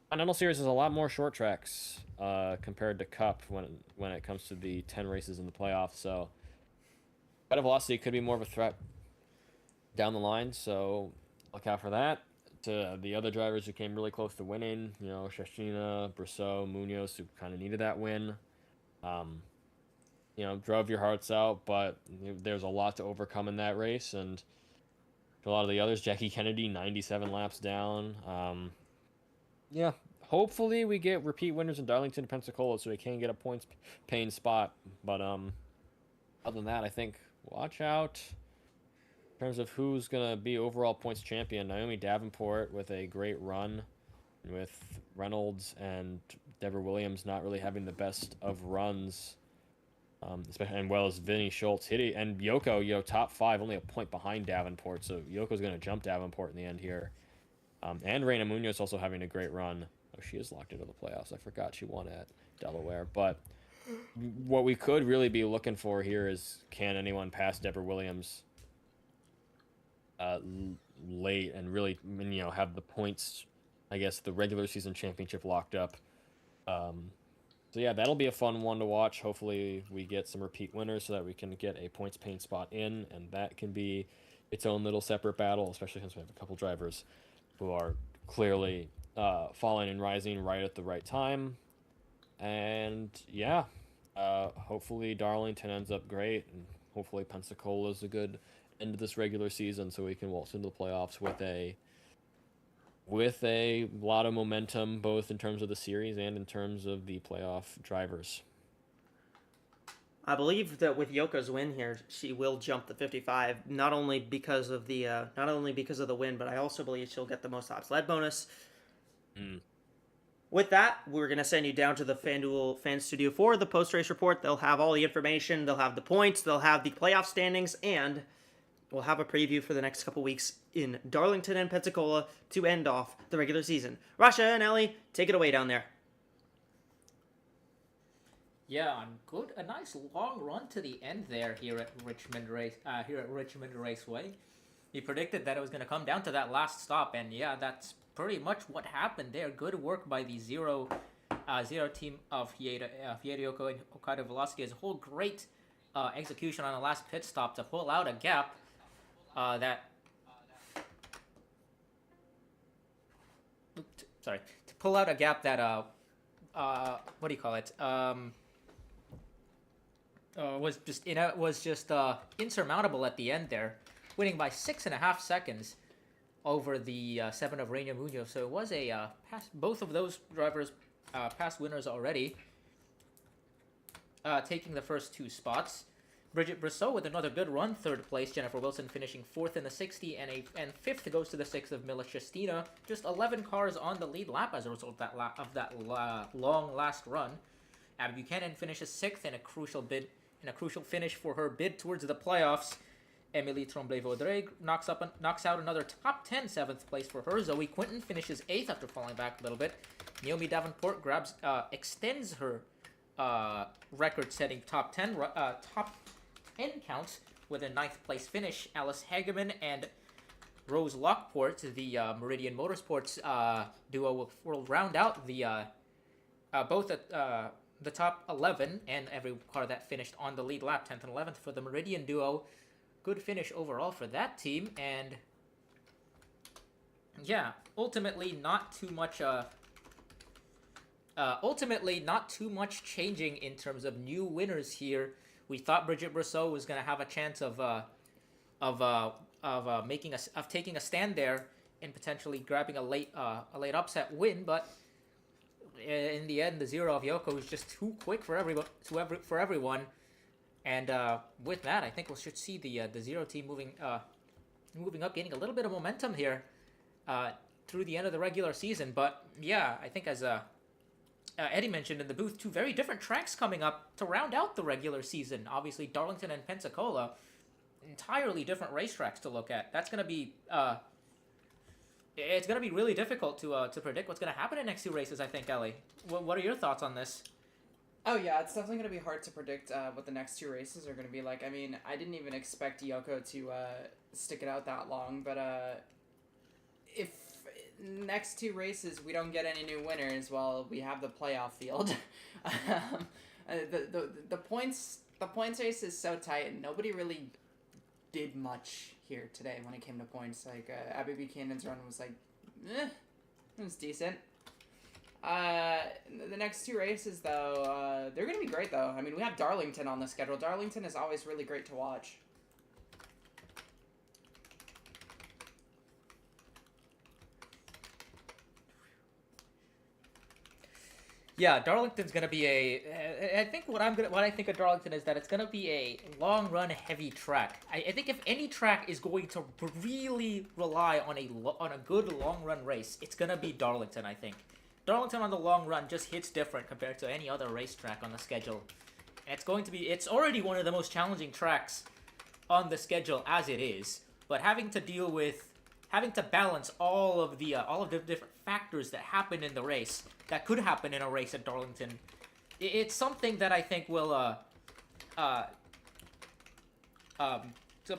Continental Series is a lot more short tracks compared to Cup when it comes to the 10 races in the playoffs. So, Hokkaido Velocity could be more of a threat down the line. So, look out for that. To the other drivers who came really close to winning, Shashina, Brosseau, Munoz, who kind of needed that win. Drove your hearts out, but there's a lot to overcome in that race. And for a lot of the others, Jackie Kennedy, 97 laps down. Hopefully we get repeat winners in Darlington and Pensacola so we can get a points-paying spot. But other than that, I think watch out in terms of who's going to be overall points champion. Naomi Davenport with a great run, with Reynolds and Deborah Williams not really having the best of runs, especially, and well as Vinny Schultz. And Yoko, top 5, only a point behind Davenport, so Yoko's going to jump Davenport in the end here. And Reina Munoz also having a great run. Oh, she is locked into the playoffs. I forgot she won at Delaware. But what we could really be looking for here is, can anyone pass Deborah Williams late and really, have the points, I guess, the regular season championship locked up. So yeah, that'll be a fun one to watch. Hopefully we get some repeat winners so that we can get a points paying spot in, and that can be its own little separate battle, especially since we have a couple drivers who are clearly falling and rising right at the right time. And yeah, hopefully Darlington ends up great, and hopefully Pensacola is a good end of this regular season so we can waltz into the playoffs with a lot of momentum, both in terms of the series and in terms of the playoff drivers. I believe that with Yoko's win here, she will jump the 55, not only because of the win, but I also believe she'll get the most top sled bonus. With that, we're going to send you down to the FanDuel Fan Studio for the post-race report. They'll have all the information, they'll have the points, they'll have the playoff standings, and we'll have a preview for the next couple weeks in Darlington and Pensacola to end off the regular season. Rasha and Ellie, take it away down there. Yeah, and a nice long run to the end there here at Richmond Raceway. He predicted that it was going to come down to that last stop, and yeah, that's pretty much what happened there. Good work by the zero team of Yoko and Hokkaido Velocity as a whole. Great execution on the last pit stop to pull out a gap to pull out a gap that what do you call it? Was just insurmountable at the end there, winning by 6.5 seconds over the 7 of Reina Munoz. So it was a both of those drivers past winners already, taking the first 2 spots. Bridget Brissot with another good run, 3rd place. Jennifer Wilson finishing 4th in the 60, and 5th goes to the 6th of Mila Shestina. Just 11 cars on the lead lap as a result of that long last run. Abby Buchanan finishes 6th in a crucial finish for her bid towards the playoffs. Emily Tremblay-Vaudreuil knocks out another top 10, 7th place for her. Zoe Quinton finishes 8th after falling back a little bit. Naomi Davenport extends her record-setting top 10 counts with a 9th place finish. Alice Hageman and Rose Lockport, the Meridian Motorsports duo, will round out the top 11, and every car that finished on the lead lap, 10th and 11th for the Meridian duo. Good finish overall for that team, and yeah, ultimately not too much changing in terms of new winners here. We thought Bridget Brissot was going to have a chance of taking a stand there and potentially grabbing a late upset win, but in the end, the zero of Yoko was just too quick for everyone. And with that, I think we should see the zero team moving up, gaining a little bit of momentum here through the end of the regular season. But yeah, I think as Eddie mentioned in the booth, 2 very different tracks coming up to round out the regular season. Obviously, Darlington and Pensacola, entirely different racetracks to look at. That's going to be it's going to be really difficult to predict what's going to happen in next 2 races, I think, Ellie. What are your thoughts on this? Oh yeah, it's definitely going to be hard to predict what the next 2 races are going to be like. I mean, I didn't even expect Yoko to stick it out that long, but if next 2 races we don't get any new winners, well, we have the playoff field. The points race is so tight, and nobody really did much here today when it came to points. Like Abby Buchanan's run was like, it was decent. The next 2 races, though, they're going to be great, though. I mean, we have Darlington on the schedule. Darlington is always really great to watch. Yeah, Darlington's gonna be I think what I think of Darlington is that it's gonna be a long run heavy track. I think if any track is going to really rely on a good long run race, it's gonna be Darlington. I think Darlington on the long run just hits different compared to any other racetrack on the schedule. And it's already one of the most challenging tracks on the schedule as it is, but having to balance all of the different factors that happen in the race, that could happen in a race at Darlington, it's something that I think will to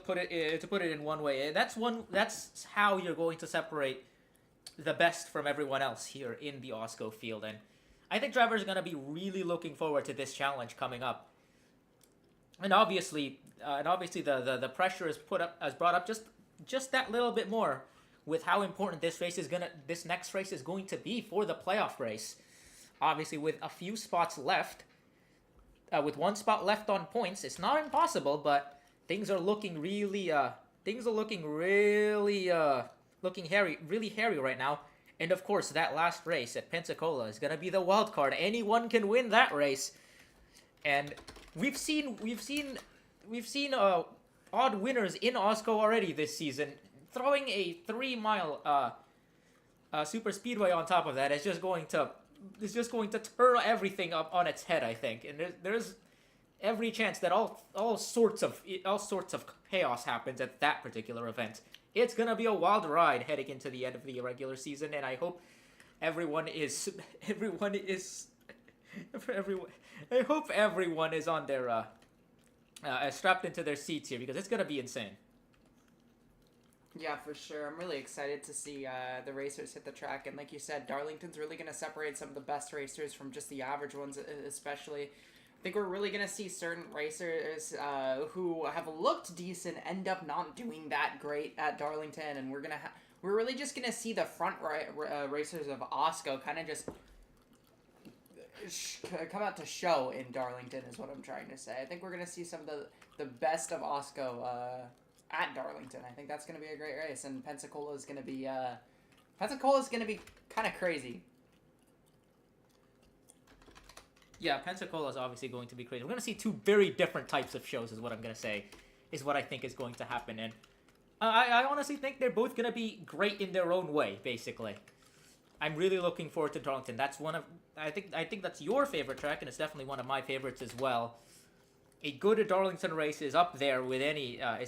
put it in one way, that's how you're going to separate the best from everyone else here in the AWSCO field. And I think drivers are going to be really looking forward to this challenge coming up. And obviously the pressure is brought up just that little bit more with how important this next race is going to be for the playoff race. Obviously, with a few spots left, with 1 spot left on points, it's not impossible, but things are looking really hairy right now. And of course, that last race at Pensacola is going to be the wild card. Anyone can win that race, and we've seen odd winners in AWSCO already this season. Throwing a 3-mile super speedway on top of that is just going to turn everything up on its head, I think. And there's every chance that all sorts of chaos happens at that particular event. It's gonna be a wild ride heading into the end of the regular season, and I hope everyone is on their strapped into their seats here, because it's gonna be insane. Yeah, for sure. I'm really excited to see the racers hit the track. And like you said, Darlington's really going to separate some of the best racers from just the average ones, especially. I think we're really going to see certain racers who have looked decent end up not doing that great at Darlington. And we're really just going to see the front racers of AWSCO kind of just come out to show in Darlington is what I'm trying to say. I think we're going to see some of the best of AWSCO at Darlington. I think that's going to be a great race, and Pensacola is going to be kind of crazy. Yeah, Pensacola is obviously going to be crazy. We're going to see two very different types of shows, is what I'm going to say, is what I think is going to happen. And I honestly think they're both going to be great in their own way, basically. I'm really looking forward to Darlington. That's I think that's your favorite track, and it's definitely one of my favorites as well. A good Darlington race is up there with any other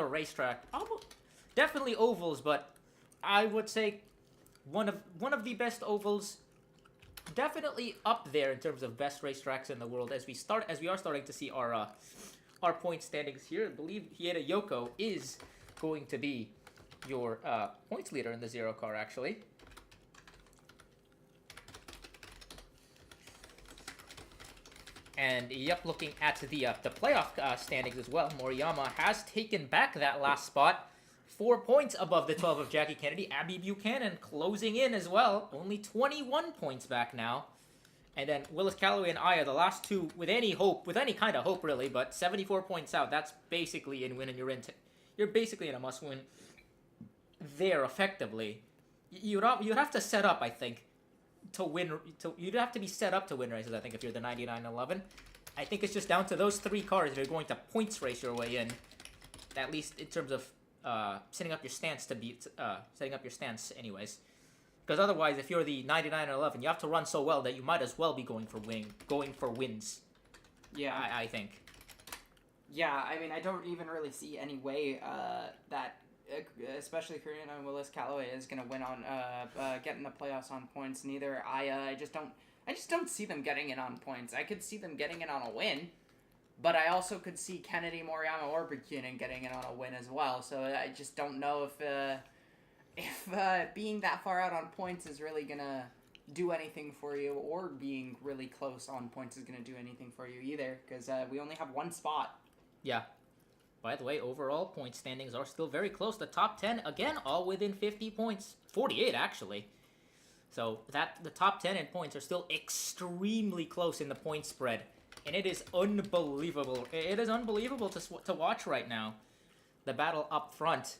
racetrack. Definitely ovals, but I would say one of the best ovals. Definitely up there in terms of best racetracks in the world. As we are starting to see our point standings here. I believe Hieda Yoko is going to be your points leader in the Zero car, actually. And yep, looking at the playoff standings as well, Moriyama has taken back that last spot. 4 points above the 12 of Jackie Kennedy. Abby Buchanan closing in as well. Only 21 points back now. And then Willis Calloway and Aya, the last two, with any kind of hope really, but 74 points out. That's basically in win, and you're basically in a must-win there effectively. You'd have to set up, I think, to win. You'd have to be set up to win races, I think, if you're the 99-11. I think it's just down to those three cars if you're going to points race your way in, at least in terms of setting up your stance anyways. Because otherwise, if you're the 99-11, you have to run so well that you might as well be going for wins. Yeah, I think. Yeah, I mean, I don't even really see any way that, especially Karina and Willis Calloway, is going to win on getting the playoffs on points. Neither I just don't see them getting in on points. I could see them getting in on a win, but I also could see Kennedy, Moriyama, or Buchanan getting in on a win as well. So I just don't know if being that far out on points is really gonna do anything for you, or being really close on points is gonna do anything for you either, because we only have one spot. Yeah. By the way, overall point standings are still very close. The top 10, again, all within 50 points. 48, actually. So the top 10 in points are still extremely close in the point spread. And it is unbelievable. It is unbelievable to watch right now. The battle up front.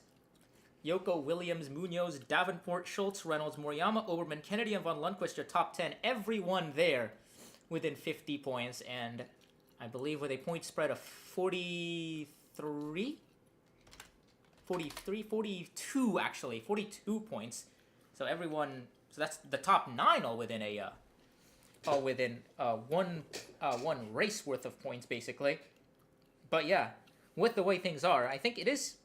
Yoko, Williams, Munoz, Davenport, Schultz, Reynolds, Moriyama, Oberman, Kennedy, and Von Lundquist are top 10. Everyone there within 50 points. And I believe with a point spread of 42, actually. 42 points. So that's the top 9 all within one race worth of points, basically. But yeah, with the way things are, I think it is,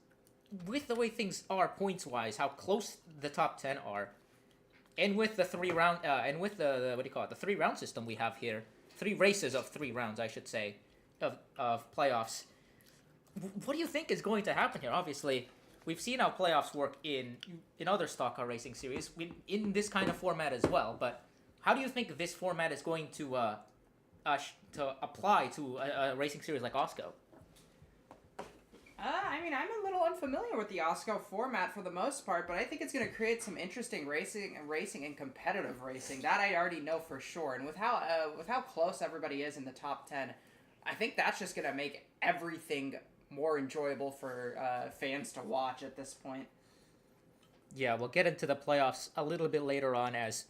with the way things are points-wise, how close the top 10 are, and with the the 3-round system we have here, 3 races of 3 rounds, I should say, of playoffs. What do you think is going to happen here? Obviously, we've seen how playoffs work in other stock car racing series, in this kind of format as well, but how do you think this format is going to apply to a racing series like AWSCO? I mean, I'm a little unfamiliar with the AWSCO format for the most part, but I think it's going to create some interesting racing and competitive racing. That I already know for sure. And with how close everybody is in the top 10, I think that's just going to make everything more enjoyable for fans to watch at this point. Yeah, we'll get into the playoffs a little bit later on as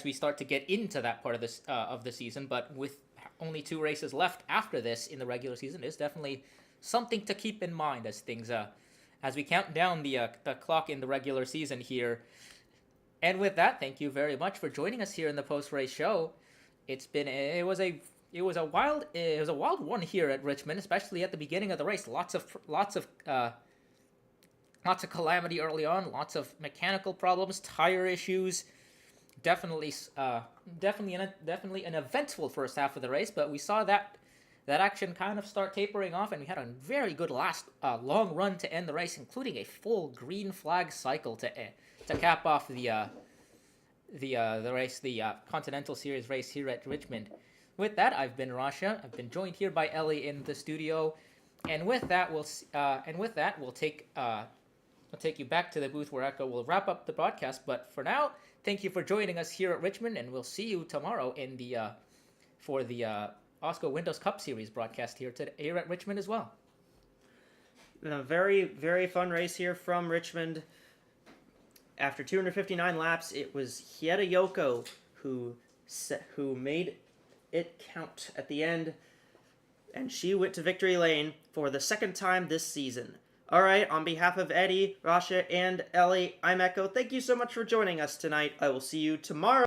we start to get into that part of this of the season. But with only 2 races left after this in the regular season, is definitely something to keep in mind as things as we count down the clock in the regular season here. And with that, thank you very much for joining us here in the post-race show. It was a wild one here at Richmond, especially at the beginning of the race. Lots of calamity early on, lots of mechanical problems, tire issues. Definitely an eventful first half of the race, but we saw that that action kind of start tapering off, and we had a very good last long run to end the race, including a full green flag cycle to cap off the race, the Continental Series race here at Richmond. With that, I've been Rasha. I've been joined here by Ellie in the studio, and with that, we'll take you back to the booth where Echo will wrap up the broadcast. But for now, thank you for joining us here at Richmond, and we'll see you tomorrow in the for the AWSCO Windows Cup Series broadcast here at Richmond as well. A very, very fun race here from Richmond. After 259 laps, it was Yoko who made it count at the end, and she went to victory lane for the second time this season. All right, on behalf of Eddie, Rasha, and Ellie, I'm Echo. Thank you so much for joining us tonight. I will see you tomorrow.